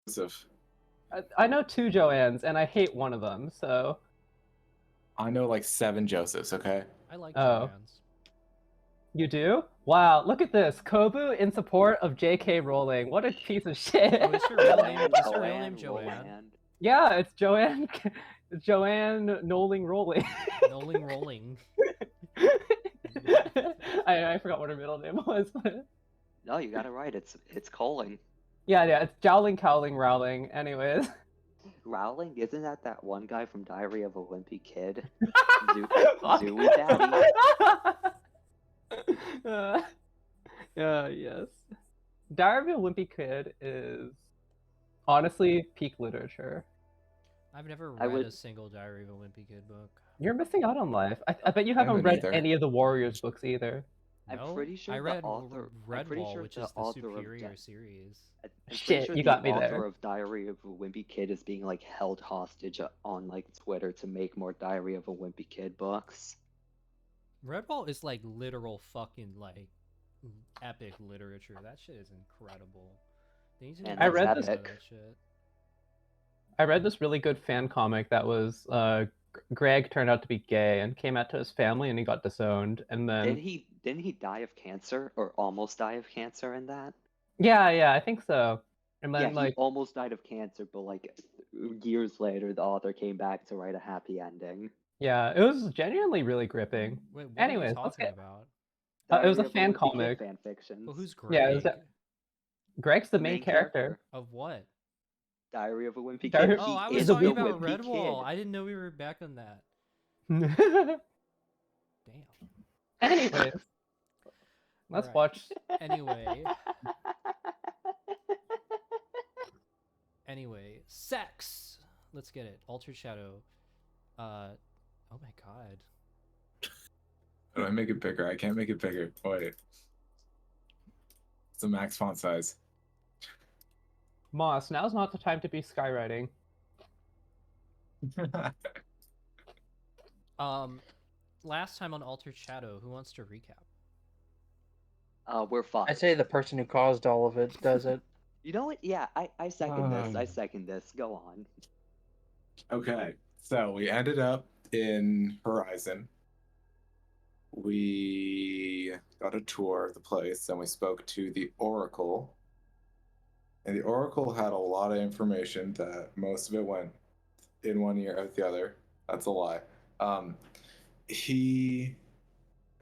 Joseph. I know 2 Joannes, and I hate one of them, so... I know like 7 Josephs, okay? I like Oh. Joanne's. You do? Wow, look at this. Kobu in support of J.K. Rowling. What a piece of shit. Oh, is her real name? Is her real name Joanne? Yeah, it's Joanne. It's Joanne Noling Rowling. Noling Rolling. I forgot what her middle name was. But... No, you got it right. It's Coling. Yeah, it's Jowling, Cowling, Rowling. Anyways. Rowling? Isn't that one guy from Diary of a Wimpy Kid? Zooey Daddy. Yes. Diary of a Wimpy Kid is honestly peak literature. I've never read a single Diary of a Wimpy Kid book. You're missing out on life. I bet you haven't read any of the Warriors books either. No, I'm pretty sure I read the author, Redwall, which is the superior series. Shit, sure you got me the there. author of Diary of a Wimpy Kid is being like held hostage on like Twitter to make more Diary of a Wimpy Kid books. Redwall is like literal fucking like epic literature. That shit is incredible. I read this. I read this really good fan comic that was Greg turned out to be gay and came out to his family and he got disowned, and then didn't he die of cancer or almost die of cancer in that? Yeah, I think so. And then he almost died of cancer, but like years later, the author came back to write a happy ending. Yeah, it was genuinely really gripping. Wait, what Anyways, are you talking about? It was a fan comic. Fan fiction. Well, who's Greg? Yeah, it was Greg's the main character. Of what? Diary of a Wimpy Kid. Oh, I was talking about Redwall. I didn't know we were back on that. Damn. Anyways, let's watch. Anyway, sex. Let's get it. Altered Shadow. Oh my god. How do I make it bigger? I can't make it bigger. Wait. It's a max font size. Moss, now's not the time to be skywriting. Last time on Altered Shadow, who wants to recap? We're fine. I say the person who caused all of it does it. You know what? Yeah, I second this. I second this. Go on. Okay, so we ended up in Horizon. We got a tour of the place and we spoke to the Oracle. And the Oracle had a lot of information that most of it went in one ear out the other. That's a lie. He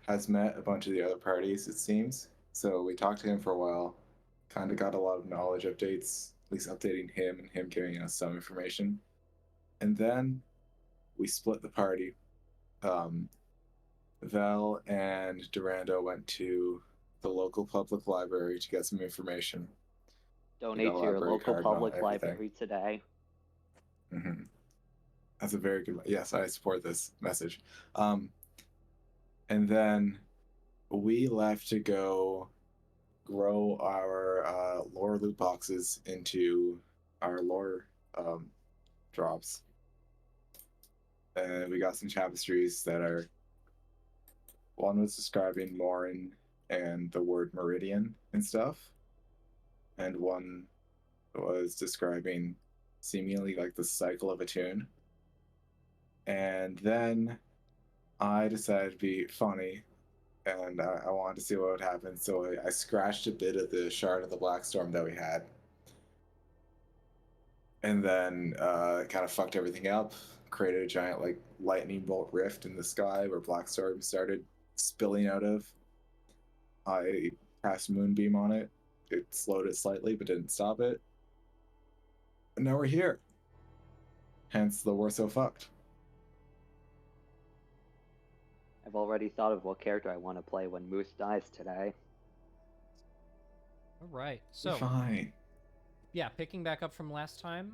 has met a bunch of the other parties, it seems. So we talked to him for a while, kind of got a lot of knowledge updates, at least updating him and him giving us some information. And then we split the party. Vel and Dorando went to the local public library to get some information. Donate to your local public library today. Mm-hmm. That's a very good one. Yes, I support this message. And then we left to go grow our lore loot boxes into our lore drops. And we got some tapestries that are... One was describing Morin and the word meridian and stuff. And one was describing seemingly like the cycle of Etunn. And then I decided to be funny and I wanted to see what would happen. So I scratched a bit of the shard of the Blackstorm that we had. And then kind of fucked everything up, created a giant like lightning bolt rift in the sky where Blackstorm started spilling out of. I cast Moonbeam on it. It slowed it slightly, but didn't stop it. And now we're here. Hence the we're so fucked. I've already thought of what character I want to play when Moose dies today. All right, so fine. Yeah, picking back up from last time.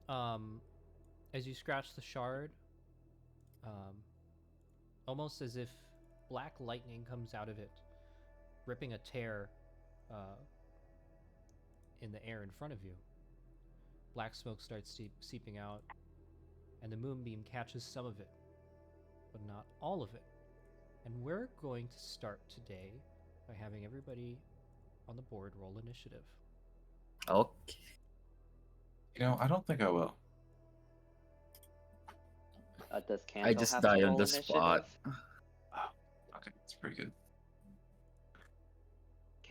As you scratch the shard, almost as if black lightning comes out of it, ripping a tear in the air in front of you. Black smoke starts seeping out, and the moonbeam catches some of it, but not all of it. And we're going to start today by having everybody on the board roll initiative. Okay. I don't think I will. Does Kanto I just have die to on roll the initiative? spot. Okay, that's pretty good.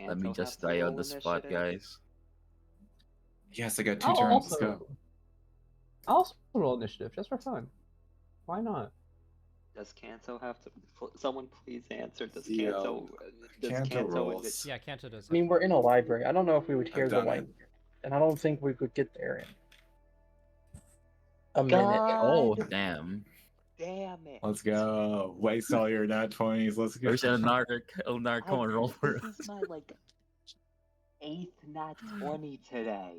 Let me Kanto just have to die on roll the spot, initiative? guys. Yes, I got 2 I'll turns. Let's go. also roll initiative just for fun. Why not? Does Kanto have to? Someone please answer. Does Yeah, Kanto? Does Kanto Kanto? rolls. Yeah, Kanto does. I mean, we're in a library. I don't know if we would hear the done it. light, and I don't think we could get there in a minute. Oh, God damn. damn it! Let's go. Waste all your nat 20s. Let's go. There's another come on, roll for This us. is my like 8th nat 20 today.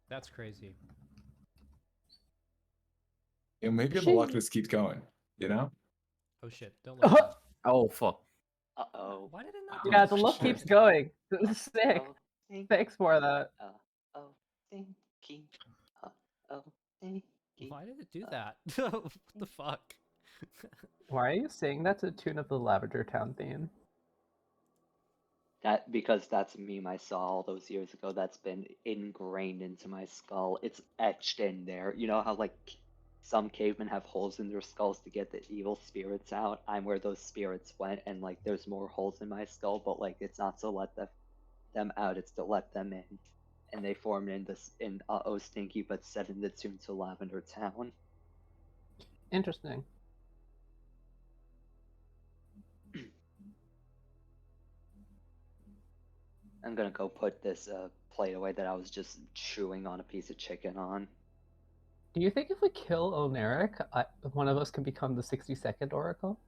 That's crazy. Maybe the luck just keeps going. Oh shit! Don't look. At that. Oh, fuck. Uh oh. Why did it not? Yeah, do the luck that? keeps going. This is sick. Oh, thank Thanks for that. oh, thinky. Oh, thinky. Why did it do that? What the fuck? Why are you saying that to the tune of the Lavender Town theme? That because that's a meme I saw all those years ago. That's been ingrained into my skull. It's etched in there. You know how like some cavemen have holes in their skulls to get the evil spirits out. I'm where those spirits went, and like there's more holes in my skull, but like it's not to let them out. It's to let them in. And they formed in Oh Stinky, but set in the tune to Lavender Town. Interesting. I'm gonna go put this plate away that I was just chewing on a piece of chicken on. Do you think if we kill Oneric, one of us can become the 60-second Oracle?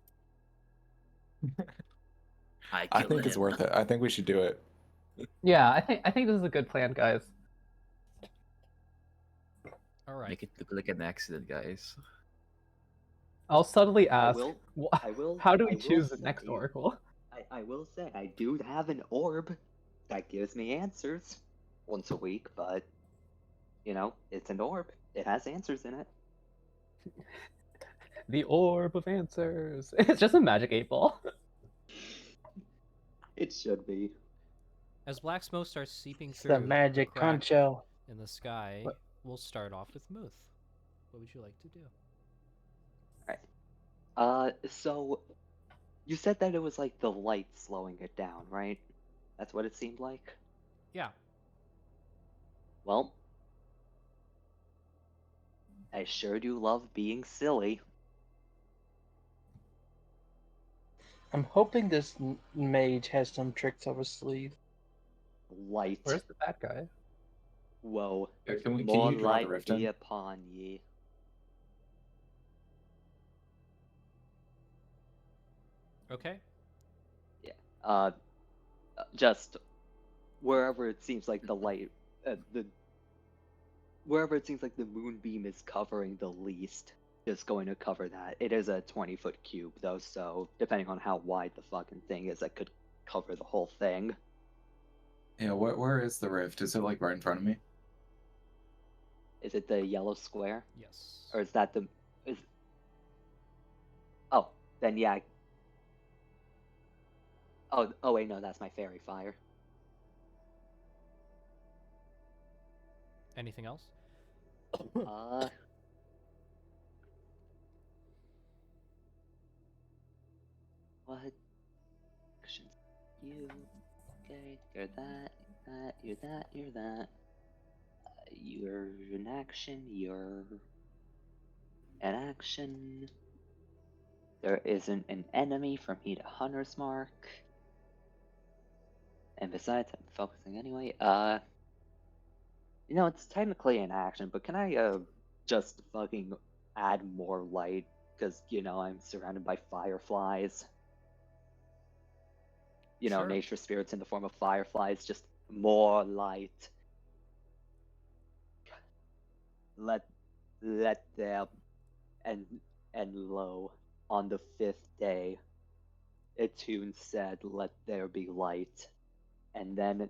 I killed think it's him. worth it. I think we should do it. Yeah, I think this is a good plan, guys. All right. Make it look like an accident, guys. I'll subtly I ask, will. wh- I will. how do I we will choose the next say- Oracle? I will say I do have an orb that gives me answers once a week, but it's an orb. It has answers in it. The Orb of Answers. It's just a magic 8-ball. It should be. As black smoke starts seeping It's through the magic crack poncho. in the sky, What? we'll start off with Muth. What would you like to do? So you said that it was like the light slowing it down, right? That's what it seemed like. Yeah. Well, I sure do love being silly. I'm hoping this mage has some tricks up his sleeve. Light. Where's the bad guy? Whoa. Yeah, can More you draw the light rift be in? upon ye. Okay. Just wherever it seems like the light, wherever it seems like the moonbeam is covering the least, just going to cover that. It is a 20-foot cube though, so depending on how wide the fucking thing is, that could cover the whole thing. Yeah, where is the rift? Is it like right in front of me? Is it the yellow square, Yes. or is that the? Oh, then yeah. Oh wait, no, that's my fairy fire. Anything else? What? Actions. You. Okay, you're that, you're that, you're that. You're an action, you're an action. There isn't an enemy for me to hunter's mark. And besides, I'm focusing anyway. It's technically an action, but can I, just fucking add more light? Because, I'm surrounded by fireflies. Sure. Nature spirits in the form of fireflies, just more light. Let there, and lo, on the 5th day, Etunn said, "Let there be light," and then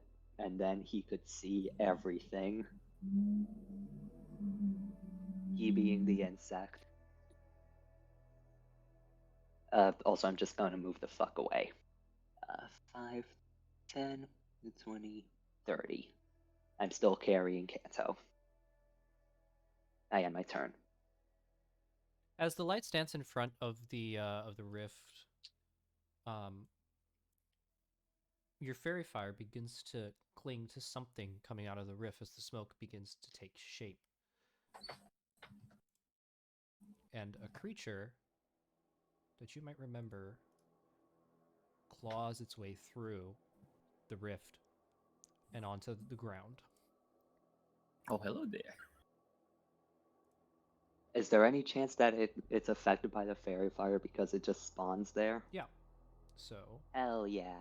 he could see everything. He being the insect. Also, I'm just gonna move the fuck away. 5, 10, 20, 30. I'm still carrying Kanto. I end my turn. As the lights dance in front of the rift, your fairy fire begins to cling to something coming out of the rift as the smoke begins to take shape. And a creature that you might remember claws its way through the rift and onto the ground. Oh, hello there. Is there any chance that it's affected by the fairy fire because it just spawns there? Yeah. So, Hell yeah.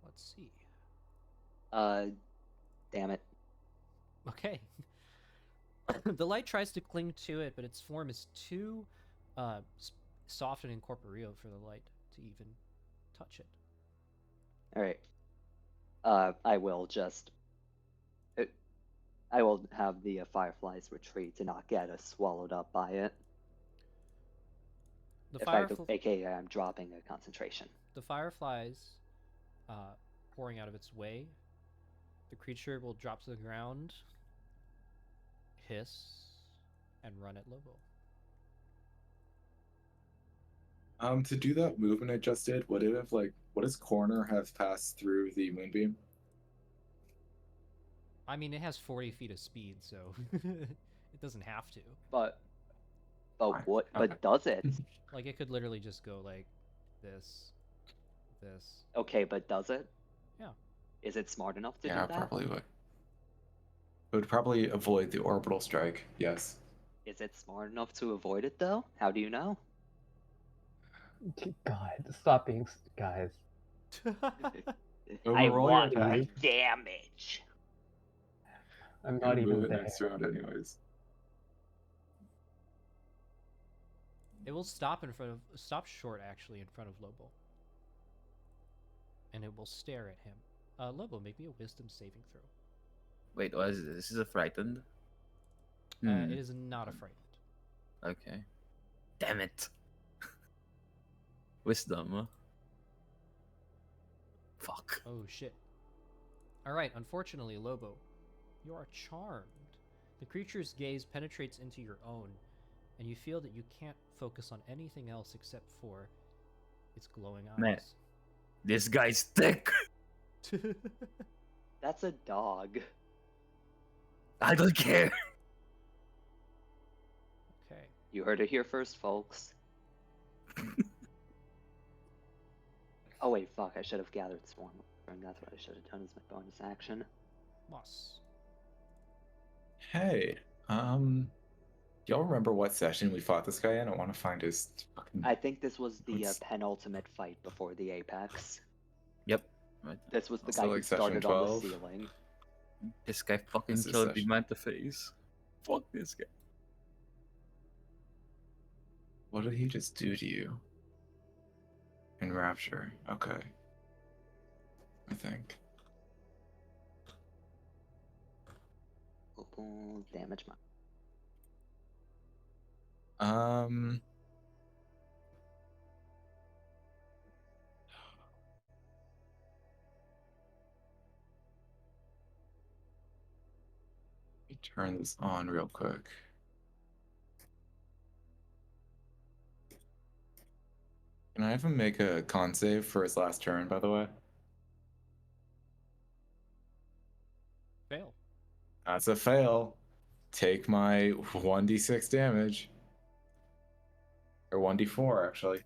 let's see. Damn it. Okay. The light tries to cling to it, but its form is too soft and incorporeal for the light to even touch it. Alright. I will just... I will have the fireflies retreat to not get us swallowed up by it. The AKA I'm dropping a concentration. The fireflies pouring out of its way, the creature will drop to the ground, hiss, and run at Lobo. To do that movement I just did, would it have what does corner have passed through the moonbeam? I mean, it has 40 feet of speed, so it doesn't have to. But Fine. what? Okay. But does it? Like, it could literally just go like this. Okay, but does it? Yeah. Is it smart enough to Yeah, do that? probably would. It would probably avoid the orbital strike. Yes. Is it smart enough to avoid it though? How do you know? God, stop being guys. I Overroll want your the attack. damage. I'm Gonna not even move it there. next round, anyways. It will stop short actually in front of Lobo. And it will stare at him. Lobo, make me a wisdom saving throw. Wait, what is this? This is a frightened? It is not a frightened. Okay. Damn it. Wisdom. Fuck. Oh shit. Alright, unfortunately, Lobo, you are charmed. The creature's gaze penetrates into your own, and you feel that you can't focus on anything else except for its glowing eyes. Man. This guy's thick. That's a dog. I don't care. Okay. You heard it here first, folks. Oh wait, fuck! I should have gathered Swarm. That's what I should have done as my bonus action. Moss. Hey, y'all remember what session we fought this guy in? I want to find his fucking... I think this was the What's- penultimate fight before the Apex. Yep. Right. This was the Also guy who like session started on the 12. ceiling. This guy fucking This is killed the session. Manta face. Fuck this guy. What did he just do to you? Enrapture. Okay. I think. Oh, damage my. Let me turn this on real quick. Can I have him make a con save for his last turn, by the way? Fail. That's a fail. Take my 1d6 damage. Or 1d4, actually.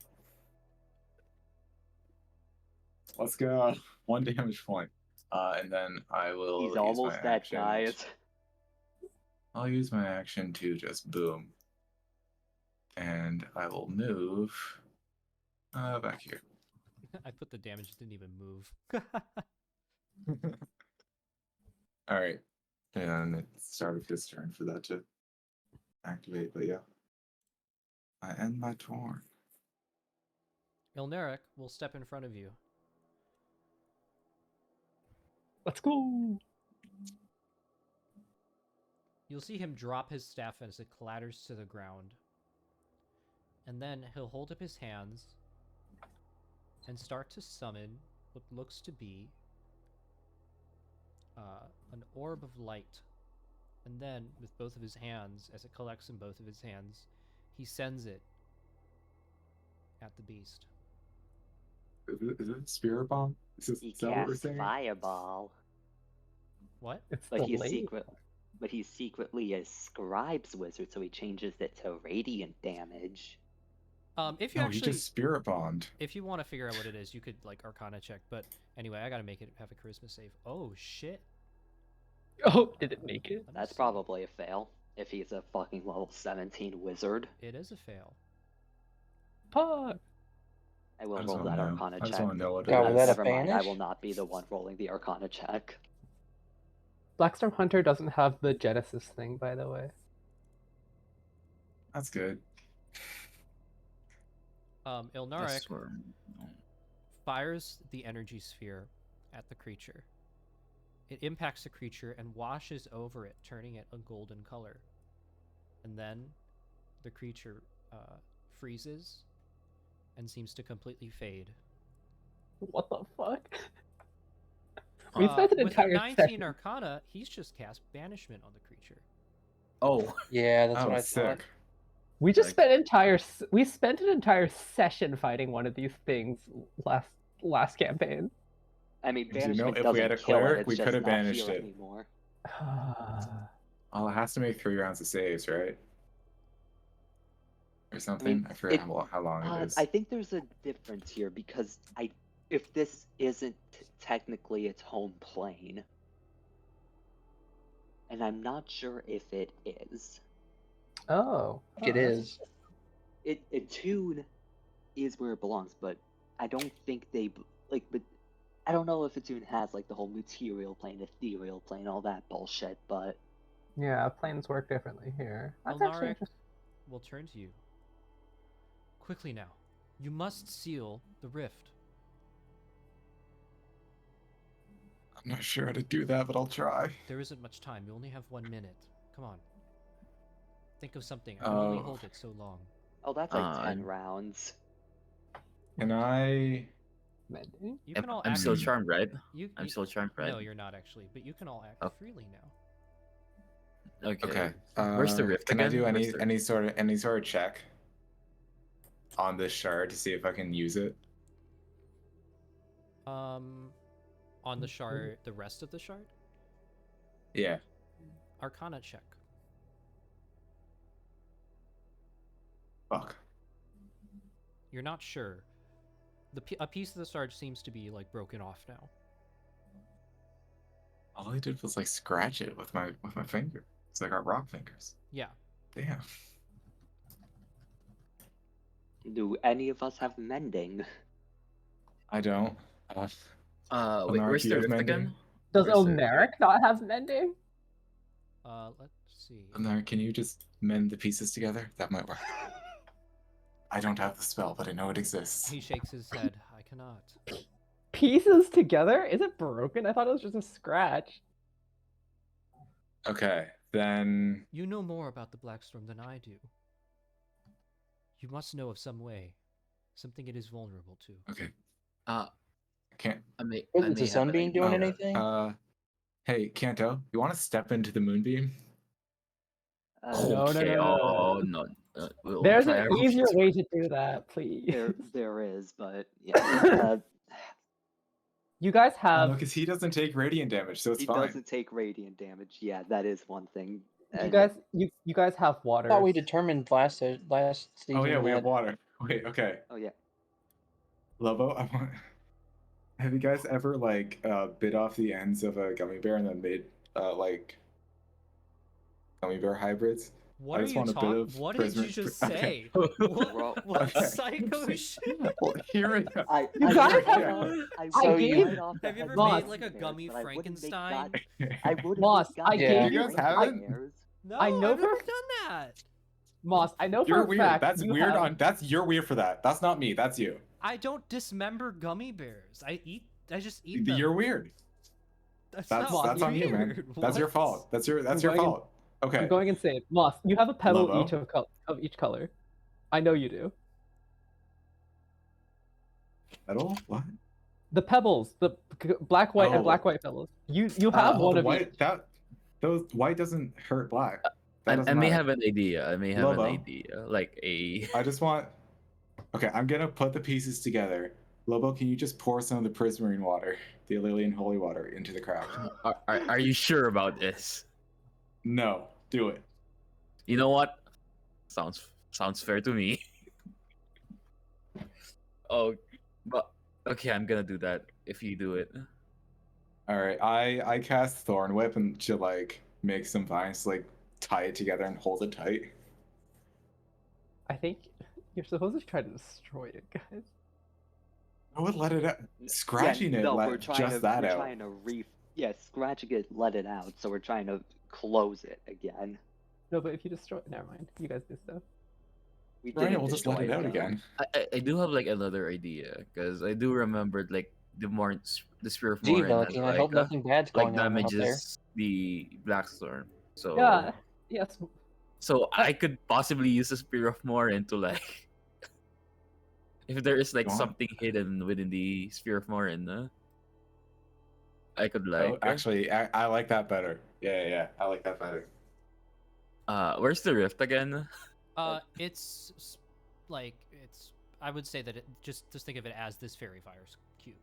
Let's go. 1 damage point. And then I will He's use almost my dead, action. guys. I'll use my action to just boom. And I will move back here. I put the damage, didn't even move. All right. And it started his turn for that to activate, but yeah. I end my turn. Ilneric will step in front of you. Let's go. You'll see him drop his staff as it clatters to the ground. And then he'll hold up his hands and start to summon what looks to be an orb of light And then, with both of his hands, as it collects in both of his hands, he sends it at the beast. Is it a spirit bomb? He Is that what we're casts saying? fireball, What? It's but he's delayed. secretly a scribe's wizard, so he changes it to radiant damage. If you No, actually, he just spirit bombed. if you want to figure out what it is, you could like Arcana check. But anyway, I gotta make it have a charisma save. Oh shit! Oh, did it make it? Let me That's see. probably a fail if he's a fucking level 17 wizard. It is a fail. Fuck. I will I just roll wanna that know. Arcana I just check. wanna know what it God, was that a Never mind, I banish? will not be the one rolling the Arcana check. Blackstorm Hunter doesn't have the Genesis thing, by the way. That's good. Ilnaric Yes, or- fires the energy sphere at the creature. It impacts the creature and washes over it, turning it a golden color. And then the creature freezes and seems to completely fade. What the fuck? We spent an with a entire 19 session. Arcana, he's just cast banishment on the creature. Oh, Yeah, that's Oh, what I sick. thought. We just Like- spent an entire session fighting one of these things last campaign. I mean, Do you banishment know if doesn't we had a kill it, cleric, it's we just could have not banished here it. anymore. Oh, it has to make 3 rounds of saves, right? Or something. I forget how long it is. I think there's a difference here because if this isn't technically its home plane, and I'm not sure if it is. Oh. It is. Etunn is where it belongs, but I don't think they like. But I don't know if Etunn has like the whole material plane, ethereal plane, all that bullshit. But Yeah, planes work differently here. That's actually Elnaric interesting. will turn to you. Quickly now. You must seal the rift. I'm not sure how to do that, but I'll try. There isn't much time. You only have 1 minute. Come on. Think of something. I can only Oh. hold it so long. oh, that's like 10 I'm- rounds. Can I? Mending? You Yep, can all I'm act. still charmed, right? You I'm still charmed, right? No, you're not actually. But you can all act Oh. freely now. Okay. Okay. Where's the rift Can I again? do Where's the- any sort of check on this shard to see if I can use it? On the shard, the rest of the shard, Yeah. Arcana check. Fuck. You're not sure. A piece of the shard seems to be like broken off now. All I did was like scratch it with my finger. So I got rock fingers. Yeah. Damn. Do any of us have mending? I don't. Wait, Elnaric, where's you the have rift mending? again? Does Where's the- Elnaric not have mending? Let's see. Elnaric, can you just mend the pieces together? That might work. I don't have the spell, but I know it exists. He shakes his head. I cannot. Pieces together? Is it broken? I thought it was just a scratch. Okay, then You know more about the Blackstorm than I do. You must know of some way, something it is vulnerable to. okay. Uh, I can't. I may. Isn't I may the have sunbeam an doing idea. anything? Hey, Kanto, you want to step into the moonbeam? No, no, Okay. no, no. Oh no. We'll There's try an our easier best. way to do that, please. There is, but yeah. You guys Oh, no, have because he doesn't take radiant damage, so it's He fine. doesn't take radiant damage. Yeah, that is one thing. you guys have water. I thought we determined last season Oh yeah, we have that water. Wait, okay. Oh yeah. Lobo, I want. Have you guys ever like bit off the ends of a gummy bear and then made like gummy bear hybrids? What I are just you want a bit talking? of What did you prisoner- just Okay. say? What Okay. psycho shit? Well, here we go. You guys have- So Have you ever Moss. made like a gummy Frankenstein? I would Moss, I gave you- Frankenstein. No, I know I've never for- done that. Moss, I know You're for a weird. fact That's you weird have- you're weird for that. That's not me. That's you. I don't dismember gummy bears. I just eat them. You're weird. That's That's not on you, man. weird. That's your What? fault. That's your I'm going in- fault. Okay. I'm going insane. Moss, you have a pebble Lobo? each of each color. I know you do. Metal? What? The pebbles, the black, white, Oh. and black, white pebbles. You have Oh, one the of white, each. that Those white doesn't hurt black. That I doesn't may matter. have an idea. I may have an Lobo. idea. Like a. I just want. Okay, I'm gonna put the pieces together. Lobo, can you just pour some of the prismarine water, the Lilian holy water, into the craft? Are you sure about this? No, do it. You know what? Sounds fair to me. Oh, but okay, I'm gonna do that if you do it. All right, I cast Thorn Whip and to like make some vines, like tie it together and hold it tight. I think you're supposed to try to destroy it, guys. I would let it out. Scratching yeah, it no, let we're trying just to that we're out. trying to scratching it, let it out. So we're trying to close it again. No, but if you destroy it, never mind. You guys do stuff. We Right, didn't we'll just let destroy it out though. again. I do have like another idea because I do remember like the Spear of Gee, Morin has Velican, I hope nothing bad's like going on out there. damages the Blackstorm. So Yeah. Yes. so I could possibly use the Spear of Morin to like if there is like Go on. something hidden within the Spear of Morin, I could like Oh, actually, I like that better. Yeah, I like that better. where's the rift again? It's I would say that just think of it as this fairy fire's cube.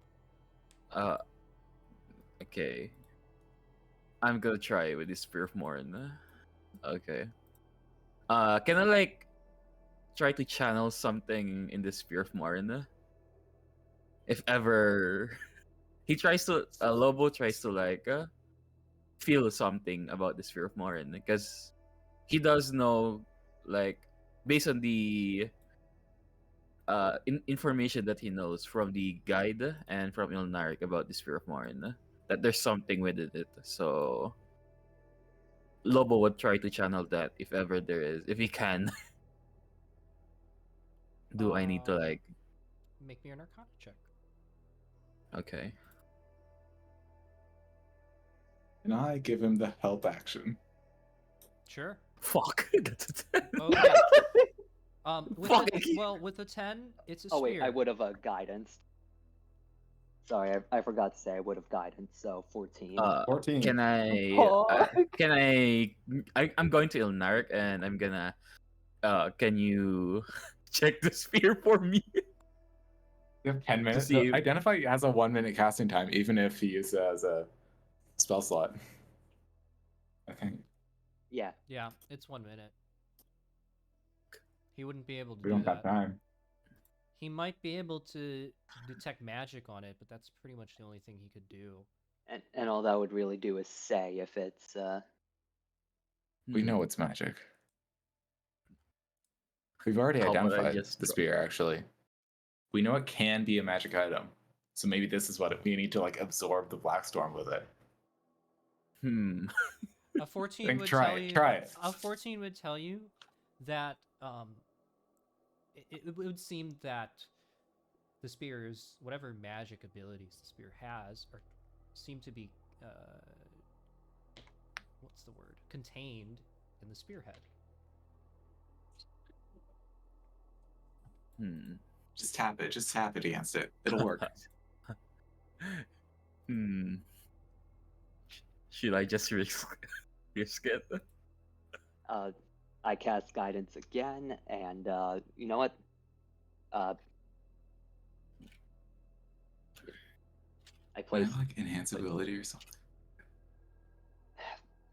Okay. I'm gonna try with the Spear of Morin. Okay. Can I like try to channel something in the Spear of Morin? If ever he tries to, Lobo tries to like feel something about the Spear of Morin because he does know, like, based on the information that he knows from the guide and from Ilnaric about the Spear of Morin, that there's something within it. So Lobo would try to channel that if ever there is, if he can. Do I need to like? Make me an Arcana check. Okay. And I give him the help action. Sure. Fuck. That's a 10. Okay. With Fuck. with a 10, it's a Oh sphere. wait, I would have guidance. Sorry, I forgot to say I would have guidance. So 14. 14. Can I? I'm going to Ilnaric and I'm gonna. Can you check the sphere for me? You have 10 minutes. see if- Identify has a 1 minute casting time, even if he uses it as a spell slot. I think Yeah. Yeah, it's 1 minute. He wouldn't be able to we do don't have that. time. He might be able to detect magic on it, but that's pretty much the only thing he could do. And all that would really do is say if it's We know it's magic. We've already How about I identified just the draw- spear, actually. We know it can be a magic item. So maybe this is what we need to like absorb the Blackstorm with it. A 14 Think, would try tell it, you. try it. A 14 would tell you that it would seem that the spear's whatever magic abilities the spear has seem to be what's the word, contained in the spearhead. Just tap it against it. It'll work. Should I just risk it? I cast guidance again, and you know what? I place. like enhanceability or something.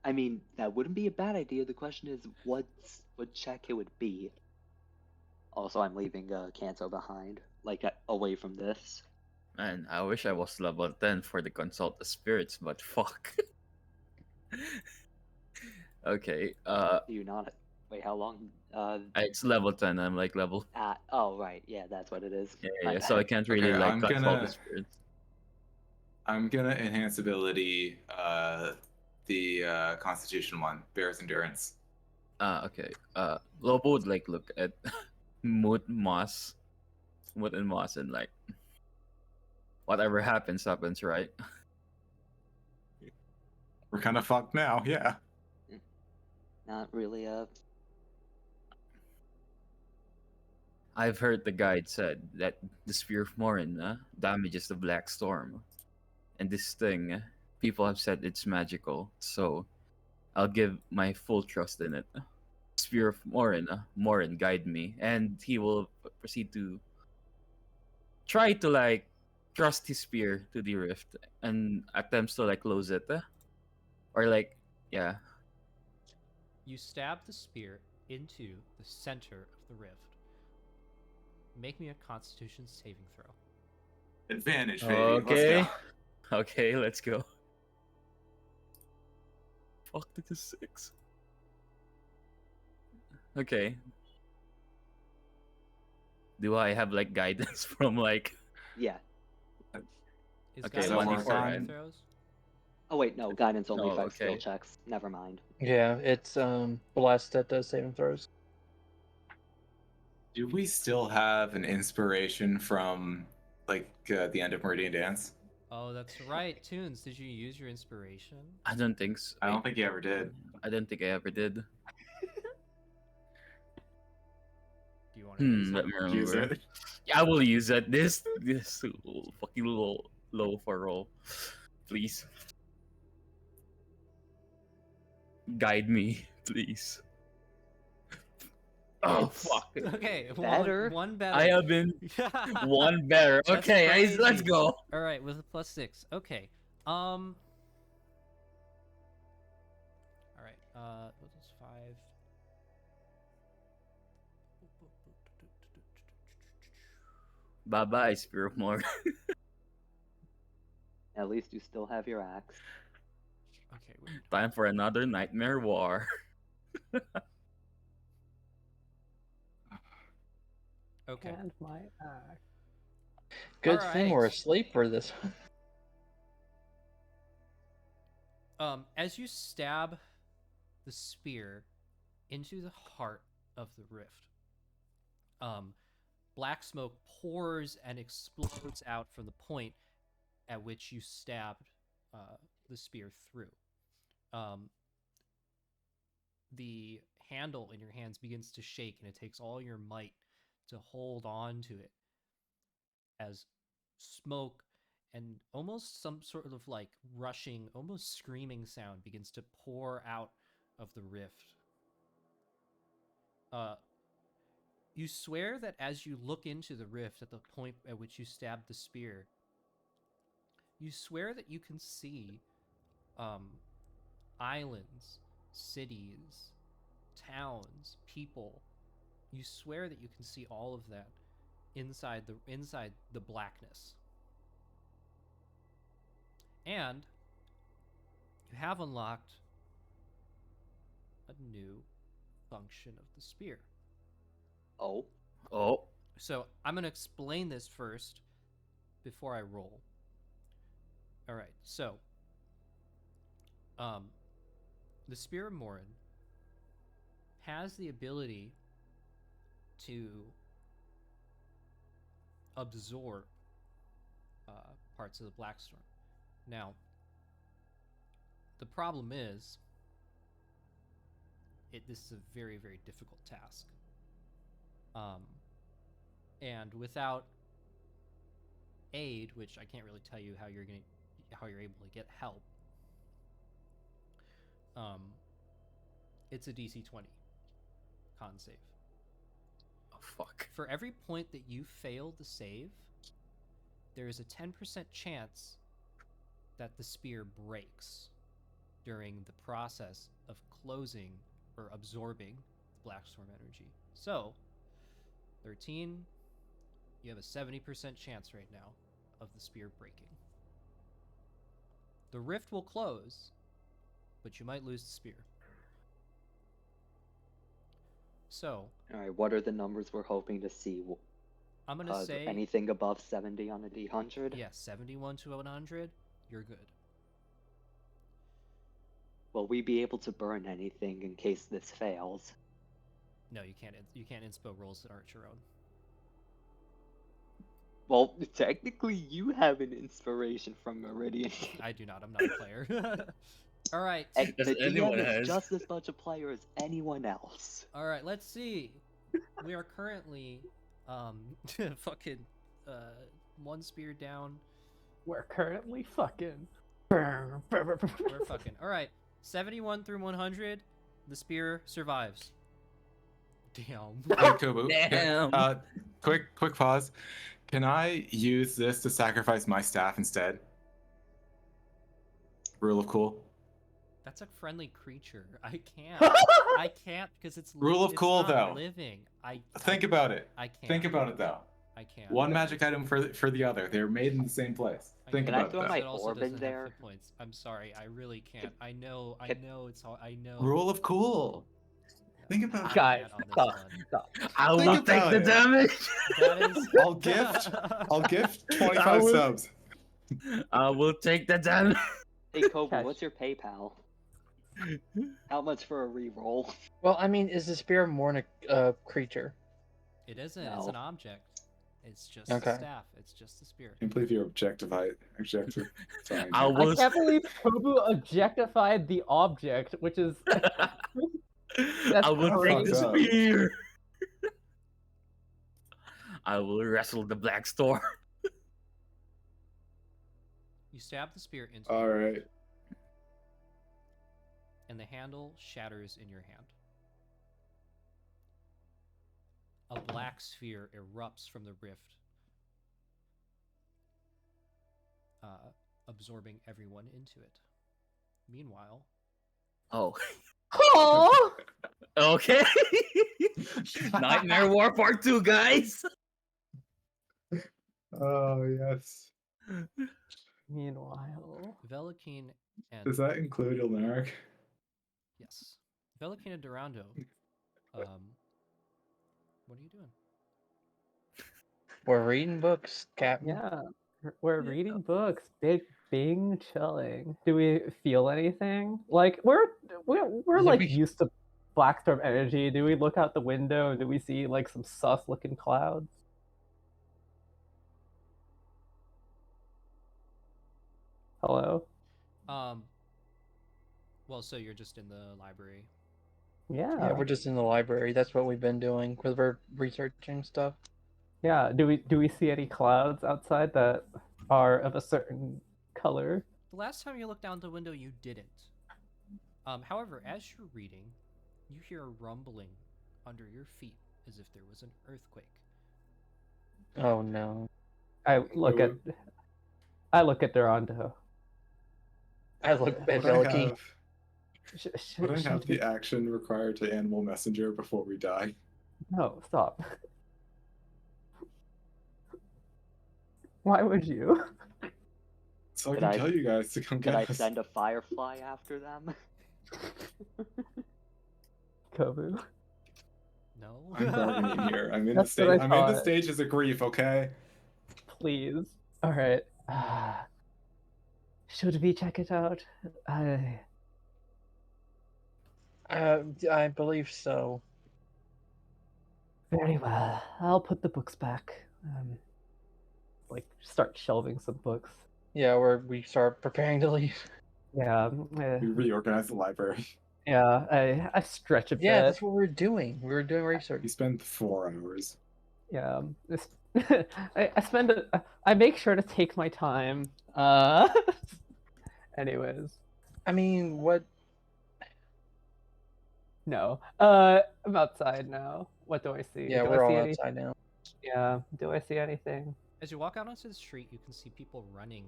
I mean, that wouldn't be a bad idea. The question is, what check it would be. Also, I'm leaving Kanto behind, like away from this. Man, I wish I was level 10 for the Consult the Spirits, but fuck. Okay, Do you not? Wait, how long? it's level 10, I'm like level... Oh, right, yeah, that's what it is. Yeah, so I can't really Okay, like I'm Consult gonna- the Spirits. I'm gonna enhance ability the Constitution one, Bear's Endurance. Okay. Lobo would like look at Moot and Moss, and like, whatever happens, right? We're kind of fucked now, yeah. Not really I've heard the guide said that the Spear of Morin damages the Blackstorm, and this thing, people have said it's magical. So, I'll give my full trust in it. Spear of Morin, Morin, guide me, and he will proceed to try to like thrust his spear to the rift and attempts to like close it, or like yeah. You stab the spear into the center of the rift. Make me a Constitution saving throw. Advantage, baby. Okay. Let's go. Okay, let's go. Fuck, this is 6. Okay. Do I have like guidance from like? Yeah. Is Okay, guidance 1d4 on saving nine. throws? Oh wait, no, guidance only Oh, affects skill okay. checks. Never mind. Yeah, it's blessed that does saving throws. Do we still have an inspiration from like the end of Meridian Dance? Oh, that's right. Tunes, did you use your inspiration? I don't think so. I don't think you ever did. I don't think I ever did. Do you want to use Let it? me Use remember. it. Yeah, I will use it. This fucking low for roll, please. Guide me, please. Oh It's- fuck! Okay, Better. one better. I have been one better. That's Okay, guys, let's crazy. go. All right, with a +6. Okay. All right. What is 5? Bye bye, Spear of More. At least you still have your axe. Okay. Wait. Time for another nightmare war. Okay. And my axe. Good thing we're Alright. asleep for this one. As you stab the spear into the heart of the rift, black smoke pours and explodes out from the point at which you stabbed the spear through. The handle in your hands begins to shake, and it takes all your might to hold on to it as smoke and almost some sort of like rushing, almost screaming sound begins to pour out of the rift. You swear that as you look into the rift at the point at which you stabbed the spear, you swear that you can see islands, cities, towns, people. You swear that you can see all of that inside the blackness. And you have unlocked a new function of the spear. Oh. Oh, So I'm going to explain this first before I roll. All right, so the Spear of Morin has the ability to absorb parts of the Blackstorm. Now, the problem is, this is a very, very difficult task. And without aid, which I can't really tell you how you're able to get help, it's a DC 20 con save. oh fuck. For every point that you fail the save, there is a 10% chance that the spear breaks during the process of closing or absorbing the Blackstorm energy. So, 13, you have a 70% chance right now of the spear breaking. The rift will close, but you might lose the spear. So, Alright, what are the numbers we're hoping to see? I'm going to say anything above 70 on a D100? yeah, 71 to 100, you're good. Will we be able to burn anything in case this fails? No, you can't. You can't inspo rolls that aren't your own. Well, technically you have an inspiration from Meridian. I do not. I'm not a player. All right. And As the anyone DM has. is just as much a player as anyone else. All right. Let's see. We are currently, fucking, one spear down. We're currently fucking. We're fucking. All right. 71 through 100, the spear survives. Damn. Hey, Kubu. Damn. Quick pause. Can I use this to sacrifice my staff instead? Rule of cool. That's a friendly creature. I can't because it's Rule of it's cool, not though. living. Think about it. I can't. Think about it, though. I can't. One magic item for the other. They're made in the same place. Think Can I about throw it, my though. It also orb in doesn't have there? hit points. I'm sorry. I really can't. I know it's all. I know. Rule of cool. Think about I it. Guys, can't on this stop, one. stop. I Think will take about the it. damage. That is. I'll gift 25 will- subs. I will take the damage. Hey, Kobu, Cash. what's your PayPal? How much for a reroll? Well, I mean, is the spear more than a creature? It isn't. It's No. an object. It's just Okay. a staff. It's just a spear. I can't believe you're objectifying. I I will. can't believe Kobu objectified the object, which is I will take the fucked up. spear. I will wrestle the Blackstorm. You stab the spear into All it, right. and the handle shatters in your hand. A black sphere erupts from the rift, absorbing everyone into it. Meanwhile, Oh, oh, okay. Nightmare War Part 2, guys. Oh yes. meanwhile, Velikine and Does that include Ilnaric? yes, Velikine and Dorando. What are you doing? We're reading books, Captain. yeah, we're reading books. Big Bing chilling. Do we feel anything? Like we're Yeah, like we- used to Blackstorm energy. Do we look out the window and do we see like some sus looking clouds? Hello? Well, so you're just in the library. Yeah. Yeah, we're just in the library. That's what we've been doing because we're researching stuff. Yeah. Do we see any clouds outside that are of a certain color? The last time you looked down the window, you didn't. However, as you're reading, you hear a rumbling under your feet as if there was an earthquake. Oh no! I look at Dorando. I look at Would I Velikine. have, would I have the action required to animal messenger before we die? No, stop. Why would you? So I Could can I- tell you guys to come Could get I us. send a firefly after them? Kobu. No. I'm bargaining here. I'm in the That's what I stage. I'm in the thought. stages of grief. Okay. Please. All right. Should we check it out? I believe so. Very well. I'll put the books back. Like start shelving some books. Yeah, we start preparing to leave. Yeah. We reorganize the library. Yeah. I stretch a Yeah, bit. that's what we're doing. We were doing research. We spend 4 hours. Yeah. I spend I make sure to take my time. Anyways. I mean, what? No. I'm outside now. What do I see? Yeah, do we're I see all any- outside now. Yeah. Do I see anything? As you walk out onto the street, you can see people running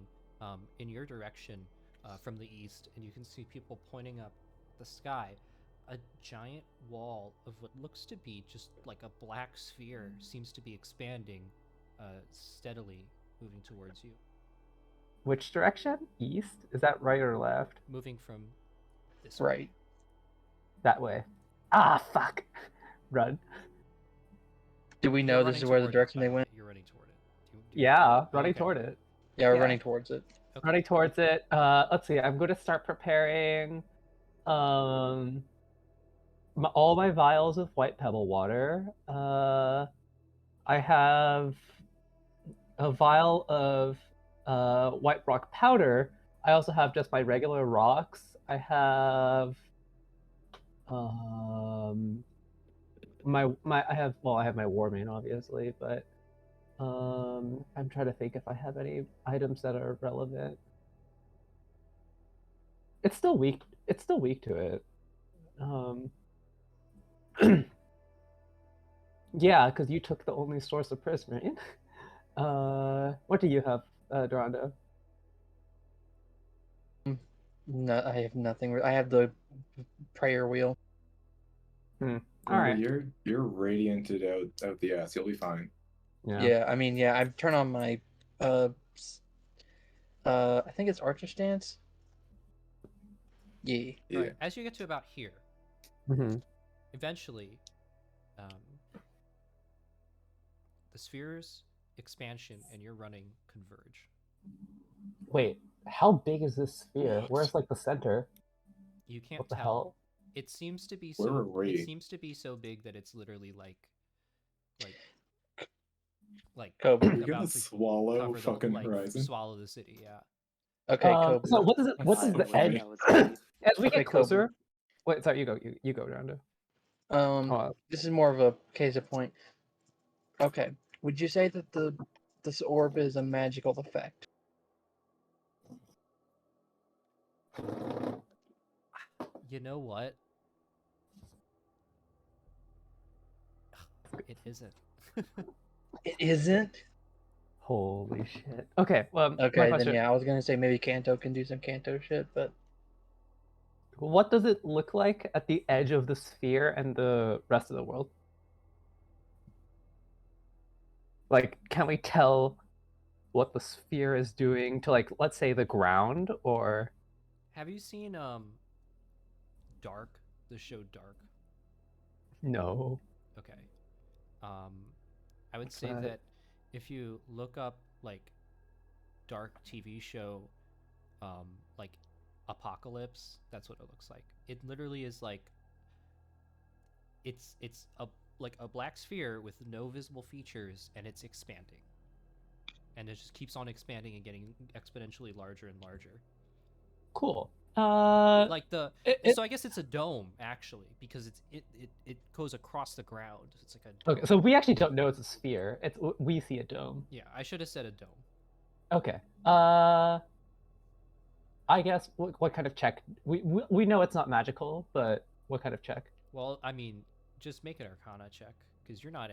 in your direction from the east, and you can see people pointing up the sky. A giant wall of what looks to be just like a black sphere seems to be expanding steadily, moving towards you. Which direction? East? Is that right or left? Moving from this way. Right. That way. Ah, fuck. Run. Do we You're know this running is where the toward it, direction by they the way. went? You're running toward it. Do you Yeah, oh, running okay. toward it. Yeah, we're Yeah. running towards it. Okay. Running towards it. Let's see. I'm going to start preparing all my vials of white pebble water. I have a vial of white rock powder. I also have just my regular rocks. I have I have my war main obviously, but I'm trying to think if I have any items that are relevant. It's still weak. It's still weak to it. Yeah, because you took the only source of prismarine. What do you have, Dorando? No, I have nothing. I have the prayer wheel. All Remember, right. you're radianted out the ass. You'll be fine. Yeah, I mean, yeah, I've turned on my I think it's Archer Stance. Yeah. Yeah. Right. As you get to about here, Mm-hmm. eventually, the sphere's expansion and your running converge. Wait, how big is this sphere? Where's like the center? You can't What the tell. hell? It seems to be Where so. were we? It seems to be so big that it's literally like Kobe. We're gonna about to swallow cover the fucking horizon. swallow the city. Yeah. Okay, Kobe. So what is it? What I is the wish edge? I was ready. As we Okay, get closer. Wait, sorry, you go. You go, Dorando. This is more of a case of point. Okay, would you say that this orb is a magical effect? You know what? It isn't. It isn't. Holy shit. Okay. Well, my Okay, then question: yeah, I was gonna say maybe Kanto can do some Kanto shit, but what does it look like at the edge of the sphere and the rest of the world? Like, can we tell what the sphere is doing to, like, let's say the ground, or Have you seen Dark? The show Dark. no? Okay. I would say But- that if you look up like Dark TV show, like Apocalypse, that's what it looks like. It literally is like it's a like a black sphere with no visible features, and it's expanding, and it just keeps on expanding and getting exponentially larger and larger. Cool. Like the it- so I guess it's a dome actually, because it goes across the ground. It's like a dome. Okay, so we actually don't know it's a sphere. It's we see a dome. Yeah, I should have said a dome. Okay. I guess what kind of check? We know it's not magical, but what kind of check? Well, I mean, just make an Arcana check, because you can't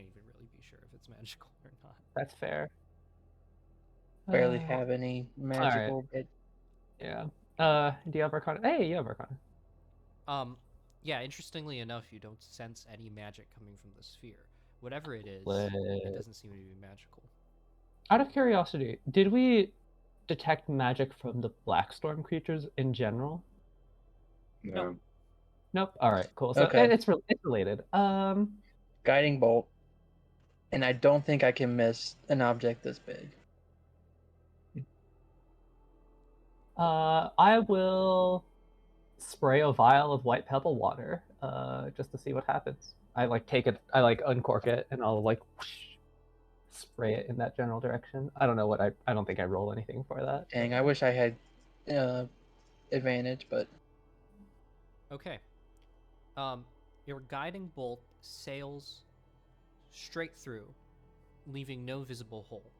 even really be sure if it's magical or not. That's fair. barely have any magical. Yeah. Do you have Arcana? Hey, you have Arcana. Yeah. Interestingly enough, you don't sense any magic coming from the sphere. Whatever it is, Lit. it doesn't seem to be magical. Out of curiosity, did we detect magic from the Blackstorm creatures in general? No. Nope. All right, cool. So Okay. it's related. Guiding bolt, and I don't think I can miss an object this big. I will spray a vial of white pebble water, just to see what happens. I like take it, I like uncork it, and I'll like whoosh, spray it in that general direction. I don't know what I don't think I roll anything for that. Dang, I wish I had advantage, but Okay. Your guiding bolt sails straight through, leaving no visible hole.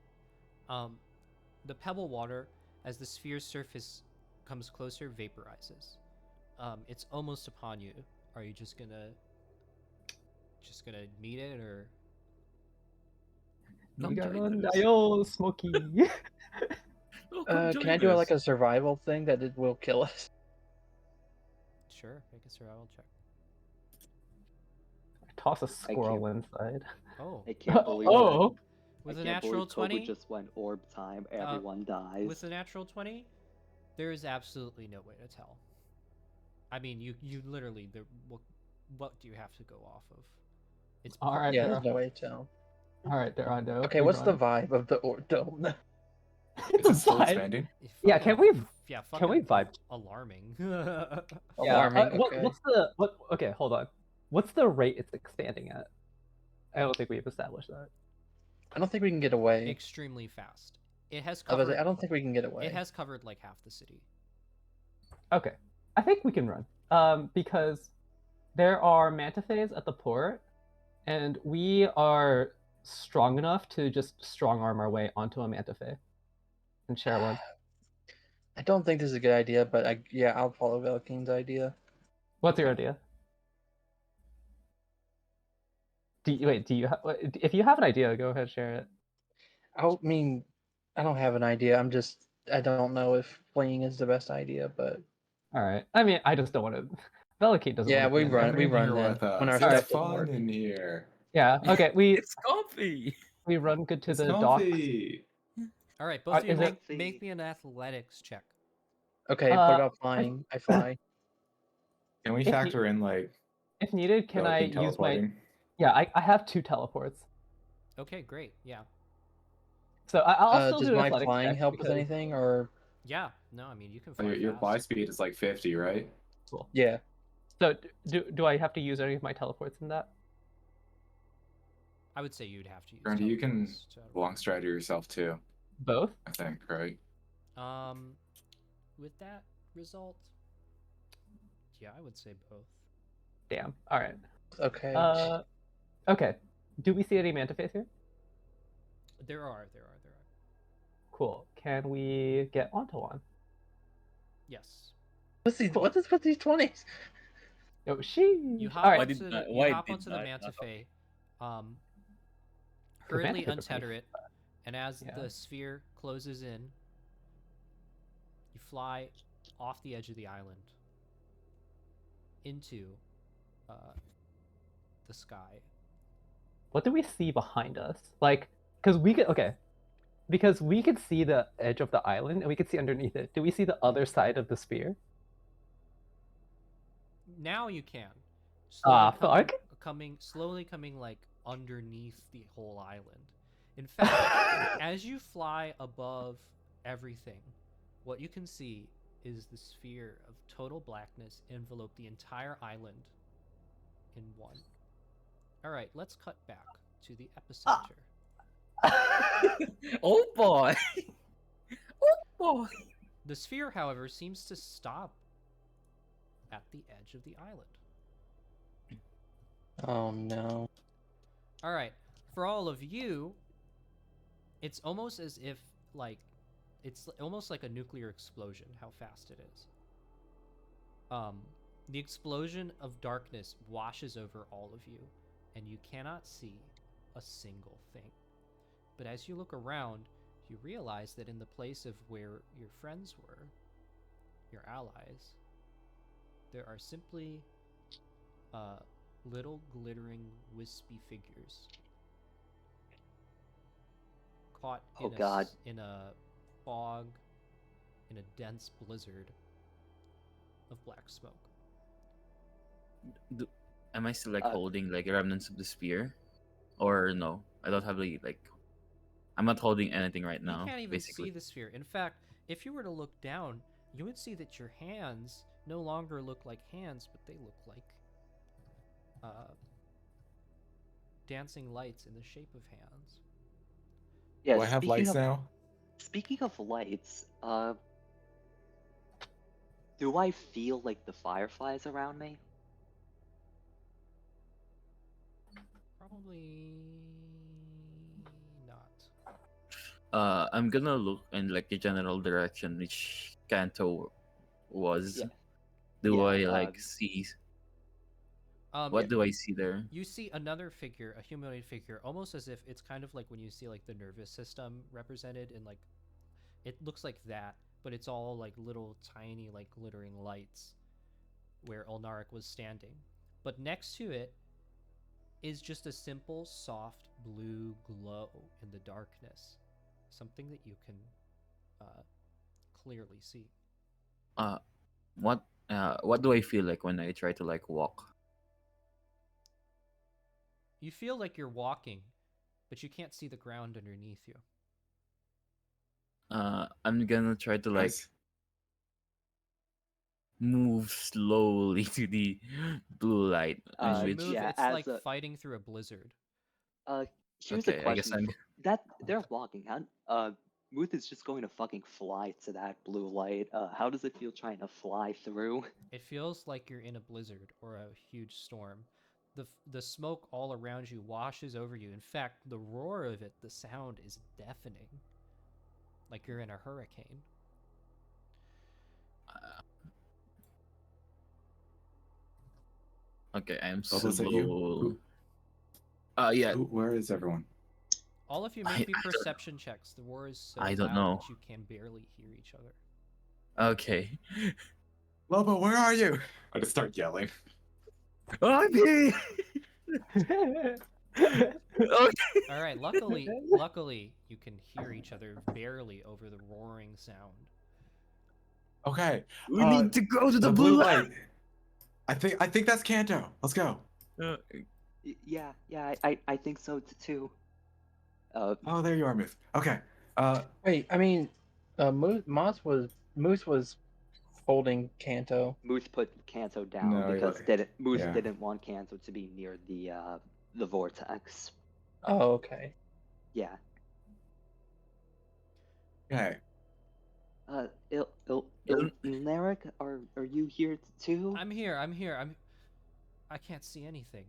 The pebble water, as the sphere's surface comes closer, vaporizes. It's almost upon you. Are you just gonna meet it, or Come join us. Yo, Smokey. Oh, come can join I do us. like a survival thing that it will kill us? sure, make a survival check. Toss a squirrel inside. Oh, I can't believe Oh, with I a can't natural believe Kobe 20, just went orb time. Everyone dies. with a natural 20, there is absolutely no way to tell. I mean, you literally what do you have to go off of? It's all right. Yeah, there. there's no way to tell. All right, Dorando. Okay, what's the vibe of the dome? Is it still expanding? Yeah, can we? Yeah, Can we fucking vibe? alarming. Alarming. What, Okay. what's the what? Okay, hold on. What's the rate it's expanding at? I don't think we've established that. I don't think we can get away. Extremely fast. It has I was covered. like, I don't think we can get away. It has covered like half the city. Okay, I think we can run. Because there are mantifaes at the port, and we are strong enough to just strong arm our way onto a mantifae and share one. I don't think this is a good idea, but I'll follow Velking's idea. What's your idea? Do you if you have an idea, go ahead, share it. I mean, I don't have an idea. I don't know if fleeing is the best idea, but All right. I mean, I just don't want to. Velocate doesn't. yeah, want to we be in run there. Come in then here with when our us. All stuff It's doesn't fun work. in here. Yeah. Okay. It's comfy. We run good to It's the docks. comfy. All right, both of you is it- make me an athletics check. Okay, what about flying? I fly. Can we If you- factor in like If needed, can I Velking use teleporting? my? Yeah, I have 2 teleports, Okay, great. Yeah. so I'll still Does do an my athletics flying check help with because- anything, or Yeah. No, I mean you can Oh, fly your fast. fly speed is like 50, right? Cool. yeah? So do I have to use any of my teleports in that? I would say you'd have to use. Dorando, you can teleports to- long strider yourself too, Both. I think, right? With that result, yeah, I would say both. Damn. All right. Okay. Okay. Do we see any mantiface here? There are. Cool. Can we get onto one? Yes. What's these? What is with these 20s? Oh, she. You hop All right. Why did onto not- the, why you hop did onto the not- mantifae, The hurriedly mantifaes are pretty untether it, and as Yeah. the sphere closes in, you fly off the edge of the island into the sky. What do we see behind us? Like, because we could see the edge of the island and we could see underneath it. Do we see the other side of the sphere? Now you can. Fuck. Slowly coming like underneath the whole island. In fact, as you fly above everything, what you can see is the sphere of total blackness envelope the entire island in one. All right, let's cut back to the epicenter. Oh boy. Oh boy. The sphere, however, seems to stop at the edge of the island. Oh no. All right, for all of you, it's almost as if it's almost like a nuclear explosion. How fast it is. The explosion of darkness washes over all of you, and you cannot see a single thing. But as you look around, you realize that in the place of where your friends were, your allies, there are simply little glittering, wispy figures caught Oh, God. in a fog, in a dense blizzard of black smoke. Am I still like Uh, holding like remnants of the spear, or no? I don't have like. I'm not holding anything right now. You can't even basically. see the sphere. In fact, if you were to look down, you would see that your hands no longer look like hands, but they look like dancing lights in the shape of hands. Yeah, Do I have lights now? Speaking of lights, do I feel like the fireflies around me? Probably not. I'm gonna look in like the general direction which Kanto was. Yeah. Do Yeah, I like see? What do I see there? You see another figure, a humanoid figure, almost as if it's kind of like when you see like the nervous system represented in like, it looks like that, but it's all like little tiny like glittering lights where Ulnaric was standing. But next to it is just a simple soft blue glow in the darkness, something that you can clearly see. What do I feel like when I try to like walk? You feel like you're walking, but you can't see the ground underneath you. I'm gonna try to like Guys, move slowly to the blue light. As you which move, yeah, it's as like a- fighting through a blizzard. Here's Okay, a I guess question. I'm- That they're walking. Muth is just going to fucking fly to that blue light. How does it feel trying to fly through? It feels like you're in a blizzard or a huge storm. The smoke all around you washes over you. In fact, the roar of it, the sound is deafening. Like you're in a hurricane. Okay, I am Bubba, is that you? slow. Yeah, Where is everyone? All of you I- make me I don't- perception checks. The roar is so I don't loud know. that you can barely hear each other. Okay. Lobo, where are you? I just start yelling. Oh, I'm here! Okay. All right. Luckily, you can hear each other barely over the roaring sound. Okay. We need to go to the blue blue light. I think that's Kanto. Let's go. Yeah, I think so too. Oh, there you are, Myth. Okay. Wait, I mean, Moose was holding Kanto. Moose put Kanto down No, because Moose yeah. didn't want Kanto to be near the vortex. Oh, okay. Yeah. Okay. Ilneric, are you here too? I'm here. I can't see anything.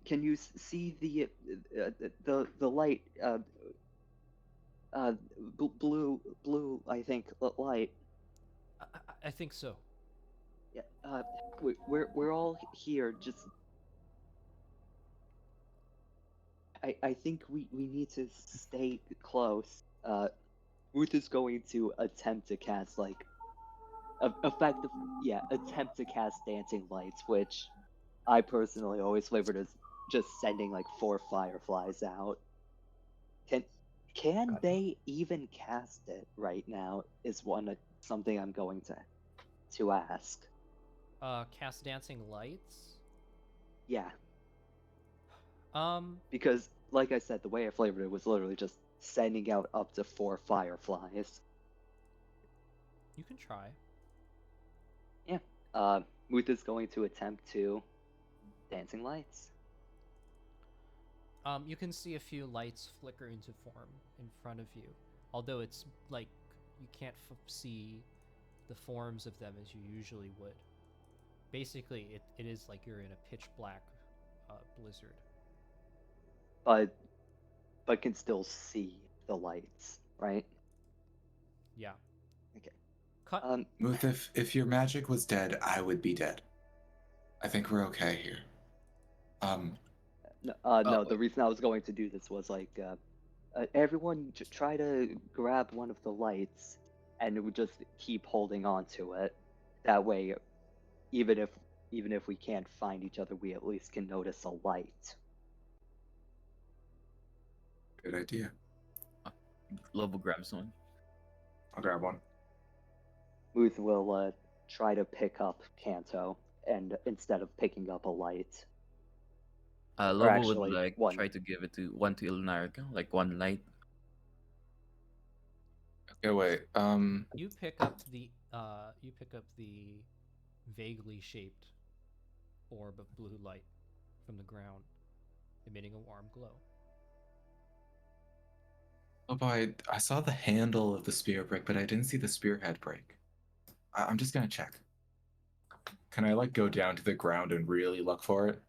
Can you see the light? Blue. I think light. I think so. Yeah. We're all here. Just. I think we need to stay close. Ruth is going to attempt to cast attempt to cast dancing lights, which I personally always flavored as just sending like 4 fireflies out. Can they even cast it right now? Is something I'm going to ask. Cast dancing lights. Yeah, Um, because like I said, the way I flavored it was literally just sending out up to 4 fireflies. you can try. Yeah. Muth is going to attempt to dancing lights. You can see a few lights flicker into form in front of you, although it's like you can't see the forms of them as you usually would. Basically, it is like you're in a pitch black blizzard. But can still see the lights, right? Yeah. Okay. Cut. Muth, if your magic was dead, I would be dead. I think we're okay here. No, the reason I was going to do this was like, everyone try to grab one of the lights, and it would just keep holding on to it. That way, even if we can't find each other, we at least can notice a light. Good idea. Lobo grabs one. I'll grab one. Muth will try to pick up Kanto, and instead of picking up a light. Lobo actually, would like one. try to give it to one to Ilnarica, like one light. Okay, wait. You pick up the vaguely shaped orb of blue light from the ground, emitting a warm glow. Lobo, I saw the handle of the spear break, but I didn't see the spearhead break. I'm just gonna check. Can I like go down to the ground and really look for it?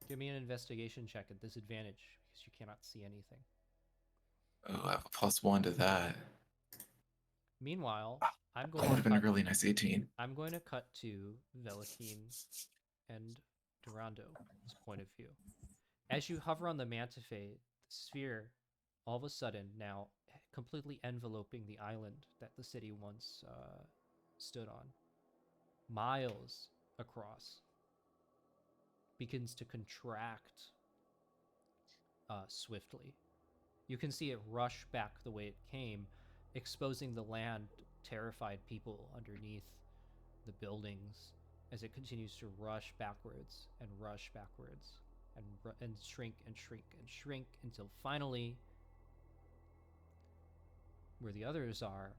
Give me an investigation check at disadvantage because you cannot see anything. Oh, I have a +1 to that. Meanwhile, I'm That going would to have been a cut. really nice 18. I'm going to cut to Velikine and Dorando's point of view. As you hover on the Mantifae, the sphere, all of a sudden, now completely enveloping the island that the city once stood on, miles across, begins to contract swiftly. You can see it rush back the way it came, exposing the land, terrified people underneath the buildings as it continues to rush backwards and shrink and shrink and shrink until finally, where the others are,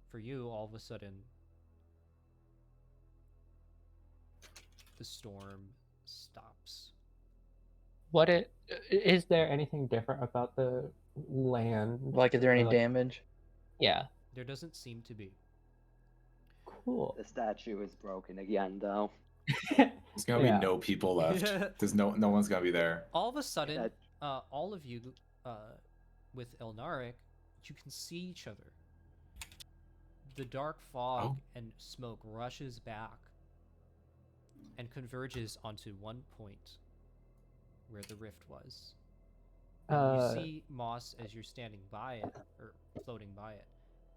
for you, all of a sudden, the storm stops. Is there anything different about the land? Like, is there any Like, damage? yeah. There doesn't seem to be. Cool. The statue is broken again, though. There's gonna Yeah. be no people left. There's no one's gonna be there. All of a sudden, That- all of you with Elnaric, you can see each other. The dark fog Oh. and smoke rushes back and converges onto one point where the rift was. And you see, Moss, as you're standing by it, or floating by it,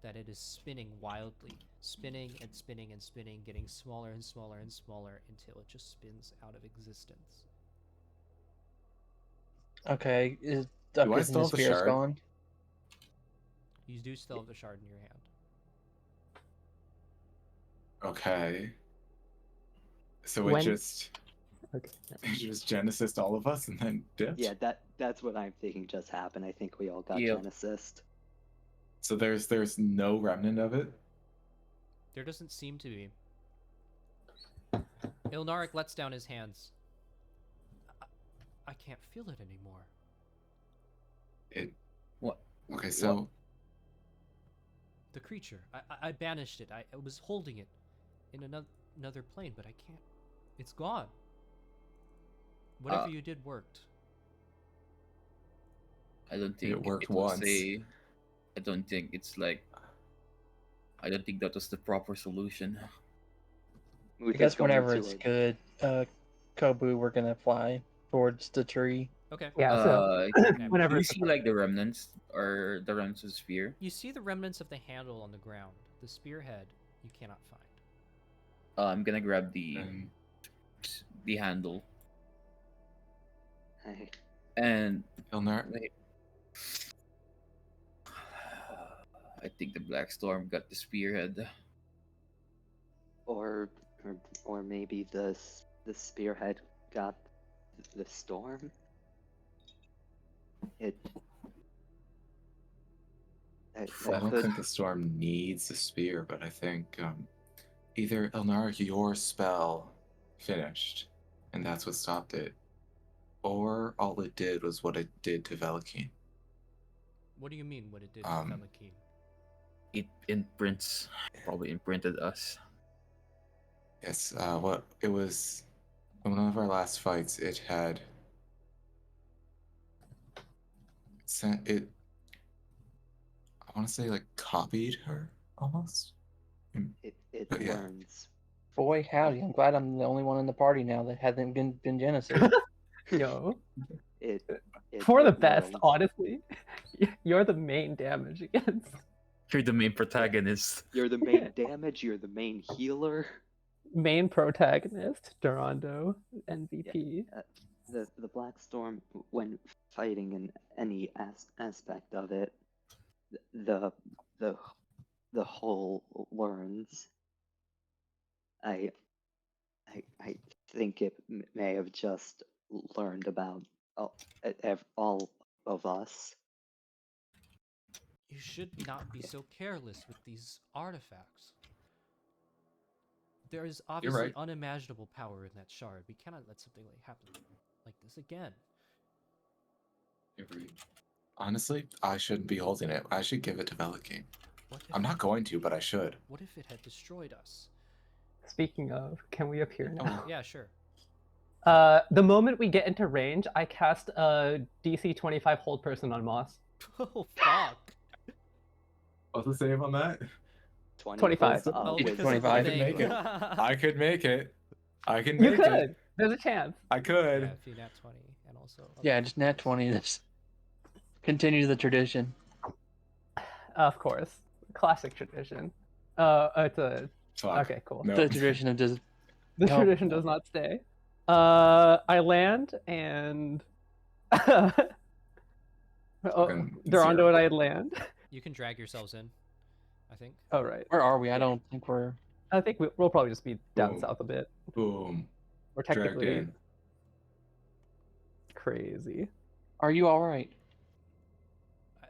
that it is spinning wildly. Spinning and spinning and spinning, getting smaller and smaller and smaller until it just spins out of existence. Okay, is Do I Duckus still and the have the spears shard? gone? You do still have the shard in your hand. Okay. So When- it just Genesis all of us and then dipped? Yeah, that's what I'm thinking just happened. I think we all got Yep. Genesis. So there's no remnant of it? There doesn't seem to be. Ilnaric lets down his hands. I can't feel it anymore. What? Okay, so The creature. I banished it. I was holding it in another plane, but I can't. It's gone. Whatever you did worked. I don't think worked was once. I don't think it's like. I don't think that was the proper solution. We I could guess go whenever into it's it. good, Kobu, we're gonna fly towards the tree. Okay. Yeah, so whenever Do you it's see like the remnants or the remnants of the spear? You see the remnants of the handle on the ground. The spearhead you cannot find. I'm gonna grab the handle Hey, and Ilnar, wait. I think the Blackstorm got the spearhead. or maybe the spearhead got the storm. It. I don't think the storm needs a spear, but I think either Ilnar, your spell finished, and that's what stopped it, or all it did was what it did to Velikeen. What do you mean what it did to Um, Velikeen? It imprints, probably imprinted us. Yes, what it was in one of our last fights, it had sent it. I want to say like copied her almost. It But yeah. learns. Boy, howdy! I'm glad I'm the only one in the party now that hasn't been Genesis. yo, It for the it best, learns. honestly. You're the main damage against. You're the main protagonist. You're the main damage. You're the main healer. Main protagonist, Dorando, MVP. The Blackstorm, when fighting in any aspect of it, the whole learns. I think it may have just learned about all of us. You should not be so careless with these artifacts. There is obviously right. unimaginable power in that shard. We cannot let something happen like this again. Honestly, I shouldn't be holding it. I should give it to Velikeen. What if, I'm not going to, but I should. What if it had destroyed us? Speaking of, can we appear now? Yeah, sure. The moment we get into range, I cast a DC 25 hold person on Moss. Oh fuck! What's the save on that? 25. Oh, It's because 25. of I the can make thing. it. I could make it. I can You make could. it. There's a chance. I could. Yeah, if you nat 20 and also. Yeah, just nat 20 this. Continue the tradition. Of course. Classic tradition. It's a... Fuck. Okay, cool. No. The tradition of just The No. tradition does not stay. I land and... Fucking Dorando zero. and I land. You can drag yourselves in, I think. Oh, right. where are we? I don't think we're. I think we'll probably just be down Boom. south a bit. Boom. We're Dragged technically in. crazy. Are you all right?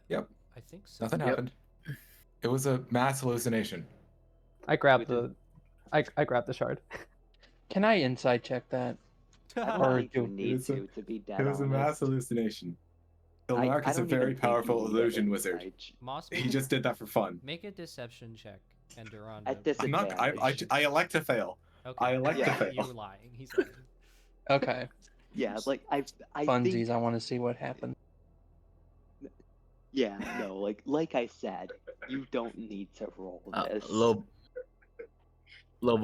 Yep. I think so. Nothing Yep. happened. It was a mass hallucination. I grabbed We the... I grabbed the shard. Can I insight check that? I don't Or think you do- need It's a- to be dead It was a mass honest. hallucination. I Ilmark is a don't even very think you powerful need an illusion wizard. insight. Moss, He just did that for fun. make a deception check, and Dorando. At I'm not. I elect to fail. Okay. I elect to yeah, fail. You're lying. He's lying. Okay. Yeah, like I Funsies, think. I want to see what happened. Yeah, no, like I said, You don't need to roll this. Lobo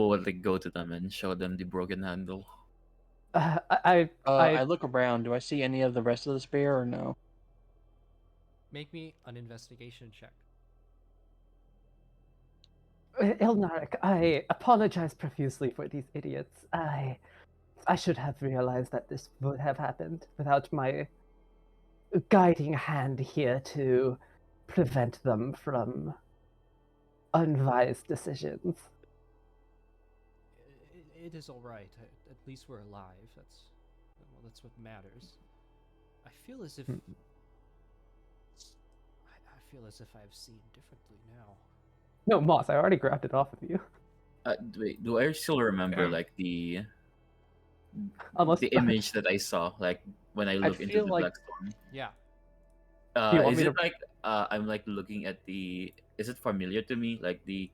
will like go to them and show them the broken handle. I I look around. Do I see any of the rest of the spear or no? Make me an investigation check. Ilnaric, I apologize profusely for these idiots. I should have realized that this would have happened without my guiding hand here to prevent them from unwise decisions. It is all right. At least we're alive. That's what matters. I feel as if I feel as if I've seen differently now. No, Moss, I already grabbed it off of you. Wait, do I still remember Yeah. like the Almost. image that I saw like when I look into feel the like- Blackstorm? Yeah. Do you want Is me it to- like I'm like looking at the? Is it familiar to me like the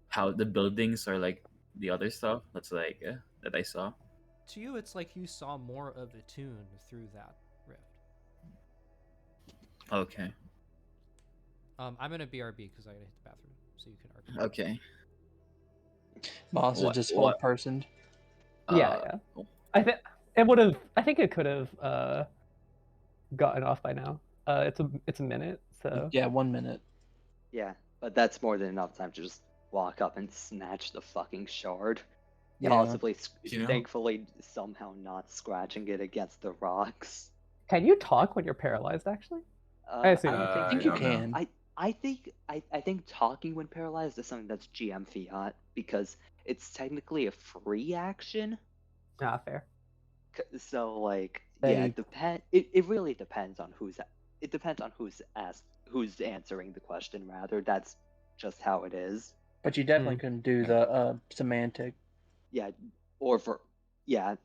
how the buildings are like the other stuff that's like that I saw? To you, it's like you saw more of Etunn through that rift. Okay. I'm gonna BRB because I gotta hit the bathroom, so you can argue. Okay. Moss is What- just what- full personed. Yeah. I think it would have. I think it could have gotten off by now. It's a minute, so Yeah, 1 minute. Yeah, but that's more than enough time to just walk up and snatch the fucking shard. Yeah. Possibly, You know- thankfully, somehow not scratching it against the rocks. can you talk when you're paralyzed? Actually, I assume you I can. think I you don't know. can. I think talking when paralyzed is something that's GM fiat because it's technically a free action. Fair. So like, They- yeah, it really depends on who's who's answering the question. Rather, that's just how it is. But you definitely couldn't do the semantic. Yeah,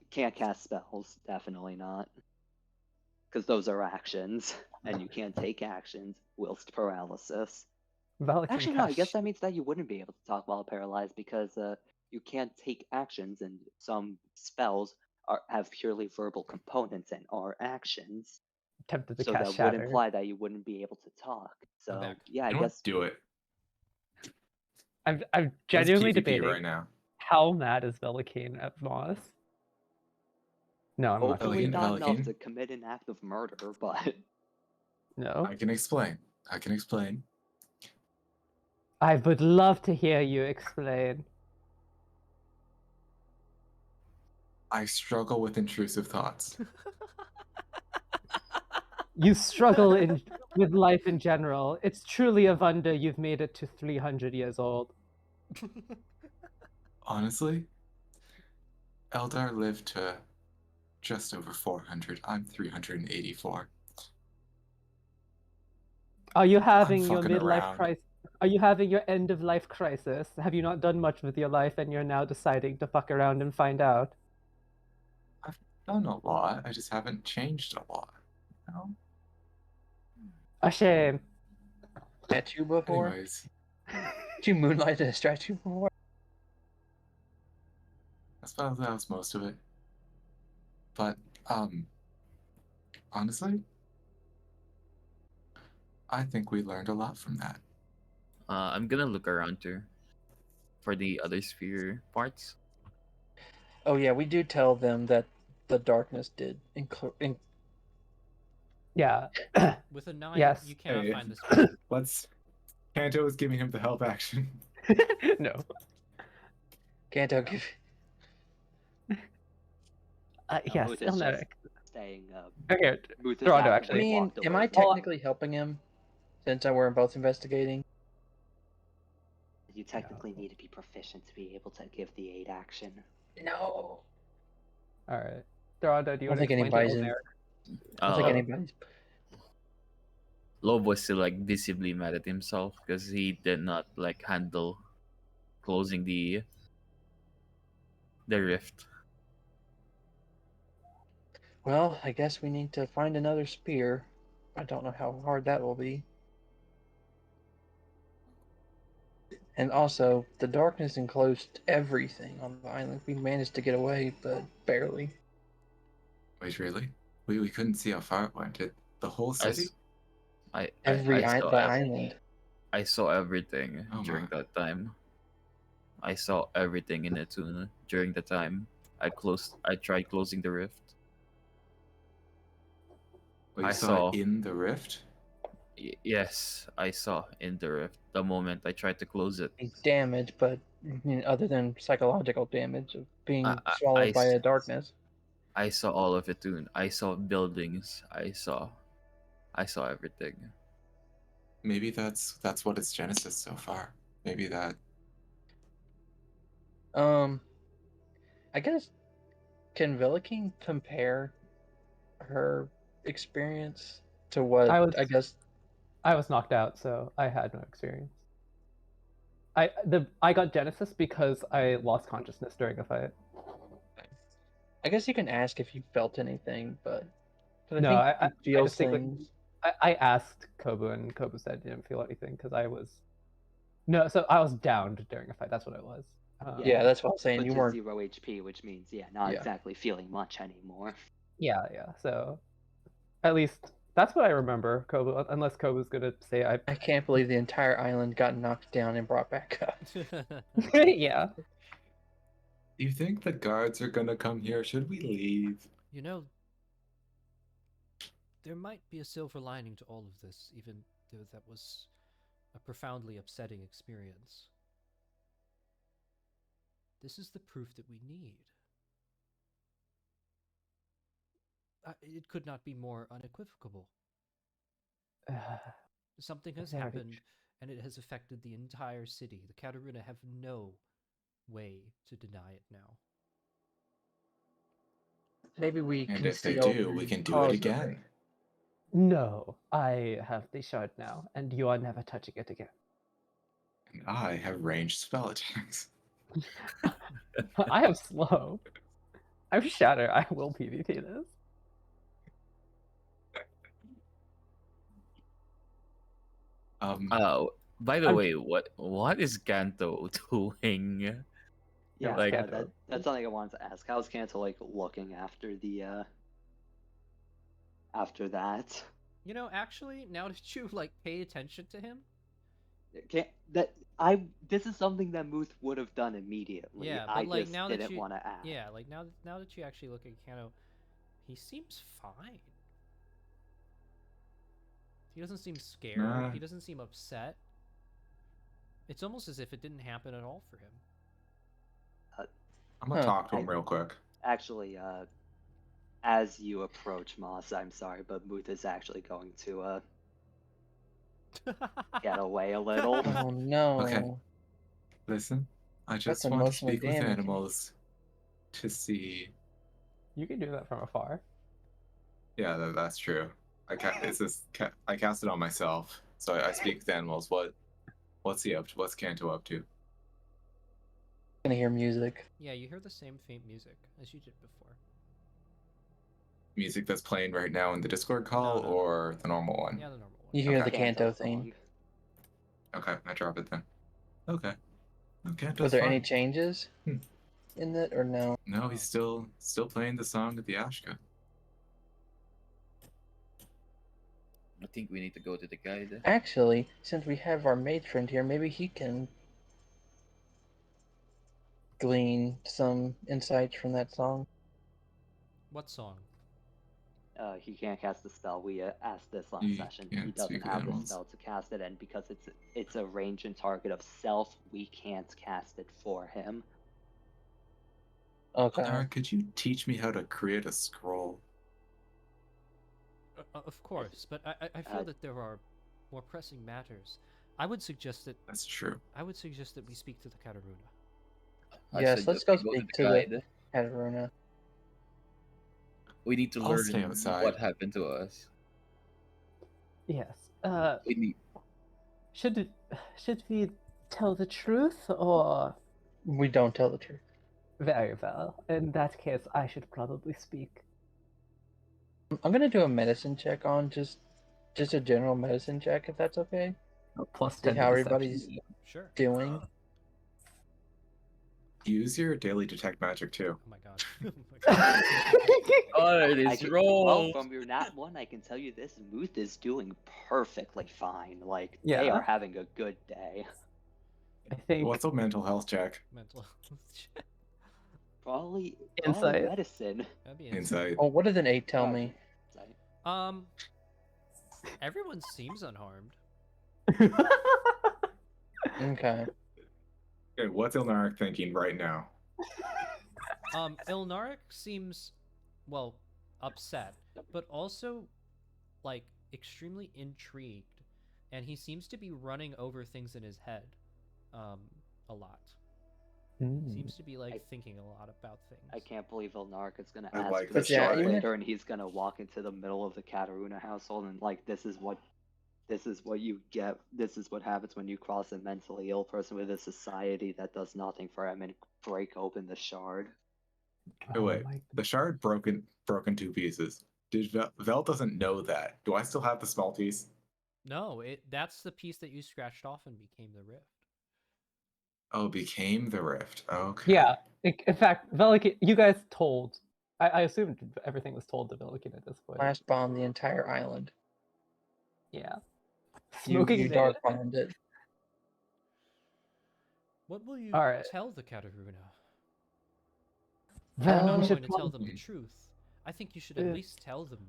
can't cast spells. Definitely not, because those are actions, and you can't take actions whilst paralysis. Valican Actually, no. I cast guess that means that you wouldn't be able to talk while paralyzed because you can't take actions, and some spells have purely verbal components and are actions. tempted to So cast that would shatter. imply that you wouldn't be able to talk. So back. yeah, I You know what? guess Do it. I'm Let's genuinely PvP debating right now. how mad is Velikane at Moss. No, I'm not. hopefully Velikane, not enough Velikane. to commit an act of murder, but No, I can explain. I would love to hear you explain. I struggle with intrusive thoughts. You struggle with life in general. It's truly a wonder you've made it to 300 years old. Honestly, Eldar lived to just over 400. I'm 384. Are you having your fucking midlife around. crisis? Are you having your end of life crisis? Have you not done much with your life and you're now deciding to fuck around and find out? I've done a lot. I just haven't changed a lot. You know? A shame. Statue before? Anyways, Did you moonlight a statue before? that was most of it. But, honestly, I think we learned a lot from that. I'm gonna look around too for the other sphere parts. Oh yeah, we do tell them that the darkness did Yeah. With a 9, Yes. you cannot Hey. find this. Kanto is giving him the help action. No. Kanto give. Yes, Muth is just Ilneric. staying. Okay, Muth is Dorando, actively I actually. mean, walked am away I from it. technically helping him? Since we're both investigating. You technically need to be proficient to be able to give the aid action. No. Alright. Dorando, do you I want don't to think explain to anybody's in. Ilneric? I don't think Uh, anybody's. Lobo is still like visibly mad at himself because he did not like handle closing the rift. Well, I guess we need to find another spear. I don't know how hard that will be. And also, the darkness enclosed everything on the island. We managed to get away, but barely. Wait, really? We couldn't see how far it went. The whole city? The island. I saw everything Oh during my. that time. I saw everything in Etunn during the time. I tried closing the rift. Well, you I saw it saw in the rift? yes, I saw in the rift the moment I tried to close it. Damage, but other than psychological damage of being I, I, swallowed by a darkness. I saw all of Etunn. I saw buildings. I saw everything. Maybe that's what its genesis so far. Maybe that. I guess, can Villiking compare her experience to what I was I guess? I was knocked out, so I had no experience. I got Genesis because I lost consciousness during a fight. I guess you can ask if you felt anything, but I No, think I he feels distinctly things. I asked Kobu, and Kobu said he didn't feel anything because I was no, so I was downed during a fight. That's what it was. Yeah, that's what I'm saying. But You to weren't. 0 HP, which means not Yeah. exactly feeling much anymore. Yeah. So at least that's what I remember. Kobu, unless Kobu's gonna say I can't believe the entire island got knocked down and brought back up. yeah. Do you think the guards are gonna come here? Should we leave? You know, there might be a silver lining to all of this, even though that was a profoundly upsetting experience. This is the proof that we need. It could not be more unequivocal. Something has Very happened, and it has affected the entire city. The Kataruna have no way to deny it now. Maybe we And can if they see do, over we can the do it cause of again. No, I have the shard now, and you are never touching it again. And I have ranged spell attacks. I have slow. I'm shatter. I will PvP this. By the I'm- way, what is Ganto doing? Yeah, Like- that's something I wanted to ask. How's Kanto like looking after the after that? You know, actually, now that you like pay attention to him, This is something that Muth would have done immediately. yeah, but I like just now that didn't you, want to ask. yeah, like now that you actually look at Kano, he seems fine. He doesn't seem scared. Nah. He doesn't seem upset. It's almost as if it didn't happen at all for him. I'm gonna talk to him real quick. Actually, as you approach Moss, I'm sorry, but Muth is actually going to get away a little. Oh no. Okay. Listen, I That's just want to emotionally speak with damaging. animals to see. You can do that from afar. Yeah, that's true. I cast it on myself, so I speak with animals. What's he up to? What's Kanto up to? Gonna hear music. Yeah, you hear the same faint music as you did before. Music that's playing right now in the Discord call, No. or the normal one? Yeah, the normal one. You hear Okay. the Kanto Kanto theme. song. Okay, I drop it then. Okay. Okay. Were there any changes in it or no? No, he's still playing the song of the Ashka. I think we need to go to the guide. Actually, since we have our matron here, maybe he can glean some insights from that song. What song? He can't cast the spell. We asked this last He session. can't He doesn't speak with have the animals. spell to cast it, and because it's a range and target of self, we can't cast it for him. Okay. Alright, could you teach me how to create a scroll? Of course, but I feel that there are more pressing matters. I would suggest that That's true. we speak to the Kataruna. Yes, let's go speak to the Kataruna. We need to I'll stay learn outside. what happened to us. Yes. We need. Should we tell the truth or? We don't tell the truth. Very well. In that case, I should probably speak. I'm gonna do a medicine check on just a general medicine check, if that's okay. Plus See 10 how to everybody's deception. Sure. doing. Use your daily detect magic too. Oh my god. Oh my god. Oh, it I is can, roll. well, from your nat 1, I can tell you this: Muth is doing perfectly fine. Like they Yeah. are having a good day. I think What's a mental health check? Mental Probably Insight. medicine. That'd be Insight. Oh, what did an 8 tell me? Insight. Everyone seems unharmed. Okay. Okay, what's Ilnaric thinking right now? Ilnaric seems, well, upset, but also, like, extremely intrigued, and he seems to be running over things in his head, a lot. Seems to be like thinking a lot about things. I can't believe Elnark is gonna I ask like for the this shard story. later, and he's gonna walk into the middle of the Kataruna household and like, this is what you get. This is what happens when you cross a mentally ill person with a society that does nothing for him and break open the shard. Oh, wait, my the shard broke in 2 pieces. Did Vel doesn't know that. Do I still have the small piece? No, that's the piece that you scratched off and became the rift. Oh, became the rift. Okay. Yeah. In fact, Velikin, you guys told. I assumed everything was told to Velikin at this point. Flash bomb the entire island. Yeah. You Smoking dark did. bombed it. What will you All right. tell the Kataruna? Well, You're we not should going to tell them the probably- truth. I think you should at least tell them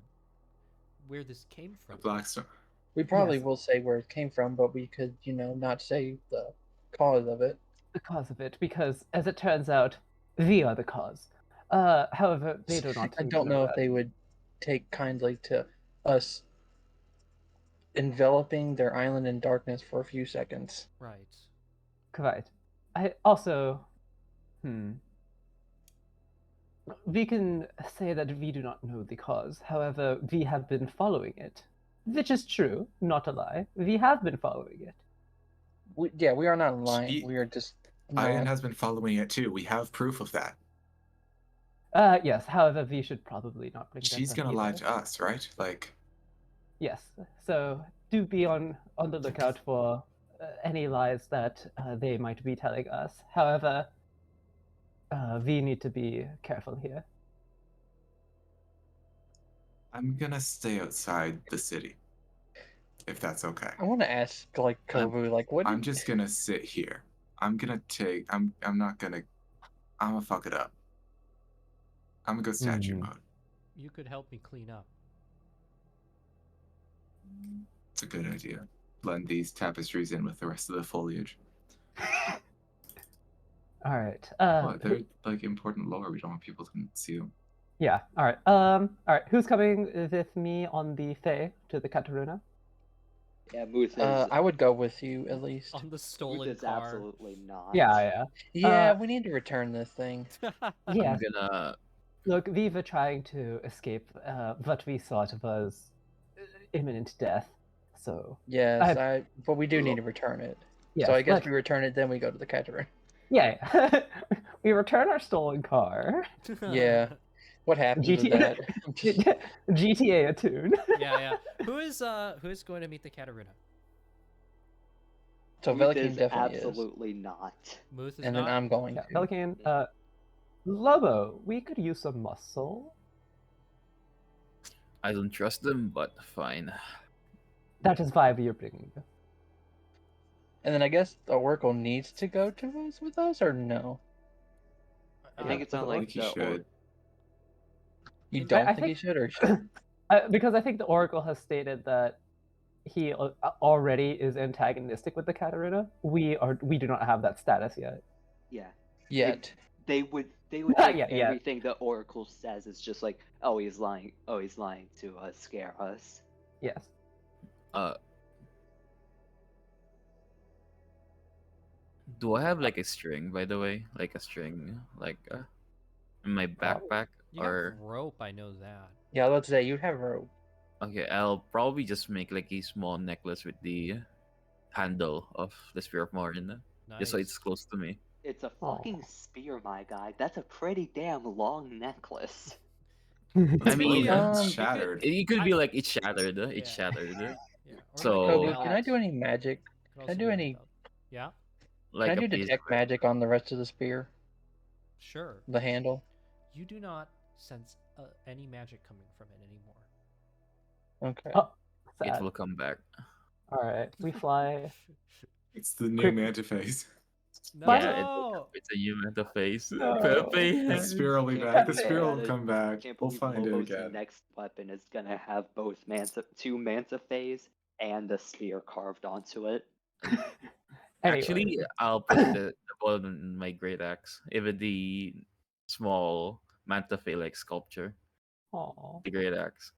where this came from. Blackstorm. We probably Yes. will say where it came from, but we could, not say the cause of it. the cause of it, because as it turns out, we are the cause. However, they do not. I seem to don't know if that. they would take kindly to us enveloping their island in darkness for a few seconds. Right. Quite. I also, we can say that we do not know the cause. However, we have been following it, which is true, not a lie. We have been following it. We are not lying. She- We are just Ian not. has been following it too. We have proof of that. Yes. However, we should probably not bring. She's them gonna lie either. to us, right? Like, Yes. So do be on the lookout for any lies that they might be telling us. However, we need to be careful here. I'm gonna stay outside the city, if that's okay. I want to ask, like, Kovu, like, what? I'm just gonna sit here. I'm gonna take. I'm not gonna. I'm gonna fuck it up. I'm gonna go statue mode. You could help me clean up. It's a good idea. Blend these tapestries in with the rest of the foliage. All right. What? They're like important lore. We don't want people to see them. Yeah. All right. All right. Who's coming with me on the Fae to the Kataruna? Yeah, Muth is. I would go with you at least. On the Muth stolen is car. absolutely not. Yeah. Yeah, we need to return this thing. Yeah. I'm gonna. Look, we were trying to escape what we thought was imminent death. So Yes, but we do need to return it. yes, So I guess let's- we return it, then we go to the Catherine. yeah. We return our stolen car. Yeah. What happens with that? GTA Etunn. Yeah. Who is going to meet the Kataruna? So Muth Velikin is definitely is. absolutely not. Muth is And not. then I'm going Yeah, to. Pelican. Lobo, we could use some muscle. I don't trust them, but fine. That is why we are bringing them. And then I guess the Oracle needs to go to us with us, or no? I think it's does on it like work? He the should. You I don't think think- he should, or he should? Because I think the Oracle has stated that he already is antagonistic with the Katarina. We do not have that status yet. Yeah. Yet. They would Not take yet, yeah. everything the Oracle says is just like, oh, he's lying to scare us. Yes. Do I have like a string, by the way? Like a string, like in my backpack, You or have rope, I know that. Yeah, let's say you have rope. okay, I'll probably just make like a small necklace with the handle of the Spear of Morin, Nice. just so it's close to me. It's a fucking spear, my guy. That's a pretty damn long necklace. I mean, it's you shattered. it could be like it's shattered. It's Yeah. shattered. Yeah. Or So- like a Kobu, belt. can I do any magic? Could can I also do be a any- belt. Yeah. Like Can I a do piece detect of it. magic on the rest of the spear? Sure. The handle. You do not sense any magic coming from it anymore. Okay. Oh, It sad. will come back. All right, we fly. It's the new Quick- manta face. No. Yeah, it's a human interface. No. Pepe. The spear will be Can't back. The believe spear will that come back. Can't We'll believe find it Lobo's again. next weapon is gonna have both two manta phase and the spear carved onto it. Actually, Anyway. I'll put the ball in my great axe. Even the small manta like sculpture, Aw. the great axe.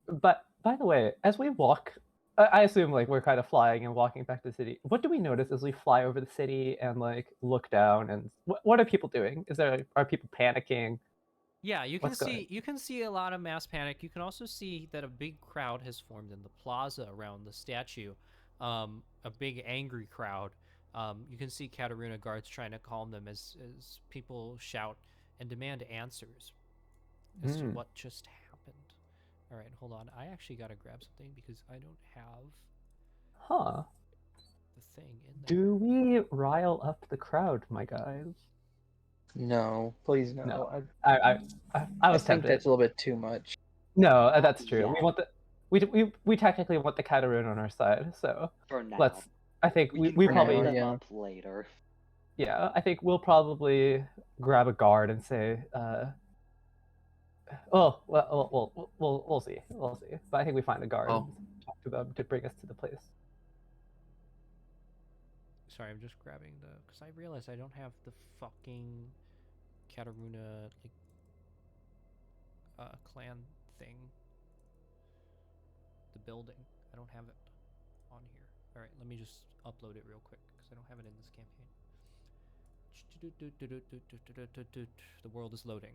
But by the way, as we walk, I assume like we're kind of flying and walking back to the city. What do we notice as we fly over the city and like look down? And what are people doing? Are people panicking? Yeah, you can What's going- see a lot of mass panic. You can also see that a big crowd has formed in the plaza around the statue. A big angry crowd. You can see Katarina guards trying to calm them as people shout and demand answers as to what just happened. All right, hold on. I actually got to grab something because I don't have Huh? the thing in there. Do we rile up the crowd, my guys? No, please no. No. I I was think tempted. that's a little bit too much. No, that's true. We Yeah. want the we technically want the Katarina on our side. So For now. I think we can we round probably them yeah. up later. yeah. I think we'll probably grab a guard and say, we'll see. We'll see. But I think we find a guard Oh. and talk to them to bring us to the place. Sorry, I'm just grabbing because I realized I don't have the fucking Katarina clan thing. The building. I don't have it on here. All right, let me just upload it real quick because I don't have it in this campaign. The world is loading.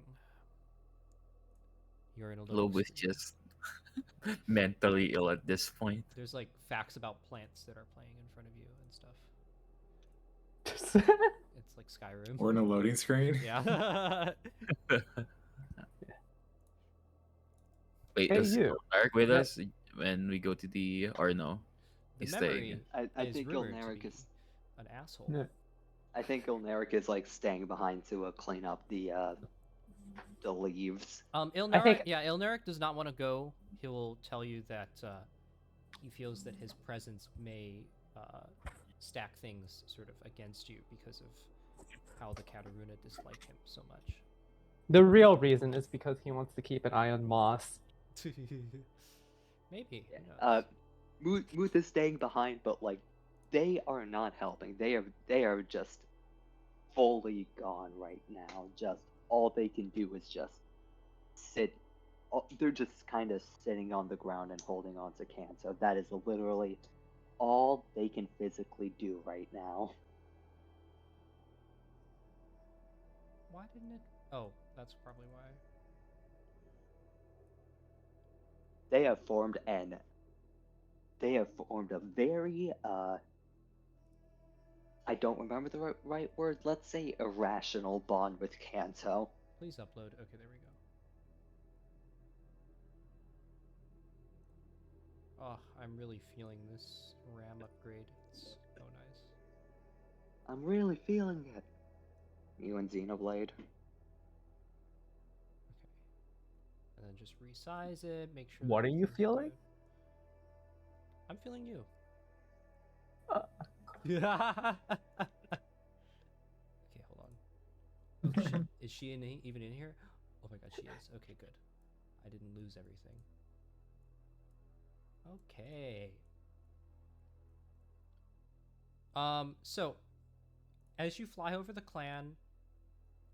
You're in a loading Lobo is screen. just mentally ill at this point. There's like facts about plants that are playing in front of you and stuff. It's like Skyrim. We're in a loading screen. Yeah. Wait, Hey, is you. Dark with Yeah. us when we go to the or no? The He's memory staying. I is think rumored to Ilneric be is an asshole. No. I think Ilneric is like staying behind to clean up the leaves. Ilneric, Ilneric does not want to go. He will tell you that he feels that his presence may stack things sort of against you because of how the Kataruna dislike him so much. The real reason is because he wants to keep an eye on Moss. Maybe. Who knows? Muth is staying behind, but like they are not helping. They are just fully gone right now. Just all they can do is just sit. They're just kind of sitting on the ground and holding on to Kanto. That is literally all they can physically do right now. Why didn't it? Oh, that's probably why. They have formed a very I don't remember the right word. Let's say irrational bond with Kanto. Please upload. Okay, there we go. Oh, I'm really feeling this RAM upgrade. It's so nice. I'm really feeling it. You and Xenoblade. Okay. And then just resize it, make sure. What that are you everything's feeling? good. I'm feeling you. Uh. Okay, hold on. Oh, shit. Is she even in here? Oh my god, she is. Okay, good. I didn't lose everything. Okay. So as you fly over the clan,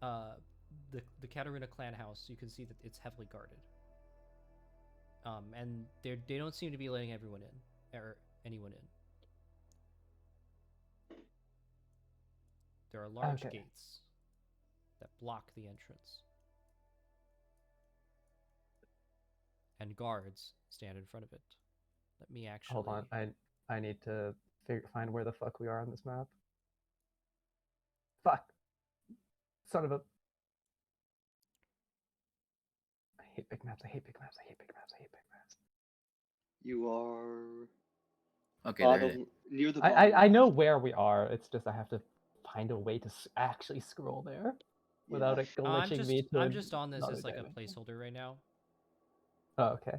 the Katarina clan house, you can see that it's heavily guarded. And they don't seem to be letting everyone in, or anyone in. There are large gates that block the entrance. And guards stand in front of it. Let me actually... Hold on, I need to find where the fuck we are on this map. Fuck. Son of a... I hate big maps, I hate big maps, I hate big maps, I hate big maps. You are Okay, there it is. bottom, near the bottom. I know where we are, it's just I have to find a way to actually scroll there. without Yeah. it glitching me to I'm just on this another as like a dimension. placeholder right now. Oh, okay.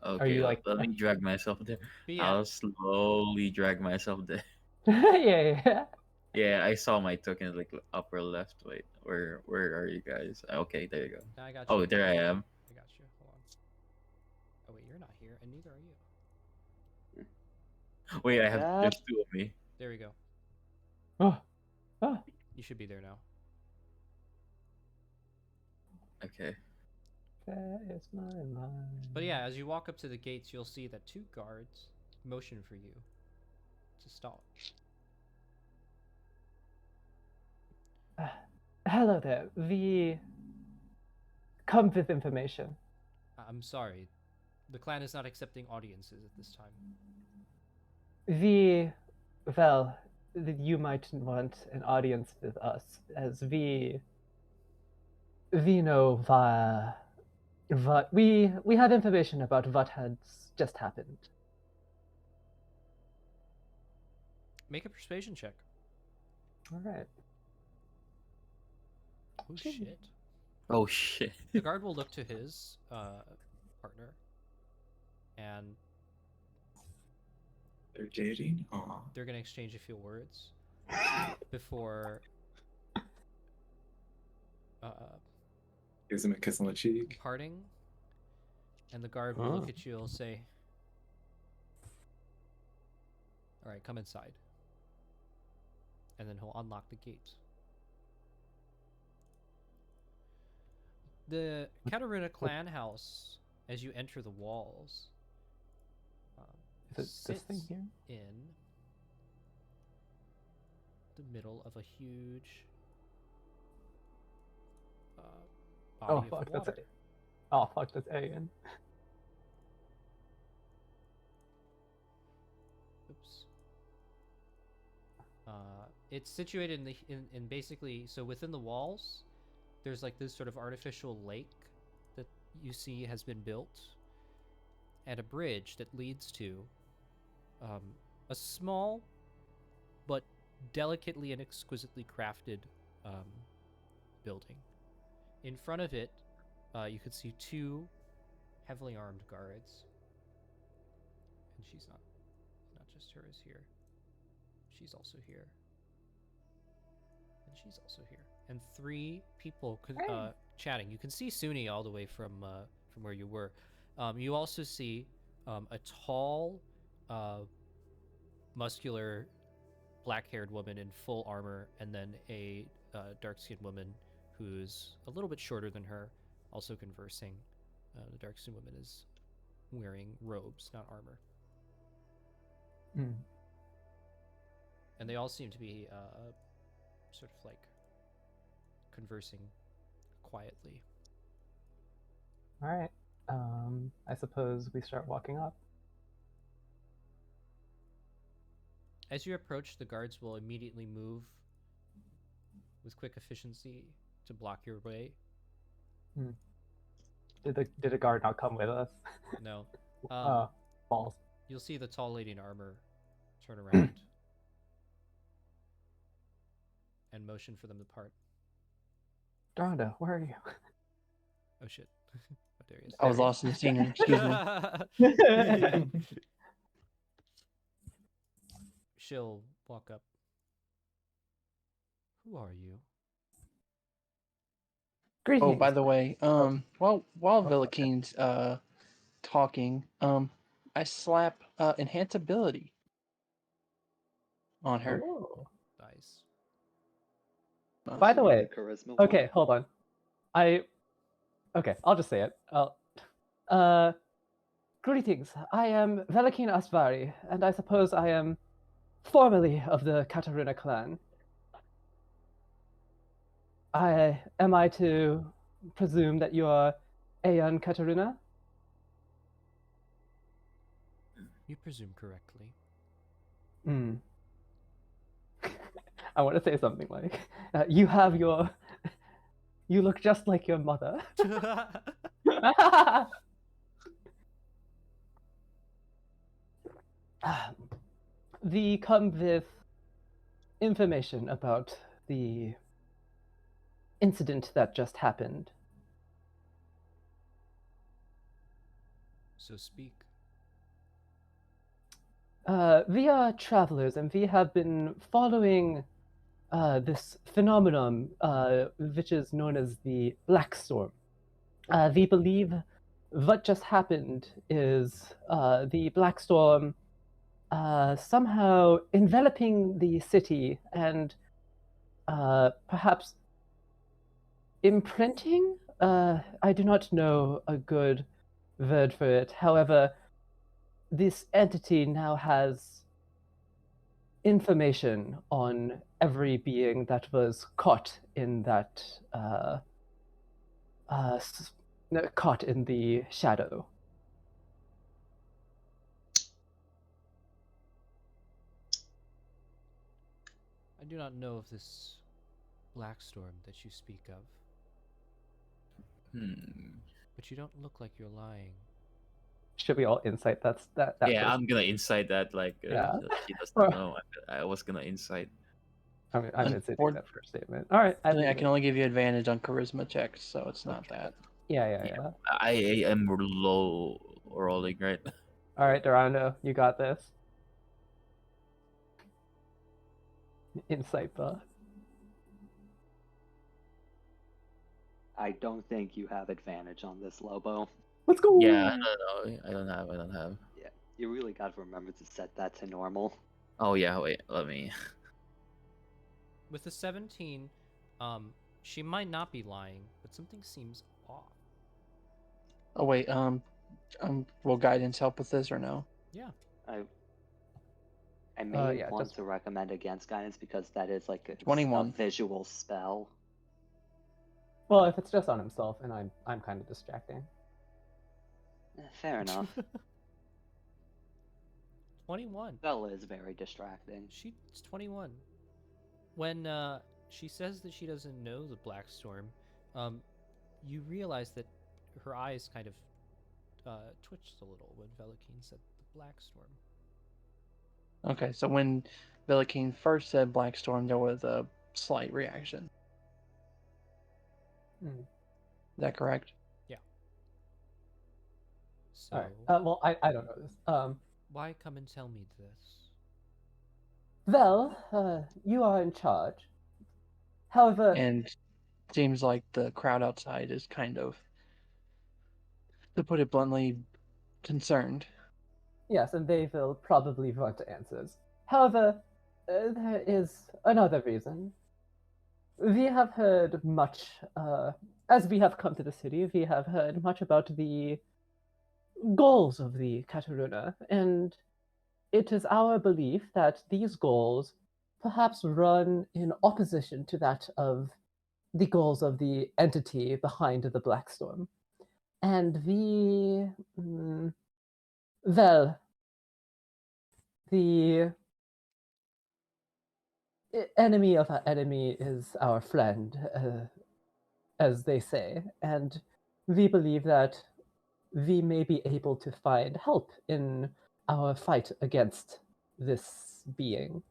Okay, you like- let me drag myself there. But yeah, I'll slowly drag myself there. yeah. Yeah, I saw my token like upper left. Wait, where are you guys? Okay, there you go. I got you. Oh, there I am. I got you. Hold on. Oh wait, you're not here, and neither are you. Wait, I have That- just two of me. There we go. Oh, You should be there now. Okay. that is my mind. But yeah, as you walk up to the gates, you'll see that 2 guards motion for you to stop. Hello there. We come with information. I'm sorry. The clan is not accepting audiences at this time. Well, you might want an audience with us, as we know what we have information about what has just happened. Make a persuasion check. All right. Oh shit. Oh shit. The guard will look to his partner, and They're dating? Aw. they're gonna exchange a few words before Gives him a kiss on the cheek. parting. And the guard will look at you and say, "All right, come inside." And then he'll unlock the gate. The Katarina clan house, as you enter the walls, Is it this thing sits here? in the middle of a huge body Oh of fuck, water. that's it. Oh fuck, that's alien. Oops. It's situated in the in basically, so within the walls, there's like this sort of artificial lake that you see has been built, and a bridge that leads to a small but delicately and exquisitely crafted building. In front of it, you could see 2 heavily armed guards, and she's not just her is here. She's also here, and she's also here, and 3 people chatting. You can see Suni all the way from where you were. You also see a tall, muscular, black-haired woman in full armor, and then a dark-skinned woman who's a little bit shorter than her, also conversing. The dark-skinned woman is wearing robes, not armor. Hmm. And they all seem to be sort of like conversing quietly. All right. I suppose we start walking up. As you approach, the guards will immediately move with quick efficiency to block your way. Did a guard not come with us? No. Balls. You'll see the tall lady in armor turn around and motion for them to part. Dorando, where are you? Oh shit. Oh, there he is. I was lost in the scenery. Excuse me. She'll walk up. Who are you? Greetings. Oh, by the way, while Villikine's talking, I slap enhance ability on her. Ooh. Nice. By the way, charisma. okay, hold on. Okay, I'll just say it. Greetings. I am Velikine Asvari, and I suppose I am formerly of the Katarina clan. Am I to presume that you are Etunn Katarina? You presume correctly. Hmm. I want to say something like, you look just like your mother. We come with information about the incident that just happened. So speak. We are travelers, and we have been following this phenomenon, which is known as the Blackstorm. We believe what just happened is the Blackstorm somehow enveloping the city and perhaps imprinting. I do not know a good word for it. However, this entity now has information on every being that was caught in that caught in the shadow. I do not know of this Blackstorm that you speak of, but you don't look like you're lying. Should we all insight that Yeah, first? I'm gonna insight that. Like, Yeah. she doesn't know. I was gonna insight. I'm insighting Unfor- that first statement. All right. I can only give you advantage on charisma checks, so it's not that. Yeah. I am low rolling, right? All right, Dorando, you got this. Insight buff. I don't think you have advantage on this, Lobo. Let's go. Yeah, no, I don't have. Yeah, you really got to remember to set that to normal. Oh yeah, wait, let me. With the 17, she might not be lying, but something seems off. Oh wait, will guidance help with this or no? Yeah. I may yeah, want just- to recommend against guidance because that is like a 21. visual spell. Well, if it's just on himself, and I'm kind of distracting. Fair enough. 21. Spell is very distracting. She's 21. When she says that she doesn't know the Blackstorm, you realize that her eyes kind of twitched a little when Velikeen said the Blackstorm. Okay, so when Velikeen first said Blackstorm, there was a slight reaction. Is that correct? Yeah. So, All right. Well, I don't know this. why come and tell me this? Well, you are in charge. However, And seems like the crowd outside is kind of, to put it bluntly, concerned. yes, and they will probably want answers. However, there is another reason. We have heard much, as we have come to the city, we have heard much about the goals of the Kataruna, and it is our belief that these goals perhaps run in opposition to that of the goals of the entity behind the Blackstorm. And well, the enemy of our enemy is our friend, as they say, and we believe that we may be able to find help in our fight against this being.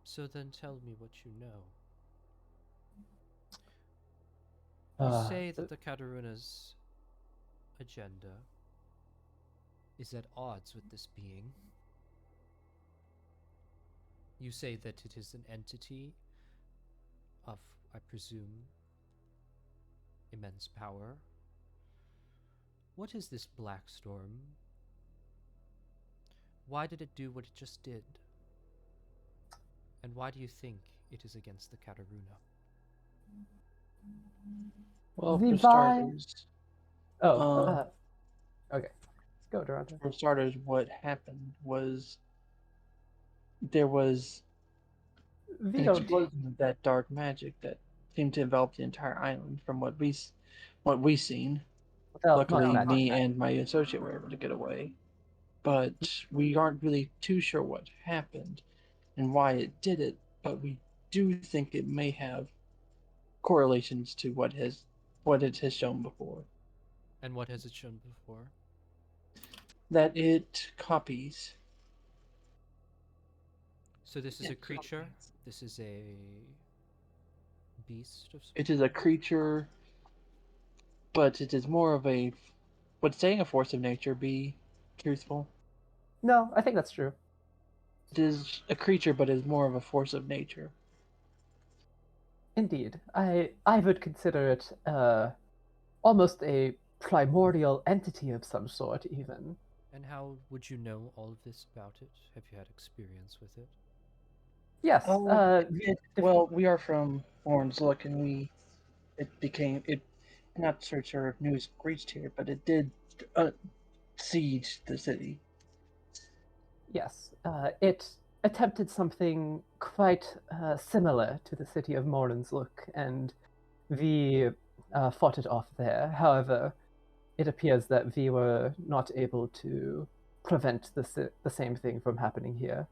So then tell me what you know. You say that the Kataruna's agenda is at odds with this being. You say that it is an entity of, I presume, immense power. What is this Blackstorm? Why did it do what it just did? And why do you think it is against the Kataruna? Well, The for starters, okay. Go, Dorando. for starters, what happened was there was an explosion of that dark magic that seemed to envelop the entire island. From what we seen, luckily me and my associate were able to get away, but we aren't really too sure what happened and why it did it. But we do think it may have correlations to what it has shown before. And what has it shown before? That it copies. So this is a creature? This is a beast of some It is a creature, but it is more of a. Would saying a force of nature be truthful? No, I think that's true. It is a creature, but is more of a force of nature. Indeed, I would consider it almost a primordial entity of some sort, even. And how would you know all of this about it? Have you had experience with it? Yes. Well, we are from Orange Look, and it. I'm not so sure if news reached here, but it did siege the city. Yes, it attempted something quite similar to the city of Morningslook, and we fought it off there. However, it appears that we were not able to prevent the same thing from happening here.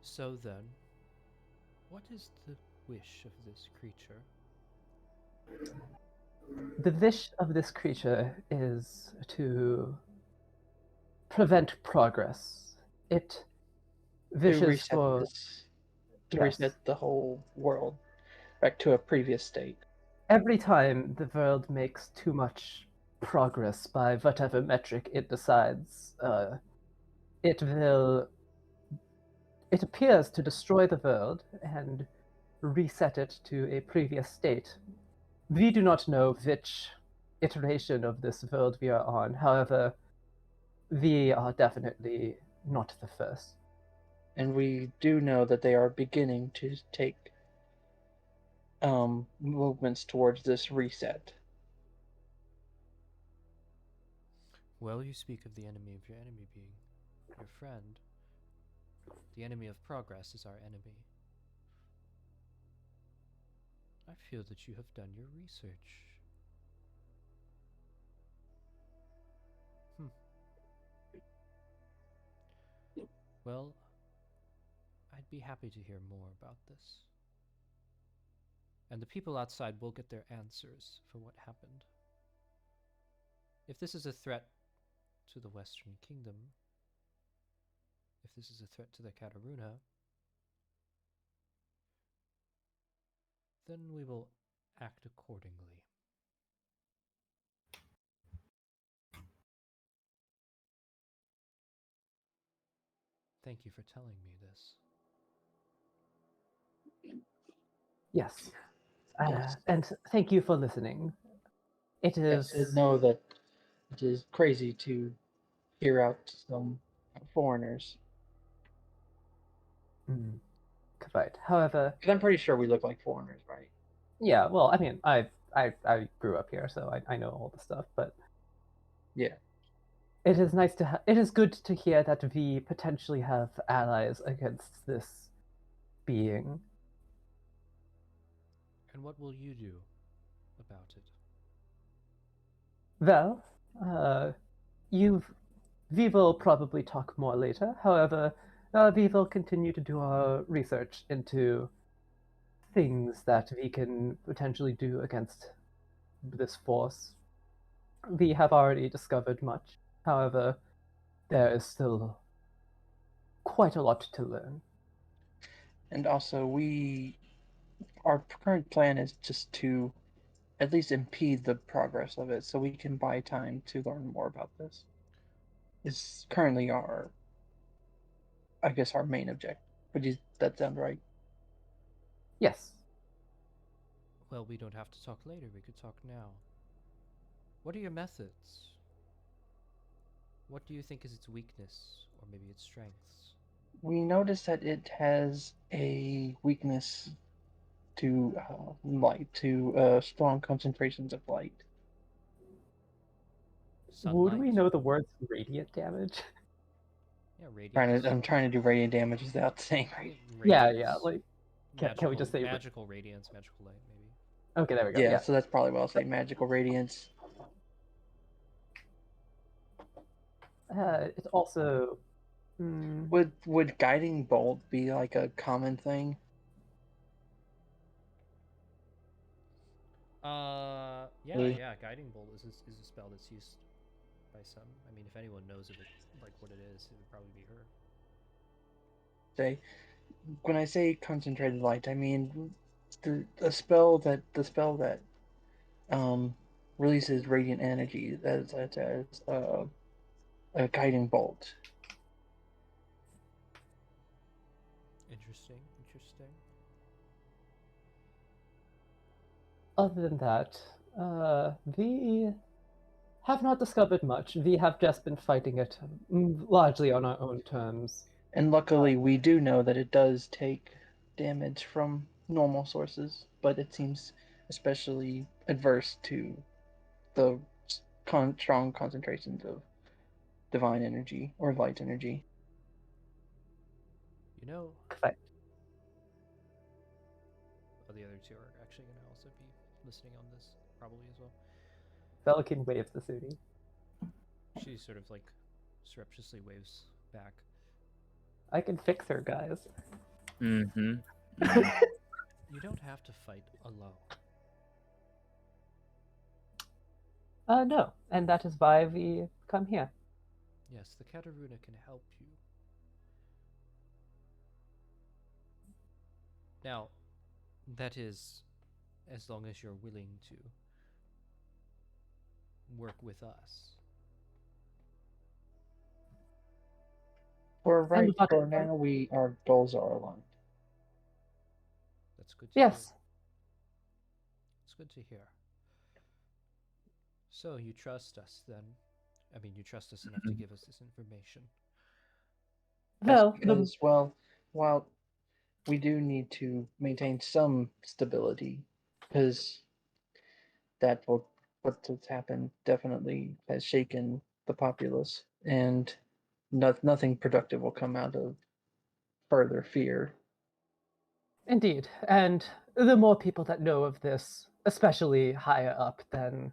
So then, what is the wish of this creature? The wish of this creature is to prevent progress. It To wishes reset for this, to yes. reset the whole world back to a previous state. Every time the world makes too much progress by whatever metric it decides, it will. It appears to destroy the world and reset it to a previous state. We do not know which iteration of this world we are on. However, we are definitely not the first. And we do know that they are beginning to take movements towards this reset. Well, you speak of the enemy of your enemy being your friend. The enemy of progress is our enemy. I feel that you have done your research. Well, I'd be happy to hear more about this. And the people outside will get their answers for what happened. If this is a threat to the Western Kingdom, if this is a threat to the Kataruna, then we will act accordingly. Thank you for telling me this. Yes. Yes. And thank you for listening. It Yes, is. I know that it is crazy to hear out some foreigners. Right. However, Because I'm pretty sure we look like foreigners, right? yeah. Well, I mean, I grew up here, so I know all the stuff. But Yeah. it is nice to it is good to hear that we potentially have allies against this being. And what will you do about it? Well, you we will probably talk more later. However, we will continue to do our research into things that we can potentially do against this force. We have already discovered much. However, there is still quite a lot to learn. And also, our current plan is just to at least impede the progress of it so we can buy time to learn more about this. Is currently I guess, our main objective. Would that sound right? Yes. Well, we don't have to talk later, we could talk now. What are your methods? What do you think is its weakness, or maybe its strengths? We notice that it has a weakness to light, to strong concentrations of light. Would Sunlight? we know the words radiant damage? Yeah, radiance. I'm trying to do radiant damage without saying radiant. Yeah, Radiance. like can we just say magical radiance, magical light, maybe? Okay, there we go. Yeah, Yeah. so that's probably what I'll say. Magical radiance. It's also Would guiding bolt be like a common thing? Yeah, guiding bolt is a spell that's used by some. I mean, if anyone knows of it, like what it is, it would probably be her. Say, when I say concentrated light, I mean the spell that um releases radiant energy as a guiding bolt. Interesting, interesting. Other than that, we have not discovered much. We have just been fighting it largely on our own terms. And luckily, we do know that it does take damage from normal sources, but it seems especially adverse to the strong concentrations of divine energy or light energy. You know, Correct. oh, the other two are actually going to also be listening on this, probably as well. Velikin waves the Sudi. She sort of like surreptitiously waves back. I can fix her, guys. Mm-hmm. You don't have to fight alone. No, and that is why we come here. Yes, the Kataruna can help you. Now, that is as long as you're willing to work with us. And what- For now, our goals are aligned. That's good to hear. Yes, It's good to hear. So you trust us then? I mean, you trust us enough to give us this information. well, Because, well, while we do need to maintain some stability, because what has happened definitely has shaken the populace, and nothing productive will come out of further fear. indeed. And the more people that know of this, especially higher up, then,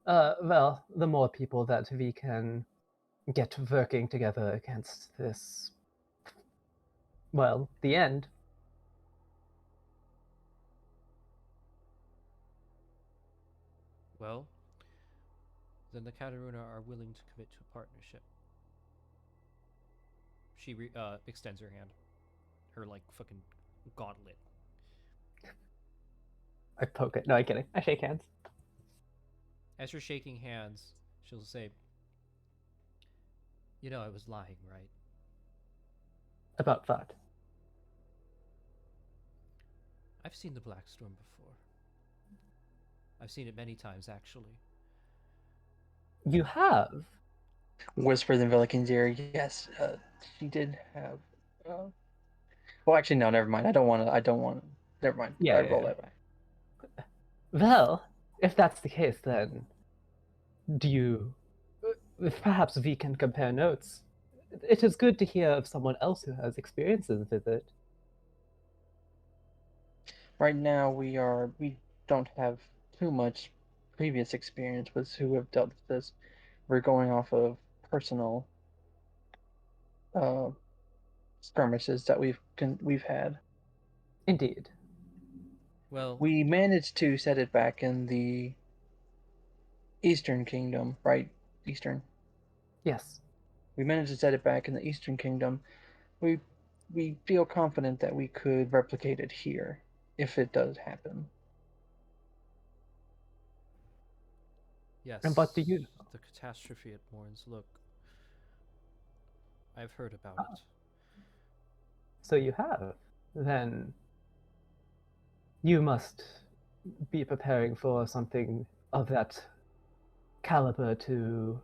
well, the more people that we can get working together against this, well, the end. Well, then the Kataruna are willing to commit to a partnership. She extends her hand, her like fucking gauntlet. I poke it. No, I'm kidding. I shake hands. As you're shaking hands, she'll say, "You know, I was lying, right? About that. I've seen the Blackstorm before. I've seen it many times, actually. You have? Whispered in Velikin's ear, yes, she did have. Well, actually, no, never mind. I don't want to. Never mind. Yeah, I yeah, roll yeah. that back. Well, if that's the case, then do you. Perhaps we can compare notes. It is good to hear of someone else who has experiences with it. Right now, we don't have too much previous experience with who have dealt with this. We're going off of personal uh, skirmishes that we've had. Indeed. Well, We managed to set it back in the Eastern Kingdom, right? Eastern. Yes. We managed to set it back in the Eastern Kingdom. We we feel confident that we could replicate it here if it does happen. yes, And what do you know? the catastrophe at Morn's Look. I've heard about it. So you have. Then you must be preparing for something of that caliber to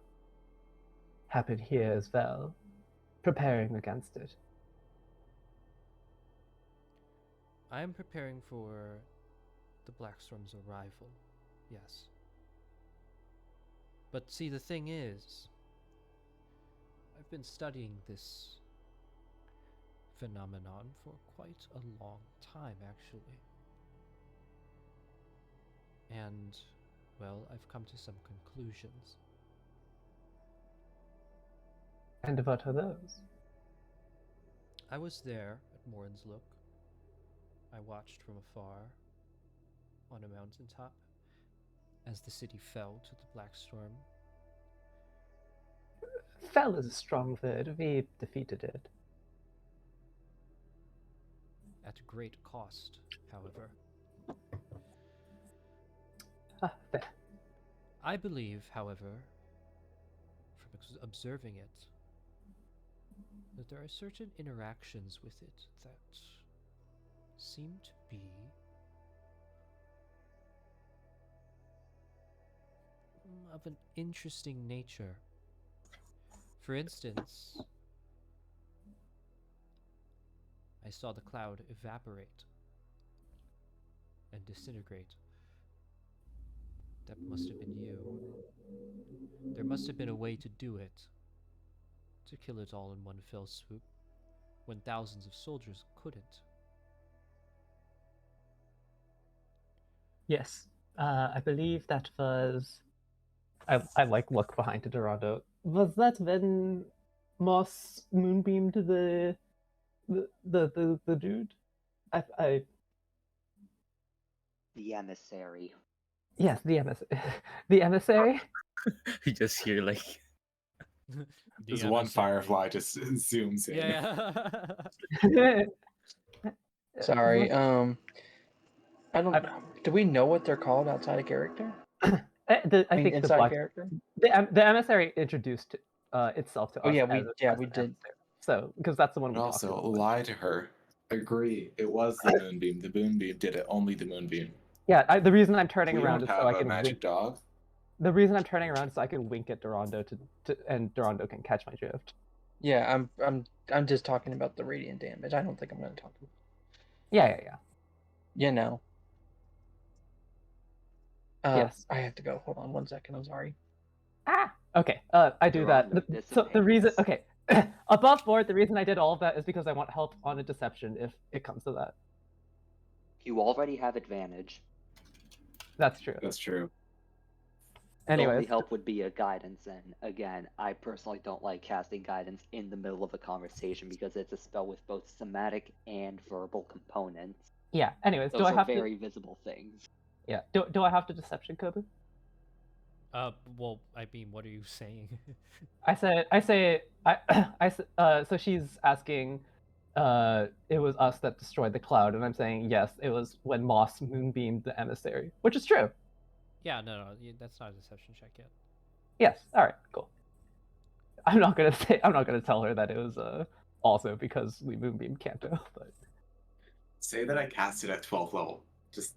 happen here as well. Preparing against it. I am preparing for the Blackstorm's arrival, yes. But see, the thing is, I've been studying this phenomenon for quite a long time, actually. And, well, I've come to some conclusions. And what are those? I was there at Morin's Look. I watched from afar on a mountaintop as the city fell to the Blackstorm. Fell is a strong word. We defeated it. at great cost, however. Fair. I believe, however, from observing it, that there are certain interactions with it that seem to be of an interesting nature. For instance, I saw the cloud evaporate and disintegrate. That must have been you. There must have been a way to do it, to kill it all in one fell swoop, when thousands of soldiers couldn't. Yes, I believe that was. I like look behind to Dorando. Was that when Moss moonbeamed the dude? I The emissary. yes, the emissary. You just hear like Just one firefly just zooms in. Yeah. Sorry. I don't. Do we know what they're called outside of character? I think the inside black, character. the emissary introduced itself to us. Oh yeah, as we an did. emissary. So because that's the one And we talked also, about. lie to her. Agree. It was the moonbeam. The moonbeam did it. Only the moonbeam. Yeah, the reason I'm turning We around don't is so have I a can magic wink. dog. The reason I'm turning around is so I can wink at Dorando and Dorando can catch my drift. Yeah, I'm just talking about the radiant damage. I don't think I'm going to talk about. Yeah. You know. Yes. I have to go. Hold on 1 second. I'm sorry. Okay. I do that. Dorando So the reason, dissipates. okay, above board, the reason I did all of that is because I want help on a deception if it comes to that. You already have advantage. That's true. That's true. The only Anyways, help would be a guidance, and again, I personally don't like casting guidance in the middle of a conversation because it's a spell with both somatic and verbal components. yeah. Anyways, Those do I are have very visible things. Yeah. Do I have to deception, Kobe? Well, I mean, what are you saying? So she's asking, it was us that destroyed the cloud, and I'm saying yes, it was when Moss moonbeamed the emissary, which is true. Yeah, no, that's not a deception check yet. Yes. All right. Cool. I'm not gonna tell her that it was also because we moonbeamed Kanto, but Say that I cast it at 12th level. Just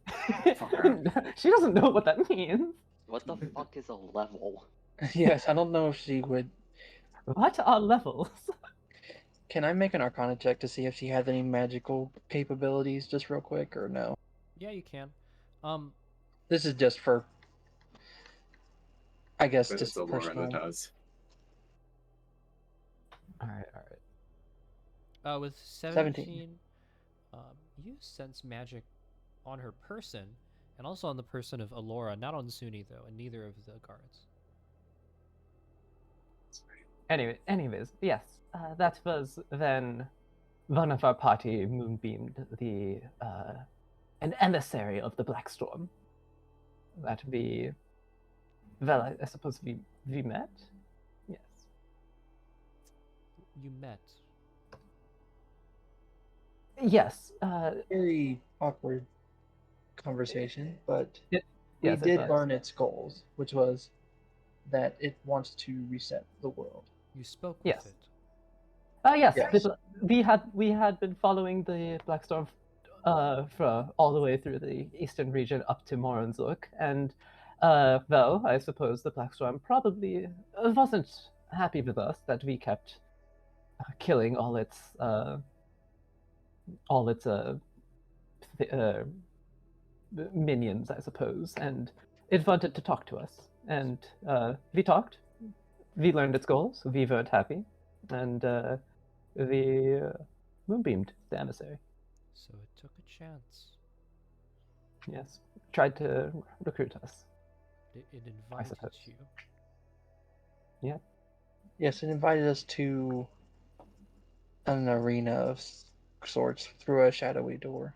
she doesn't know what that means. What the fuck is a level? Yes, I don't know if she would. What are levels? Can I make an Arcana check to see if she has any magical capabilities, just real quick, or no? Yeah, you can. This is just for, I guess, but just it's Aurora personal. that does. All right. With 17, you sense magic on her person, and also on the person of Alora, not on Suni though, and neither of the guards. Anyways, yes, that was then one of our party moonbeamed the an emissary of the Blackstorm. That I suppose we met. Yes. You met. Yes. Very awkward conversation, but Yes, we it did was. learn its goals, which was that it wants to reset the world. You spoke Yes. with it. Yes. Yes. We had been following the Blackstorm for all the way through the eastern region up to Moronzuk, and well, I suppose the Blackstorm probably wasn't happy with us that we kept killing all its minions, I suppose, and it wanted to talk to us, and we talked. We learned its goals. We weren't happy, and we moonbeamed the emissary. So it took a chance. Yes, tried to recruit us. It invited suppose. you. Yeah. Yes, it invited us to an arena of sorts through a shadowy door.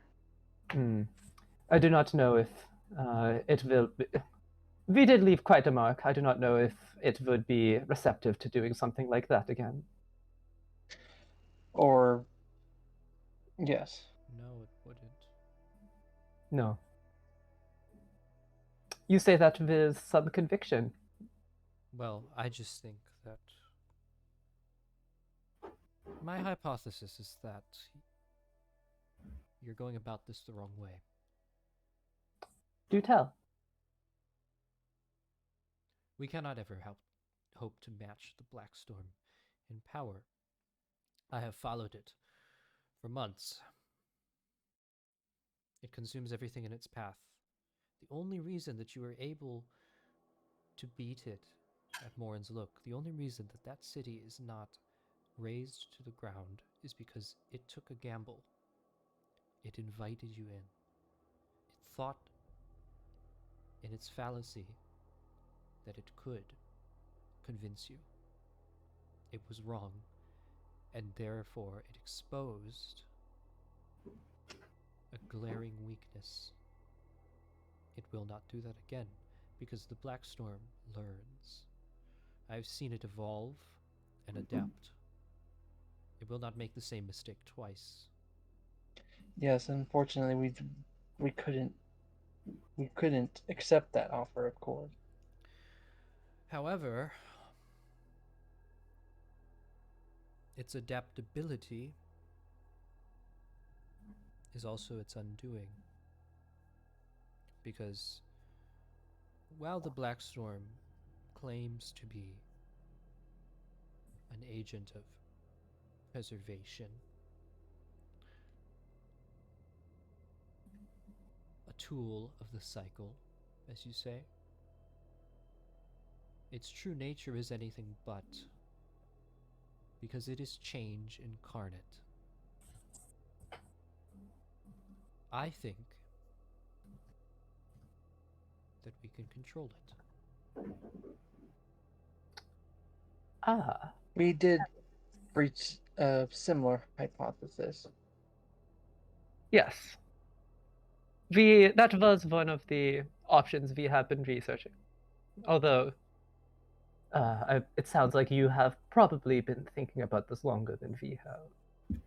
I do not know if it will. We did leave quite a mark. I do not know if it would be receptive to doing something like that again. Or, yes. No, it No. You say that with some conviction. Well, I just think that my hypothesis is that you're going about this the wrong way. Do tell. We cannot ever hope to match the Blackstorm in power. I have followed it for months. It consumes everything in its path. The only reason that you were able to beat it at Morin's Look, the only reason that that city is not razed to the ground is because it took a gamble. It invited you in. It thought in its fallacy that it could convince you. It was wrong, and therefore it exposed a glaring weakness. It will not do that again, because the Blackstorm learns. I've seen it evolve and adapt. It will not make the same mistake twice. Yes, unfortunately, we couldn't accept that offer, of course. However, its adaptability is also its undoing. Because while the Blackstorm claims to be an agent of preservation, a tool of the cycle, as you say, its true nature is anything but, because it is change incarnate. I think that we can control it. Ah. We did reach a similar hypothesis. Yes. That was one of the options we have been researching. Although, it sounds like you have probably been thinking about this longer than we have.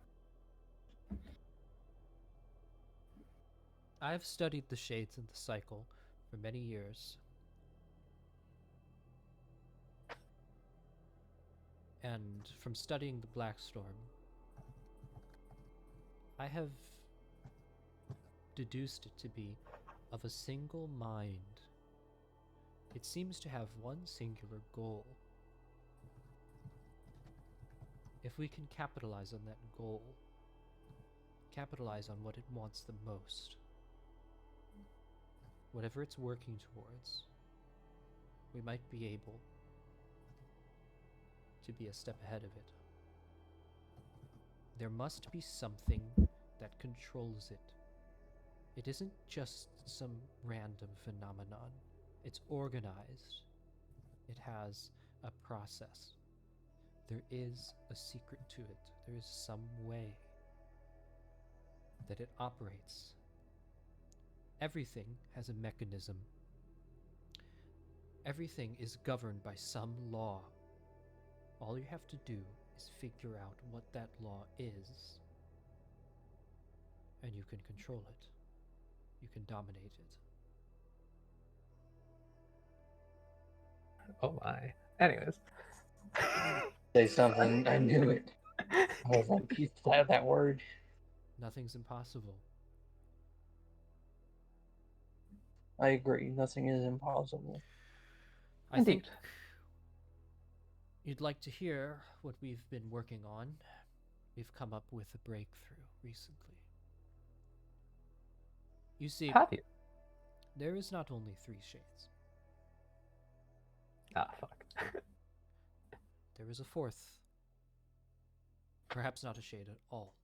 I've studied the shades and the cycle for many years. And from studying the Blackstorm, I have deduced it to be of a single mind. It seems to have one singular goal. If we can capitalize on that goal, capitalize on what it wants the most, whatever it's working towards, we might be able to be a step ahead of it. There must be something that controls it. It isn't just some random phenomenon. It's organized. It has a process. There is a secret to it. There is some way that it operates. Everything has a mechanism. Everything is governed by some law. All you have to do is figure out what that law is, and you can control it. You can dominate it. Oh my. Anyways. Say something. I knew it. I was like, you said that word. Nothing's impossible. I agree. Nothing is impossible. I Indeed. think you'd like to hear what we've been working on. We've come up with a breakthrough recently. You see, Have you? there is not only 3 shades. Ah, fuck. There is a 4th. Perhaps not a shade at all.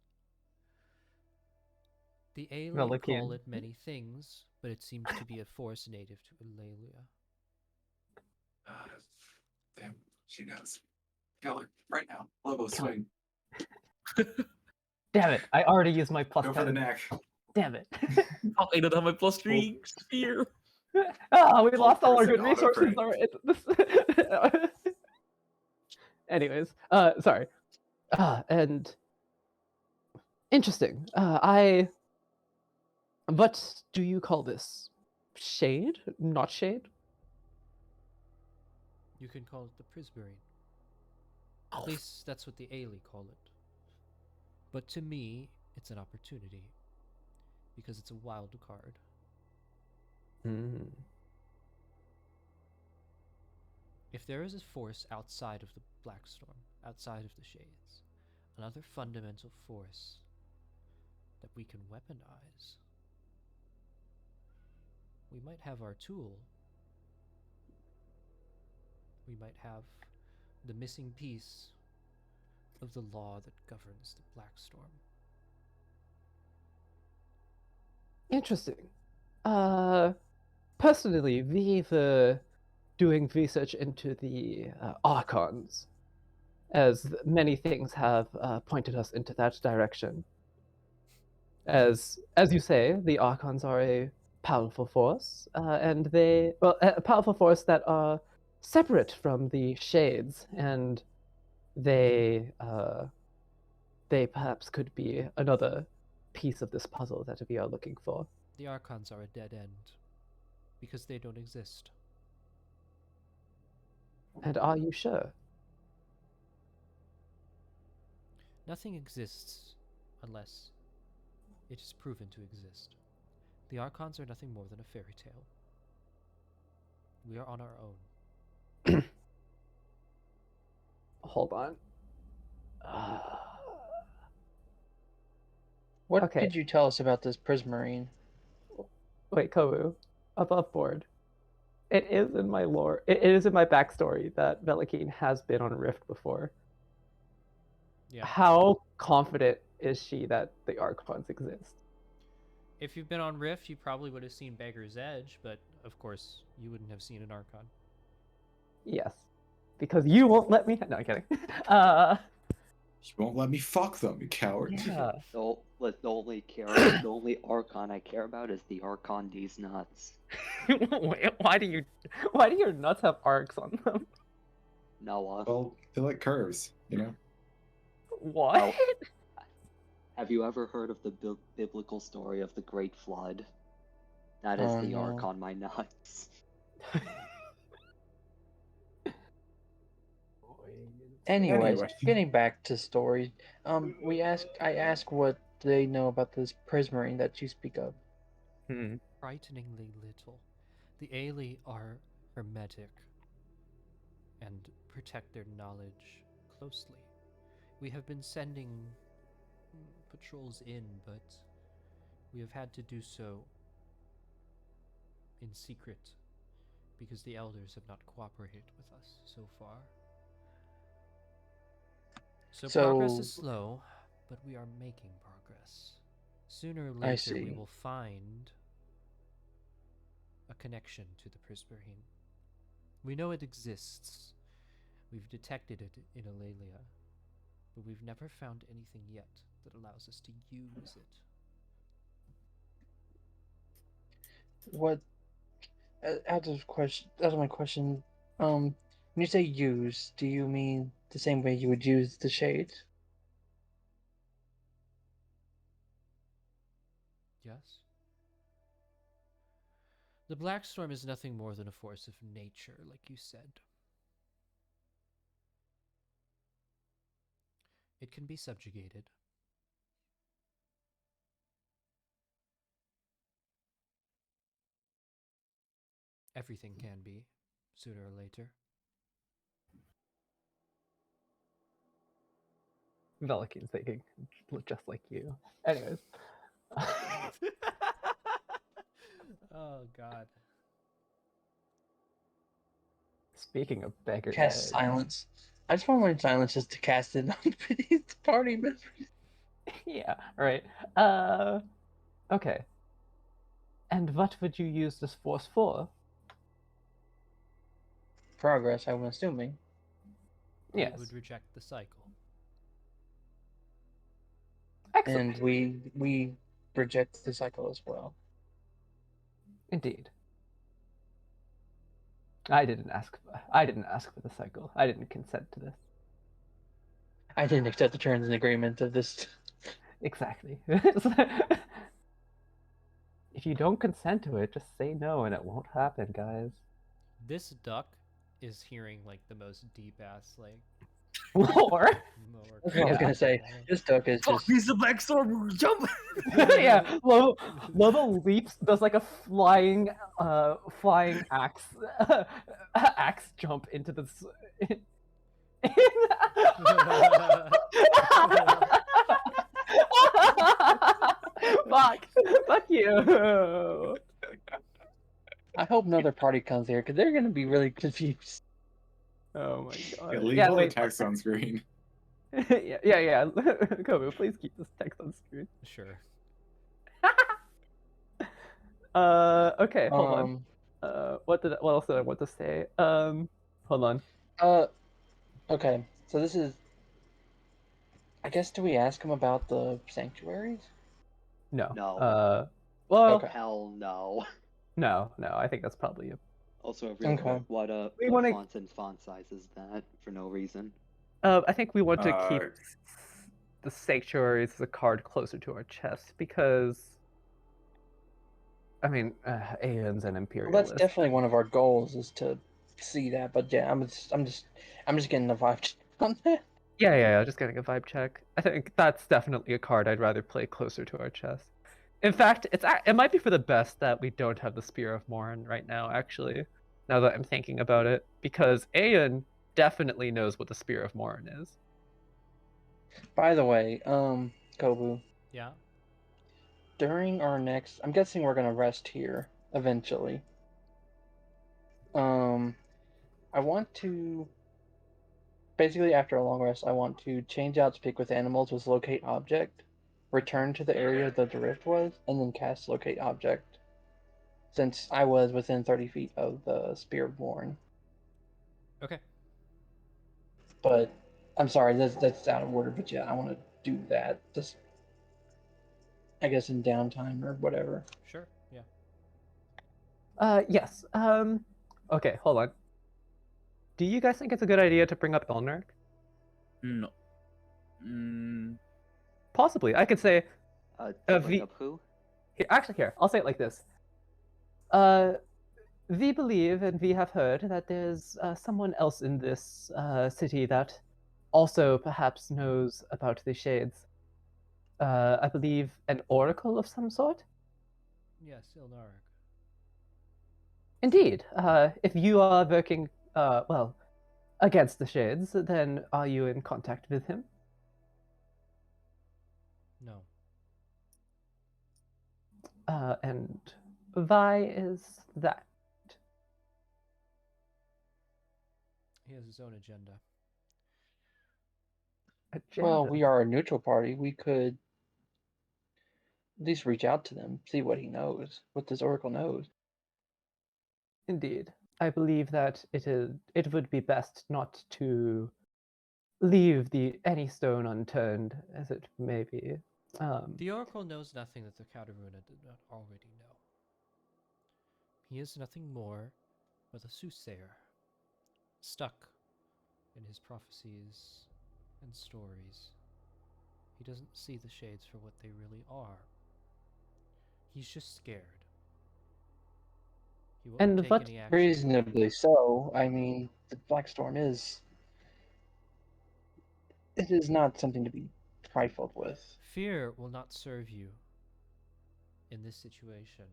The Aelid call Melikian. it many things, but it seems to be a force native to Eulalia. Damn, she knows. Kill her right now. Lobo Kill her. swing. Damn it. I already used my plus Go 10. for the neck. Damn it. Fuck, I don't have my plus 3 spear. We lost all our good person resources. auto-crit. Anyways, sorry. And interesting. What do you call this? Shade? Not shade? You can call it the Prismarine. At least that's what the Ailey call it. But to me, it's an opportunity. Because it's a wild card. Hmm. If there is a force outside of the Blackstorm, outside of the Shades, another fundamental force that we can weaponize, we might have our tool. We might have the missing piece of the law that governs the Blackstorm. Interesting. Personally, we've doing research into the archons, as many things have pointed us into that direction. As you say, the archons are a powerful force, and a powerful force that are separate from the shades, and they perhaps could be another piece of this puzzle that we are looking for. The Archons are a dead end because they don't exist. And are you sure? Nothing exists unless it is proven to exist. The Archons are nothing more than a fairy tale. We are on our own. Hold on. What Okay. could you tell us about this Prismarine? Wait, Kovu, above board. It is in my lore. It is in my backstory that Velikine has been on Rift before. Yeah. How confident is she that the Archons exist? If you've been on Rift, you probably would have seen Beggar's Edge, but of course, you wouldn't have seen an Archon. Yes. Because you won't let me. No, I'm kidding. She won't let me fuck them, you coward. Yeah. The only Archon I care about is the Archon D's nuts. Wait, why do your nuts have arcs on them? Noah. Well, they like curves, you know? What? Oh. Have you ever heard of the biblical story of the Great Flood? That is Oh, the no. arc on my nuts. Anyways, Anyway. getting back to story, I asked what they know about this Prismarine that you speak of. Frighteningly little. The Ailey are hermetic and protect their knowledge closely. We have been sending patrols in, but we have had to do so in secret because the elders have not cooperated with us so far. So progress is slow, but we are making progress. Sooner or later, we see. will find a connection to the Prismarine. We know it exists. We've detected it in Alalia, but we've never found anything yet that allows us to use it. What? Out of my question, when you say use, do you mean the same way you would use the shade? Yes? The Blackstorm is nothing more than a force of nature, like you said. It can be subjugated. Everything can be, sooner or later. Velikine's thinking just like you. Anyways. Oh, God. Speaking of beggar Cast silence. I just want to learn silence just to cast it on these party members. Yeah, right. Okay. And what would you use this force for? Progress, I'm assuming. Yes. We would reject the cycle. Excellent. And we reject the cycle as well. Indeed. I didn't ask for the cycle. I didn't consent to this. I didn't accept the terms and agreement of this. Exactly. if you don't consent to it, just say no and it won't happen, guys. This duck is hearing like the most deep ass like Or more. That's what I was gonna say. This duck is Fuck, just he's the Blackstorm! Jump! yeah, Lobo leaps, does like a flying axe axe jump into the fuck you. I hope another party comes here because they're gonna be really confused. Oh my god. Yeah, leave Yeah, all wait. the text on screen. yeah. Kobu, please keep this text on screen. Sure. Okay, hold on. What else did I want to say? Hold on. Okay. So this is. I guess do we ask him about the sanctuaries? No. No. Well, Okay. Hell no. no. I think that's probably you. Also, a real Okay. quick, what We wanna- fonts and font size is that for no reason? I think we want to keep Uh, the sanctuaries as a card closer to our chest because, I mean, aliens and Well, imperialists. that's definitely one of our goals is to see that. But yeah, I'm just getting the vibe on that. Yeah. Just getting a vibe check. I think that's definitely a card I'd rather play closer to our chest. In fact, it might be for the best that we don't have the Spear of Morn right now. Actually, now that I'm thinking about it, because Aeon definitely knows what the Spear of Morn is. By the way, Kobu, Yeah. during our next, I'm guessing we're gonna rest here eventually. I want to basically after a long rest, I want to change out Speak with Animals with Locate Object, return to the area the drift was, and then cast Locate Object. Since I was within 30 feet of the Spear of Morn. Okay. But I'm sorry, that's out of order. But yeah, I want to do that. Just I guess in downtime or whatever. Sure. Yeah. Yes. Okay, hold on. Do you guys think it's a good idea to bring up Elnark? No. Mm, Possibly. I could say, To bring V- up who? here, I'll say it like this. We believe and we have heard that there's someone else in this city that also perhaps knows about the shades. I believe an oracle of some sort? Yes, Ilnarg. Indeed. If you are working, well, against the shades, then are you in contact with him? No. And why is that? He has his own agenda. Well, Agenda. we are a neutral party. We could at least reach out to them, see what he knows, what this oracle knows. Indeed. I believe that it would be best not to leave any stone unturned, as it may be. The Oracle knows nothing that the Kataruna did not already know. He is nothing more but a soothsayer, stuck in his prophecies and stories. He doesn't see the shades for what they really are. He's just scared. He won't And take what any action. Reasonably so. I mean, the Blackstorm it is not something to be trifled with. Fear will not serve you in this situation.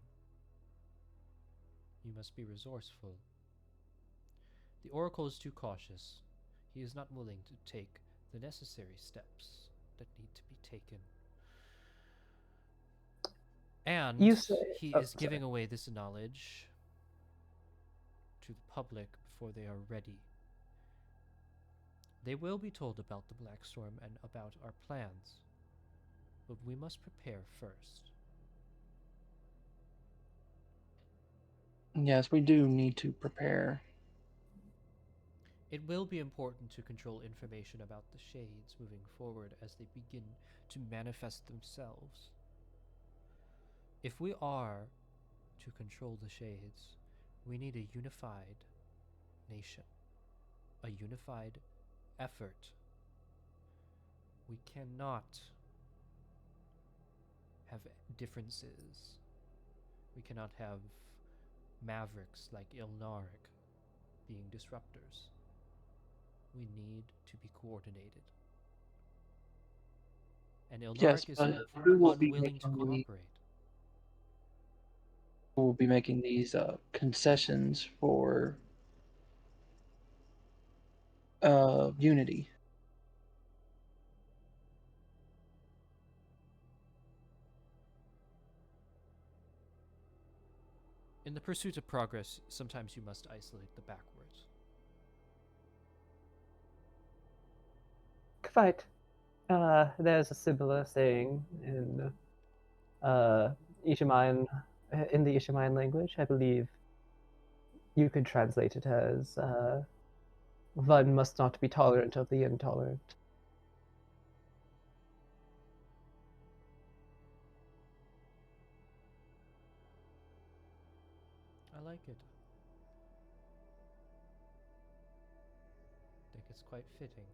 You must be resourceful. The Oracle is too cautious. He is not willing to take the necessary steps that need to be taken. And You say- he oh, is giving sorry. away this knowledge to the public before they are ready. They will be told about the Blackstorm and about our plans, but we must prepare first. Yes, we do need to prepare. It will be important to control information about the shades moving forward as they begin to manifest themselves. If we are to control the shades, we need a unified nation, a unified effort. We cannot have differences We cannot have mavericks like Ilnaric being disruptors. We need to be coordinated. And Yes, Ilnaric is but who will be unwilling to making cooperate. who will be making these concessions for unity? In the pursuit of progress, sometimes you must isolate the backwards. Quite. There's a similar saying in Ishimayan, in the Ishimayan language. I believe you could translate it as one must not be tolerant of the intolerant. I like it. I think it's quite fitting.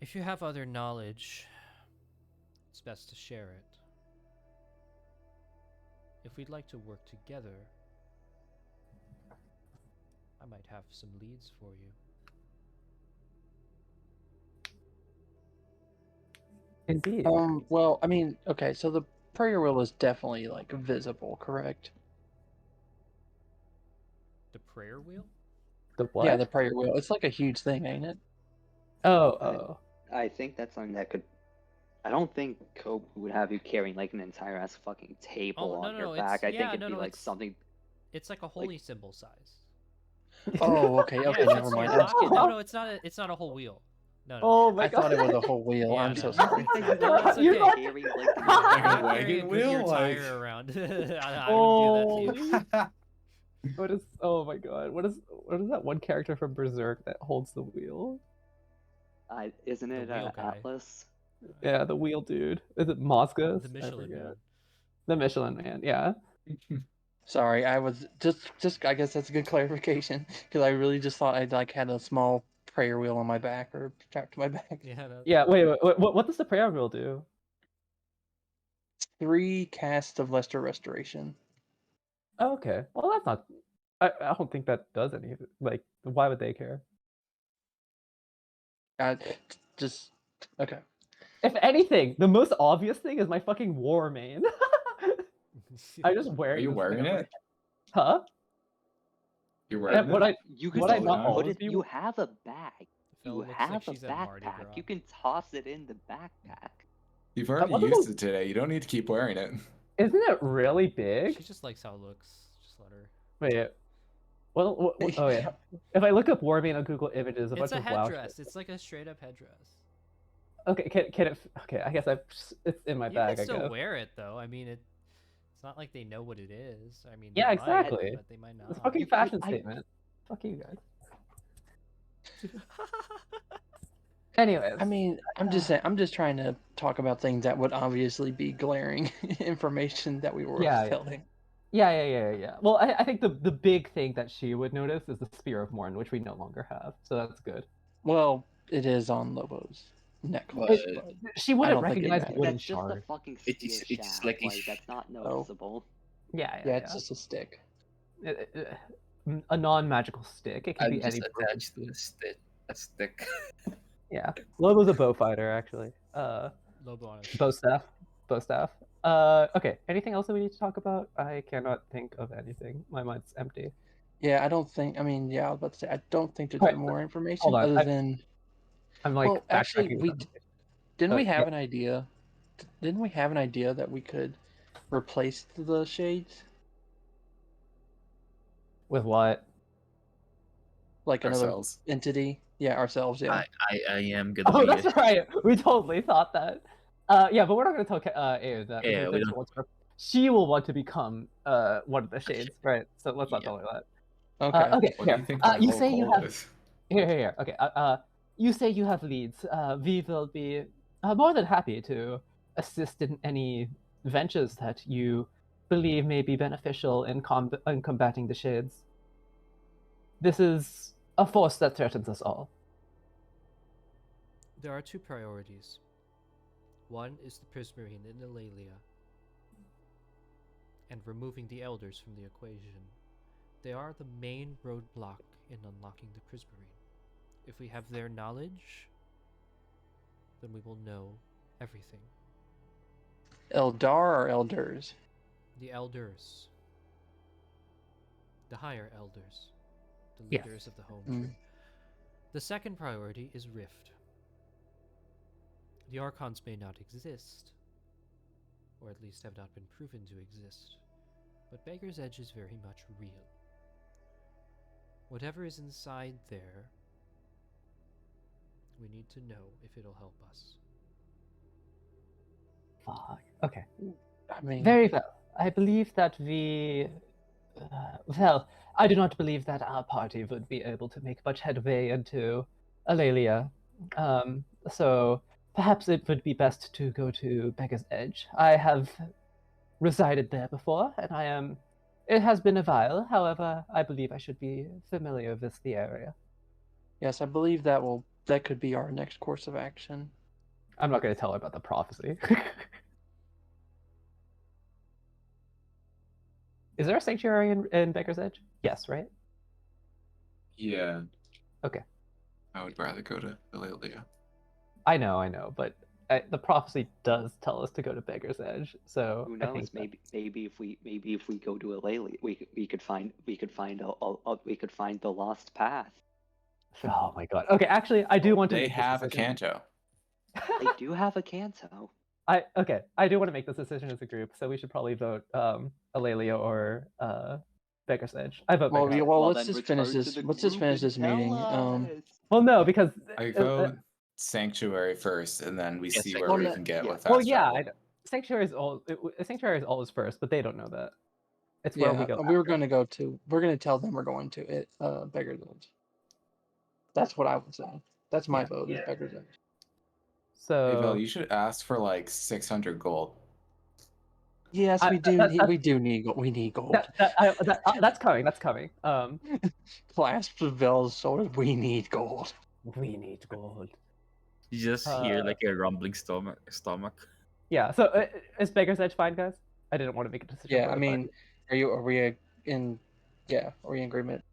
If you have other knowledge, it's best to share it. If we'd like to work together, I might have some leads for you. Indeed. Well, I mean, okay, so the prayer wheel is definitely like visible, correct? The prayer wheel? The what? Yeah, the prayer wheel. It's like a huge thing, ain't it? Oh. I think that's something that could. I don't think Cope would have you carrying like an entire ass fucking table Oh, no, on no, your no, back. I it's- think yeah, it'd no, be no, like it's- something. It's like a holy symbol size. Oh, okay, okay, Yeah, never it's in mind. your I'm pocket. sorry. No, it's not a whole wheel. No, no. Oh my I god. thought it was a whole wheel. Yeah, I'm no. so You sorry. think that you No, would it's You're okay. not- carry like Like a Not carrying wagon a wheel, Goodyear like- tire around. I would do that to you. What is? Oh my god! What is that one character from Berserk that holds the wheel? Isn't The it wheel guy. Atlas? Yeah, the wheel dude. Is it Moscas? The I Michelin forget. Man. The Michelin Man. Yeah. Sorry, I was just. I guess that's a good clarification because I really just thought I like had a small prayer wheel on my back or strapped to my back. Yeah, no. Yeah. Wait. What does the prayer wheel do? 3 casts of Lesser Restoration. Oh, okay. Well, that's not. I don't think that does anything. Like, why would they care? Just okay. If anything, the most obvious thing is my fucking war mane. I just wear. Are you wearing it? Huh? You're And wearing would it? You Would could I Oh, not no. put always it. be? You have a bag. Fella You looks have like a she's at Mardi backpack. Gras. You can toss it in the backpack. You've already wasn't used a- it today. You don't need to keep wearing it. Isn't it really big? She just likes how it looks. Just let her. Wait. Well, oh yeah. If I look up war mane on Google Images, a It's bunch a of WoW headdress. shit. It's like a straight up headdress. Okay, can it? Okay, I guess it's in my You bag. can I still guess. wear it though. I mean, it's not like they know what it is. I mean, Yeah, they might, exactly. but they might not. It's a fucking You- fashion I- statement. Fuck you guys. Anyways, I mean, I'm just saying. I'm just trying to talk about things that would obviously be glaring information that we were Yeah. telling. Yeah. Well, I think the big thing that she would notice is the Spear of Morn, which we no longer have. So that's good. Well, it is on Lobo's necklace. But but She wouldn't don't think it recognize matters. a wooden That's just a shard. fucking It's- spear it's shaft. like a That's not Oh. noticeable. Yeah. Yeah, it's just a stick. A non-magical stick. It could I'm be just any. attached to a stick. Yeah. Lobo's a bow fighter, actually. Lobo on a Bow staff. Okay. Anything else that we need to talk about? I cannot think of anything. My mind's empty. Yeah, I don't think. I mean, yeah, I was about to say. I don't think there's Alright, more information hold on, other I- than. I'm like. Well, actually, backtracking we some- didn't we Oh, have yeah. an idea? Didn't we have an idea that we could replace the shades? With what? Like another Ourselves. entity? Yeah, ourselves. Yeah. I am gonna Oh, be. that's right. We totally thought that. Yeah, but we're not going to tell Aya that. Yeah, because we then don't- she will want to become one of the shades, right? So let's not Yeah. tell her that. Okay. Okay, What do here. you think my You whole say you goal have is? here. Okay. You say you have leads. We will be more than happy to assist in any ventures that you believe may be beneficial in combating the shades. This is a force that threatens us all. There are two priorities. One is the Prismarine in Eulalia, and removing the elders from the equation. They are the main roadblock in unlocking the Prismarine. If we have their knowledge, then we will know everything. Eldar or elders? The elders. The higher elders. The Yes. leaders of the home Mm. tree. The second priority is Rift. The Archons may not exist, or at least have not been proven to exist, but Beggar's Edge is very much real. Whatever is inside there, we need to know if it'll help us. Fuck. Okay. I mean, Very well. I believe that well, I do not believe that our party would be able to make much headway into Alalia. So perhaps it would be best to go to Beggar's Edge. I have resided there before, and it has been a while. However, I believe I should be familiar with the area. yes, I believe that could be our next course of action. I'm not going to tell her about the prophecy. Is there a sanctuary in Beggar's Edge? Yes, right? Yeah. Okay. I would rather go to Eulalia. I know, but the prophecy does tell us to go to Beggar's Edge. So Who I knows? think Maybe if we go to Eulalia, we could find the lost path. Oh my god. Okay, actually, I do want to. They make this have a decision. canto. They do have a canto. I do want to make this decision as a group, so we should probably vote Alalia or Beggar's Edge. I vote Well, Beggar's Edge. Well, let's then just finish return to this. the Let's just group finish and this meeting. tell us. Well, no, because I vote Sanctuary first, and then we Yeah, see Sanctuary. where we can get Yeah. with well, fast yeah, travel. Sanctuary is always first, but they don't know that. It's where we Yeah, go. we were after. going to go to. We're going to tell them we're going to it. Beggar's Edge. That's what I would say. That's my Yeah. vote. Is Beggar's Edge. Hey, Vel, So you should ask for like 600 gold. Yes, I- we do. that- We do need. We need gold. that's coming. That's coming. Clasps of Vel's sword. We need gold. We need gold. You just hear like a rumbling stomach. Yeah. So is Beggar's Edge fine, guys? I didn't want to make a decision. Yeah, for I the mean, party. are we in? Yeah, are we in agreement?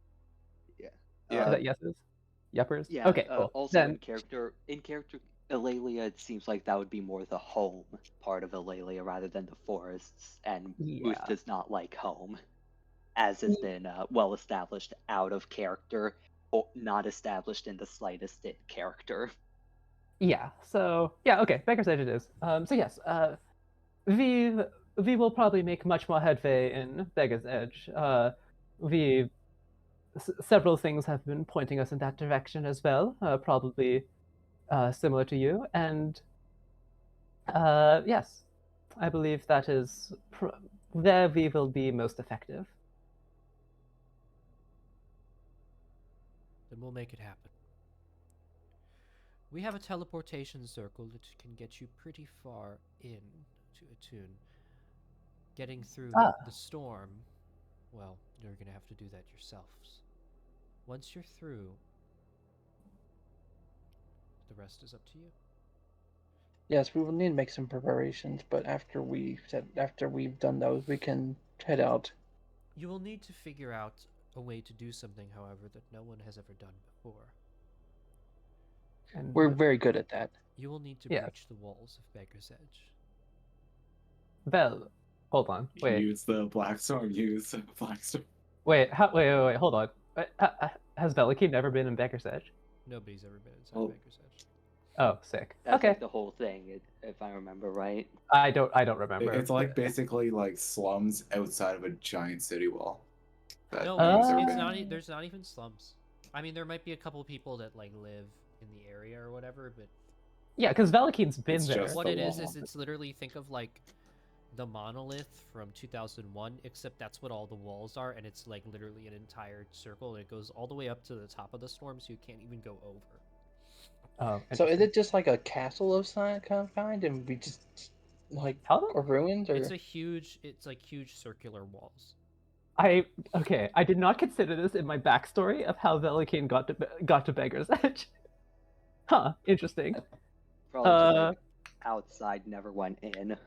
Is that yeses? Yuppers? Yeah. Okay. Cool. Also, Then in character, Eulalia, it seems like that would be more the home part of Eulalia rather than the forests, and Ruth Yeah. does not like home, as has been well established out of character, or not established in the slightest in character. Yeah. So yeah. Okay. Beggar's Edge it is. So yes. We will probably make much more headway in Beggar's Edge. Several things have been pointing us in that direction as well. Probably similar to you, and yes, I believe that is there we will be most effective. Then we'll make it happen. We have a teleportation circle that can get you pretty far in to Etunn. Getting through the storm, well, you're going to have to do that yourselves. Once you're through, the rest is up to you. Yes, we will need to make some preparations, but after we've done those, we can head out. You will need to figure out a way to do something, however, that no one has ever done before. And We're very good at that. You will need to Yeah. breach the walls of Beggar's Edge. Vel, hold on. Wait. Use the Blackstorm. Use the Blackstorm. Wait. Wait. Hold on. Has Velikeen never been in Beggar's Edge? Nobody's ever been inside Oh. Beggar's Edge. Oh, sick. That's Okay. like the whole thing, if I remember right. I don't remember. It's like basically like slums outside of a giant city wall. that No, nobody's ever it's been not. in. There's not even slums. I mean, there might be a couple people that like live in the area or whatever, but Yeah, because Velikeen's been It's there. just what the it is wall. it's literally think of like the monolith from 2001, except that's what all the walls are, and it's like literally an entire circle. And it goes all the way up to the top of the storm, so you can't even go over. Oh, So is interesting. it just like a castle of some kind, and we just like How the- or ruins, or It's like huge circular walls. I did not consider this in my backstory of how Velikeen got to Beggar's Edge. Huh, interesting. Probably just Uh, like outside, never went in.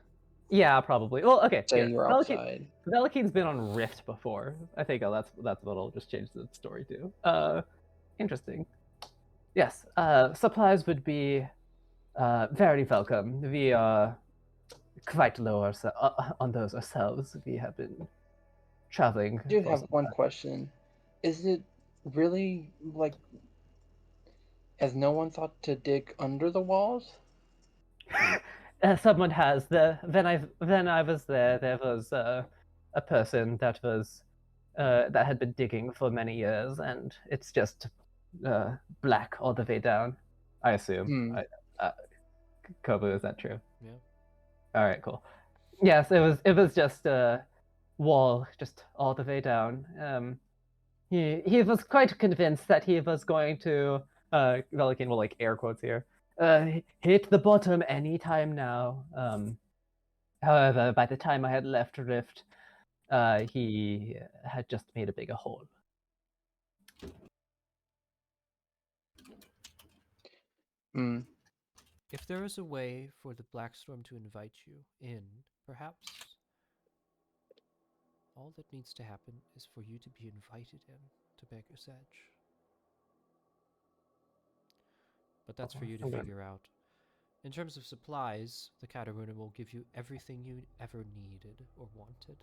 Yeah, probably. Well, okay. Say Here. you're Velikin, outside. Velikin's been on Rift before. I think that's what'll just change the story too. Interesting. Yes. Supplies would be very welcome. We are quite low on those ourselves. We have been traveling. I do for have some one time. question. Is it really like? Has no one thought to dig under the walls? Someone has. When I was there was a person that was that had been digging for many years, and it's just black all the way down. I assume. Hmm. Kobu, is that true? Yeah. All right, cool. Yes, it was just a wall, just all the way down. He was quite convinced that he was going to Velikin will like air quotes here. Hit the bottom anytime now. However, by the time I had left Rift, he had just made a bigger hole. Hmm. If there is a way for the Blackstorm to invite you in, perhaps all that needs to happen is for you to be invited in to Beggar's Edge. But that's for you to Okay. figure out. In terms of supplies, the Kataruna will give you everything you ever needed or wanted.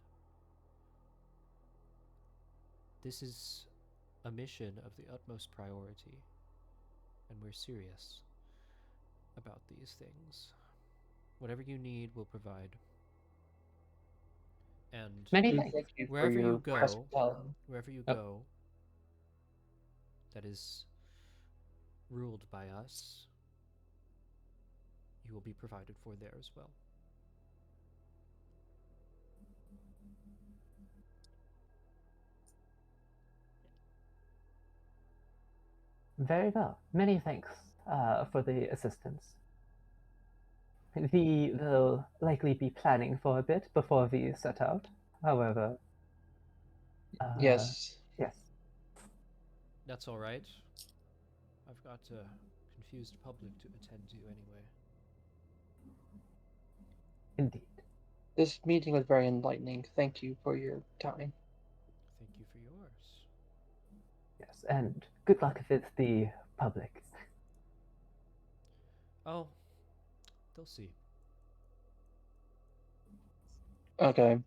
This is a mission of the utmost priority, and we're serious about these things. Whatever you need, we'll provide. And Many Do thanks. thank you for wherever your you go, hospitality. wherever you go, that is ruled by us, you will be provided for there as well. Very well. Many thanks for the assistance. We will likely be planning for a bit before we set out. However, Yes. yes. That's all right. I've got a confused public to attend to anyway. Indeed. This meeting was very enlightening. Thank you for your time. Thank you for yours. Yes, and good luck with the public. Oh, they'll see. Okay.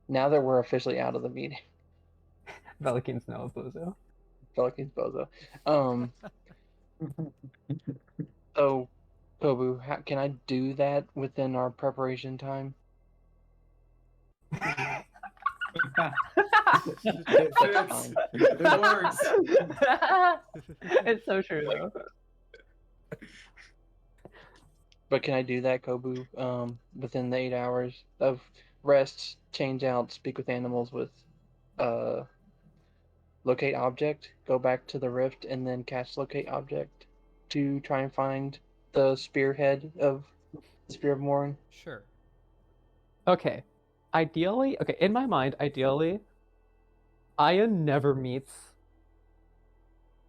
Now that we're officially out of the meeting, Velikin's no bozo. Pelican's Bozo. So, Kobu, can I do that within our preparation time? It That's fits. fine. It works. It's so true though. But can I do that, Kobu, within the 8 hours of rest, change out, speak with animals with locate object, go back to the rift, and then cast locate object to try and find the spearhead of the Spear of Morin? Sure. Okay. Ideally, okay, in my mind, ideally, Aya never meets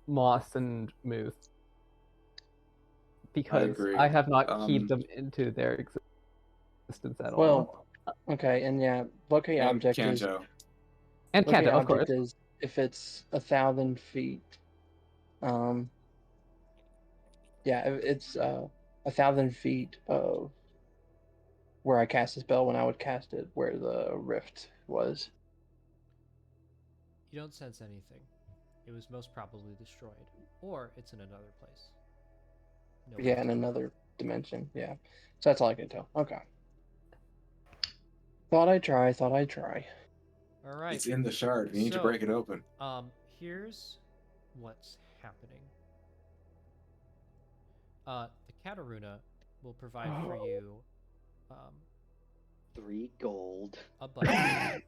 Moss and Moose because agree. I have not keyed them into their existence at all. Well, okay, and yeah, locate And object is Kanto. And locate Kanto, of course. object is if it's 1,000 feet. Yeah, it's 1,000 feet of where I cast the spell when I would cast it, where the rift was. You don't sense anything. It was most probably destroyed. Or it's in another place. No Yeah, in one's- another dimension. Yeah, so that's all I can tell. Okay. Thought I'd try. All right. It's in the shard. We need to So- break it open. Here's what's happening. The Kataruna will provide for you 3 gold. a budget.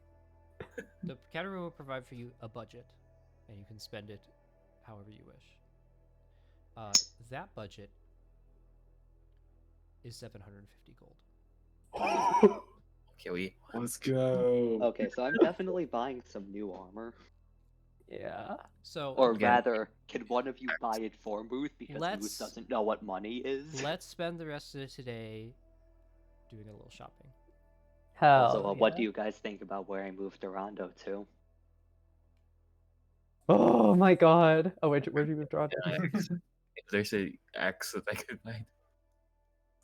The Kataruna will provide for you a budget, and you can spend it however you wish. That budget is 750 gold. Okay, Let's go. Okay, so I'm definitely buying some new armor. Yeah. So, Or Okay. rather, can one of you buy it for Moose because Let's- Moose doesn't know what money is? let's spend the rest of today doing a little shopping. Hell Also, what do yeah. you guys think about where I moved Dorando to? Oh my god. Oh, where'd you move Dorado? If there's a axe that I could find.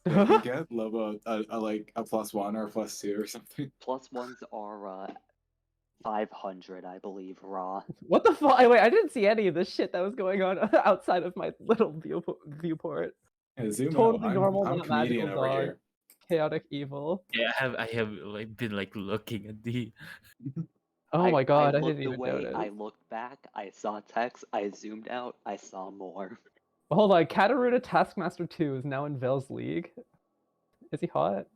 What you get? Level like a +1 or a +2 or something. +1s are 500, I believe, raw. What the fuck? Wait, I didn't see any of this shit that was going on outside of my little viewport. Yeah, zoom Totally out. normal, I'm not comedian magical over dog. here. Chaotic evil. Yeah, I have like been like looking at the. Oh my god, I looked didn't even away, notice. I looked back, I saw text, I zoomed out, I saw more. Hold on, Katarina Taskmaster 2 is now in Vel's league. Is he hot?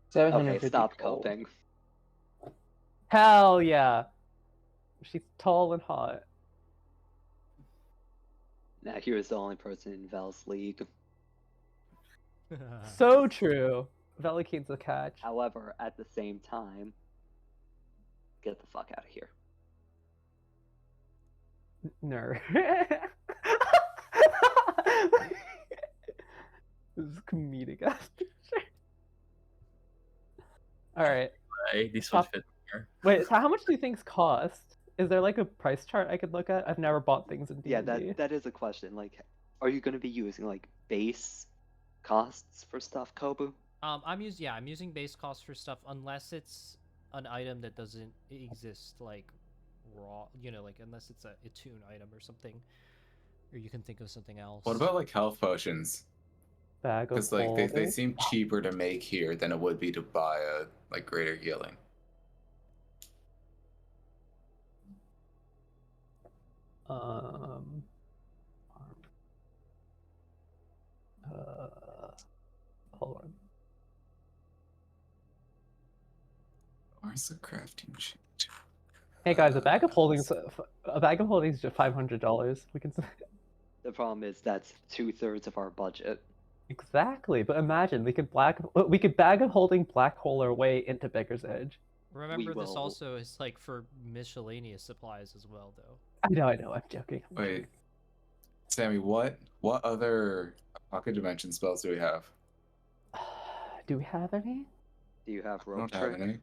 750 Okay, stop gold. coping. Hell yeah. She's tall and hot. Now here's the only person in Vel's league. So true. Velikine's a catch. However, at the same time, get the fuck out of here. Nerd. This is comedic ass picture. Alright. This one fit more. Wait, so how much do you think's cost? Is there like a price chart I could look at? I've never bought things in D&D. Yeah, that is a question. Like, are you going to be using like base costs for stuff, Kobu? I'm using base cost for stuff unless it's an item that doesn't exist like raw, like unless it's a Etunn item or something, or you can think of something else. What about like health potions? Bag of Because like they holding. seem cheaper to make here than it would be to buy a like greater healing. Hold on. Where's the crafting sheet? Hey guys, a bag of holdings is just $500. We can The problem is that's 2/3 of our budget. exactly, but imagine we could bag of holding black hole our way into Beggar's Edge. Remember, this will- also is like for miscellaneous supplies as well, though. I know, I'm joking. Wait, Sammy, what other pocket dimension spells do we have? Do we have any? Do you have I rope don't have trick? any.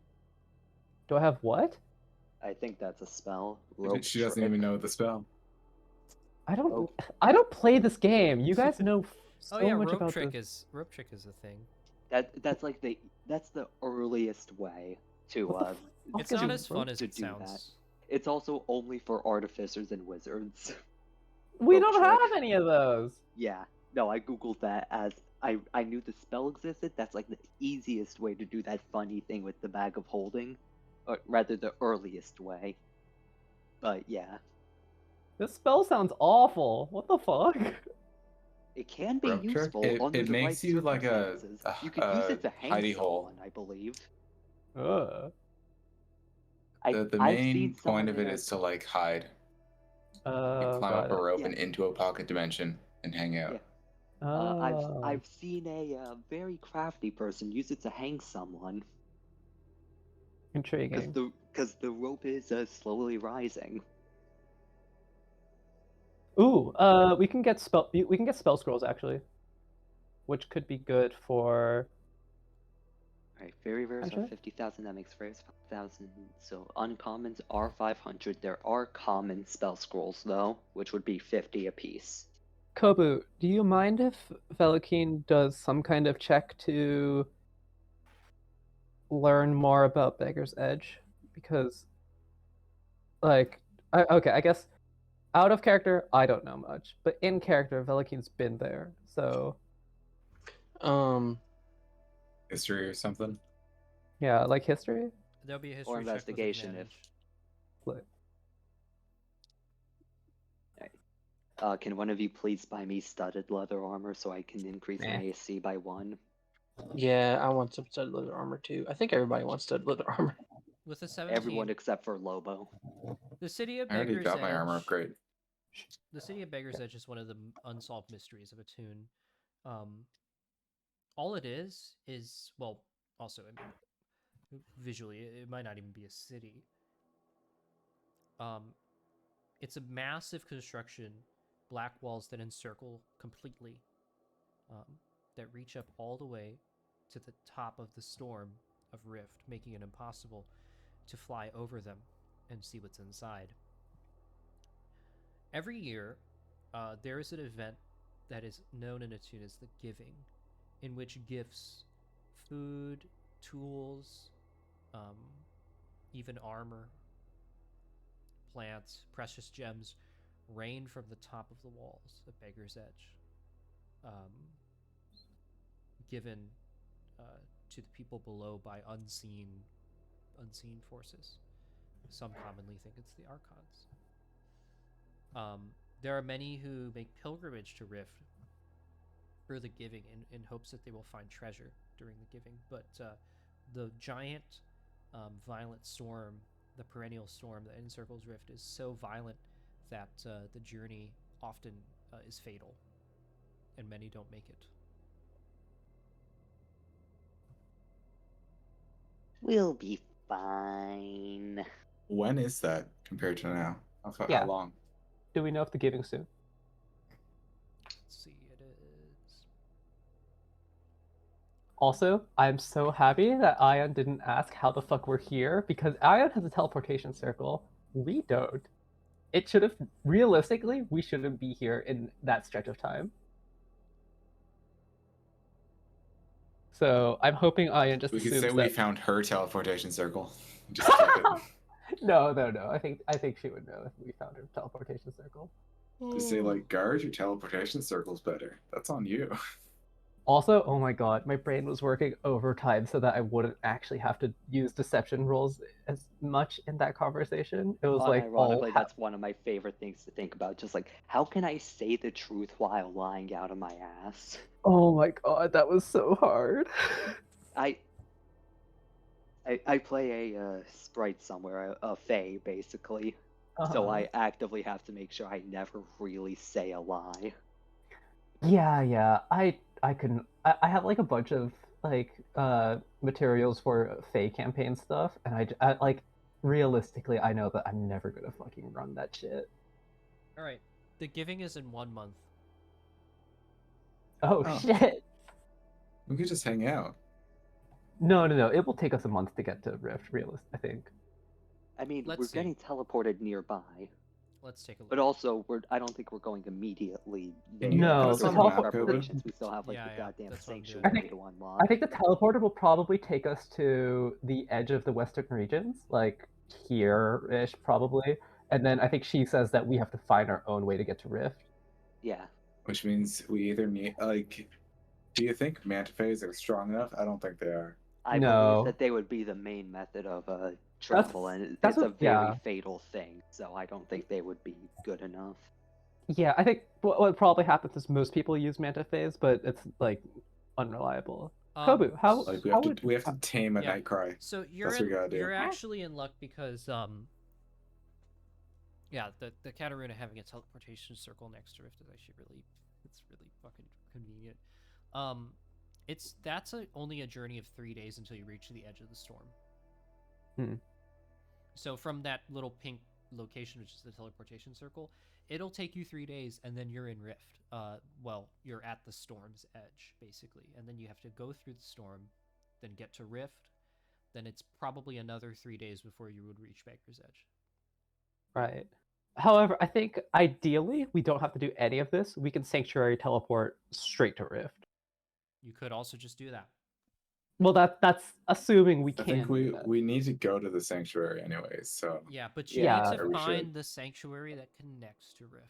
Do I have what? I think that's a spell. Rope She doesn't trick. even know the spell. I don't. Oh. I don't play this game. You guys know so Oh yeah, much rope about trick this. is a thing. That's like that's the earliest way to What the fuck It's is not a as fun rope? as to it do that. sounds. It's also only for artificers and wizards. We rope don't trick. have any of those. Yeah. No, I googled that as I knew the spell existed. That's like the easiest way to do that funny thing with the bag of holding, or rather the earliest way. But yeah, This spell sounds awful. What the fuck? it can be Rope trick? useful It under the makes right you like a- circumstances. You can use it to hang hidey hole. someone, I believe. Ugh. The I've main seen point someone of in it a- is to like hide. You climb Got up a it. rope Yeah. and into a pocket dimension and hang out. Yeah. Oh. I've seen a very crafty person use it to hang someone Intriguing. because the rope is slowly rising. Ooh, we can get spell scrolls actually, which could be good for. Alright, fairy rares are Gotcha. 50,000. That makes rares 5,000. So uncommons are 500. There are common spell scrolls though, which would be 50 apiece. Kobu, do you mind if Velikine does some kind of check to learn more about Beggar's Edge? Because, like, okay, I guess out of character, I don't know much, but in character, Velikine's been there, so History or something. yeah, like history. There'll be a history Or check with investigation if. advantage. Can one of you please buy me studded leather armor so I can increase my AC by 1? Yeah, I want some studded leather armor too. I think everybody wants studded leather armor. With a 17, Everyone except for Lobo. the city of I already Beggar's got my armor Edge- upgrade. The city of Beggar's Edge is one of the unsolved mysteries of Etunn. All it is well, also I mean, visually, it might not even be a city. It's a massive construction, black walls that encircle completely that reach up all the way to the top of the storm of Rift, making it impossible to fly over them and see what's inside. Every year, there is an event that is known in Etunn as the Giving, in which gifts, food, tools, even armor, plants, precious gems rain from the top of the walls of Beggar's Edge, given to the people below by unseen forces. Some commonly think it's the Archons. There are many who make pilgrimage to Rift for the Giving in hopes that they will find treasure during the Giving. But the giant, violent storm, the perennial storm that encircles Rift, is so violent that the journey often is fatal, and many don't make it. We'll be fine. When is that compared to now? Yeah. How long? Do we know if the Giving soon? Let's see, it is. Also, I'm so happy that Ion didn't ask how the fuck we're here, because Ion has a teleportation circle. We don't. It should have, realistically, we shouldn't be here in that stretch of time. So I'm hoping Ion just We could assumes say we that... found her teleportation circle. Just keep it. No. I think she would know if we found her teleportation circle. To say like, guard, your teleportation circle's better. That's on you. Also, oh my god, my brain was working overtime so that I wouldn't actually have to use deception rolls as much in that conversation. It was like, Unironically, that's one of my favorite things to think about. Just like, how can I say the truth while lying out of my ass? Oh my god, that was so hard. I play a sprite somewhere, a fae, basically. So I actively have to make sure I never really say a lie. Yeah, I couldn't. I have like a bunch of like materials for Fae campaign stuff, and I like realistically, I know that I'm never gonna fucking run that shit. All right, the Giving is in 1 month. Oh shit! We could just hang out. No. It will take us a month to get to Rift. I think. I mean, Let's we're see. getting teleported nearby, Let's take a look. but also I don't think we're going immediately. Can you No, pass the us a teleport- map, Kobe? preparations. We still have like Yeah, the goddamn that's what I'm doing. sanctuary to unlock. I think the teleporter will probably take us to the edge of the western regions, like here-ish probably. And then I think she says that we have to find our own way to get to Rift. Yeah. Which means we either need like. Do you think mantifaes are strong enough? I don't think they are. I No. believe that they would be the main method of travel, and that's it's a what- very yeah. fatal thing, so I don't think they would be good enough. Yeah, I think what probably happens is most people use manta phase, but it's like unreliable. Kobu, how Like we how have would to tame a Yeah. Nightcry. So you're That's what we gotta do. you're actually in luck because yeah, the Kataruna having a teleportation circle next to Rift is actually really fucking convenient. That's only a journey of 3 days until you reach the edge of the storm. So from that little pink location, which is the teleportation circle, it'll take you 3 days, and then you're in Rift. Well, you're at the storm's edge, basically, and then you have to go through the storm, then get to Rift. Then it's probably another 3 days before you would reach Baker's Edge. Right. However, I think ideally we don't have to do any of this. We can sanctuary teleport straight to Rift. You could also just do that. Well, that's assuming we I can. think do that. we need to go to the sanctuary anyways. So Yeah, but you Yeah. need Or to we find should. the sanctuary that connects to Rift.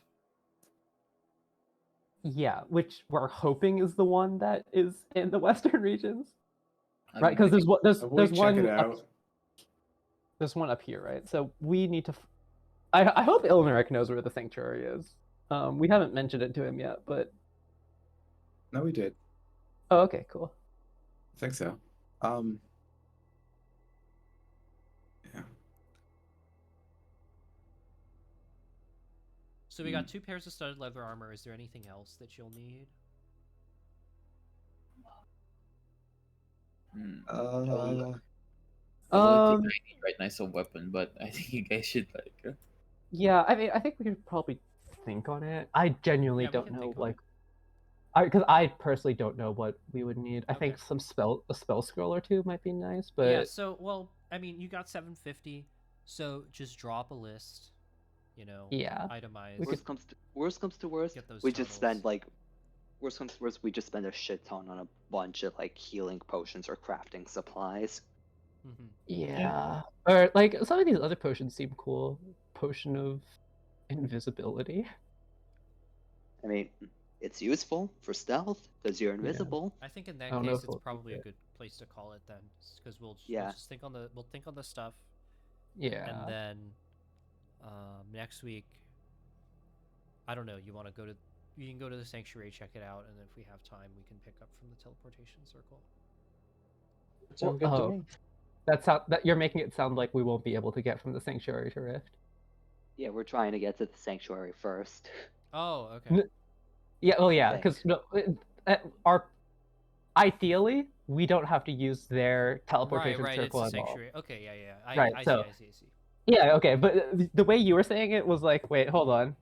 Yeah, which we're hoping is the one that is in the western regions, I right? mean, Because there's we check one it up, out. there's one up here, right? So we need to. I hope Ilnarek knows where the sanctuary is. We haven't mentioned it to him yet, but No, we did. oh, okay, cool. I think so. Yeah. So we got 2 pairs of studded leather armor. Is there anything else that you'll need? I would think I need right now some weapon, but I think you guys should like. Yeah, I mean, I think we could probably think on it. I genuinely Yeah, we don't can know, think on like, Because I personally don't know what we would need. I think Okay. a spell scroll or two might be nice, but Yeah, so, well, I mean, you got 750, so just drop a list, yeah. itemize. We could- Worst comes to worst, Get those we just spend totals. like worst comes to worst, we just spend a shit ton on a bunch of like healing potions or crafting supplies. Mhm. yeah. Or like some of these other potions seem cool. Potion of invisibility. I mean, it's useful for stealth because you're invisible. I think in that I don't know case, if it's we'll probably a keep it. good place to call it then, because we'll Yeah. just think on the stuff, Yeah. and then next week, I don't know. You can go to the sanctuary, check it out, and if we have time, we can pick up from the teleportation circle. Sounds good to me. That you're making it sound like we won't be able to get from the sanctuary to Rift. Yeah, we're trying to get to the sanctuary first. Oh, okay. Yeah, well, yeah, Thanks. because our ideally we don't have to use their teleportation Right. It's circle the at all. sanctuary. Okay, yeah. Right, I so- see. Yeah, okay, but the way you were saying it was like, wait, hold on,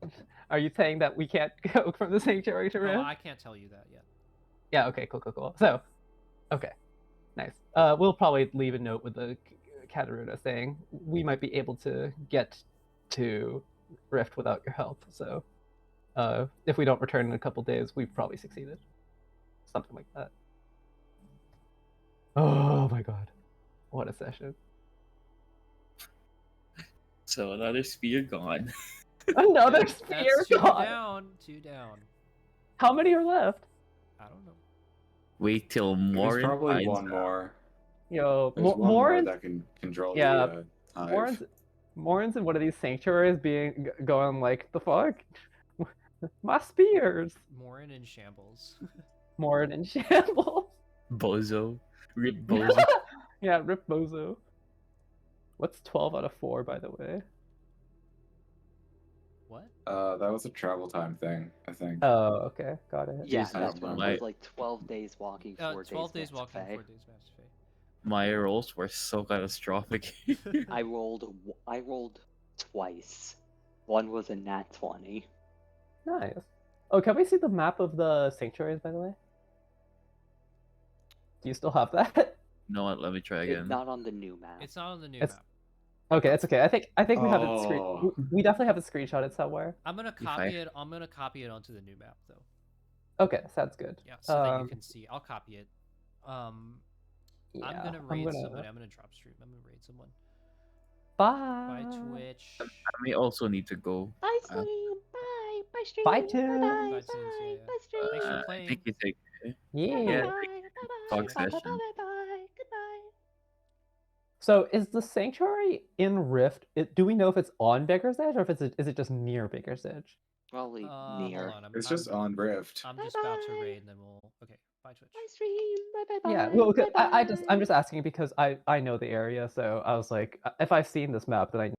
are you saying that we can't go from the sanctuary to Rift? Oh, I can't tell you that yet. Yeah, okay, cool. So, okay, nice. We'll probably leave a note with the Kataruna saying we might be able to get to Rift without your help. So, if we don't return in a couple days, we've probably succeeded. Something like that. Oh my god, what a session! So another spear gone. Another That's spear two gone. Two down. How many are left? I don't know. Wait till There's more probably one more. Yo, There's one more that can control the hive. Morin's in one of these sanctuaries going like, the fuck? My spears! Morin in shambles. Morin in shambles. Bozo. Rip Bozo. Yeah, Rip Bozo. What's 12 out of 4, by the way? What? That was a travel time thing, I think. Oh, okay, got it. Yeah, Jeez, that's what it my- was, like 12 days walking, 4 12 days days Match walking, Fae. 4 days match Fae. My rolls were so catastrophic. I rolled twice. One was a nat 20. Nice. Oh, can we see the map of the sanctuaries, by the way? Do you still have that? You know what? Let me try again. It's not on the new map. It's not on the new It's- map. Okay, it's okay. I think we have it Oh. we definitely have it screenshotted somewhere. I'm gonna copy it. I'm gonna copy it onto the new map though. Okay, sounds good. Yeah, so that you can see. I'll copy it. Yeah, I'm gonna raid somebody. I'm gonna drop stream. I'm gonna raid someone. Bye. By Twitch. I may also need to go. Bye, stream. Bye. Bye, stream. Bye, Toon. Bye, Bye, Toons, yeah, yeah. Bye, stream. Thanks for I playing. think you take Yeah. Yeah. Bye. Talk Bye. session. Bye. Goodbye. So is the sanctuary in Rift? Do we know if it's on Beggar's Edge or if is it just near Beggar's Edge? Probably near. Hold on. It's just on Rift. I'm just about to Bye-bye. raid, and then we'll. Okay. Bye, Twitch. Bye, stream. Bye. Yeah. Well, I'm just asking because I know the area, so I was like, if I've seen this map, then I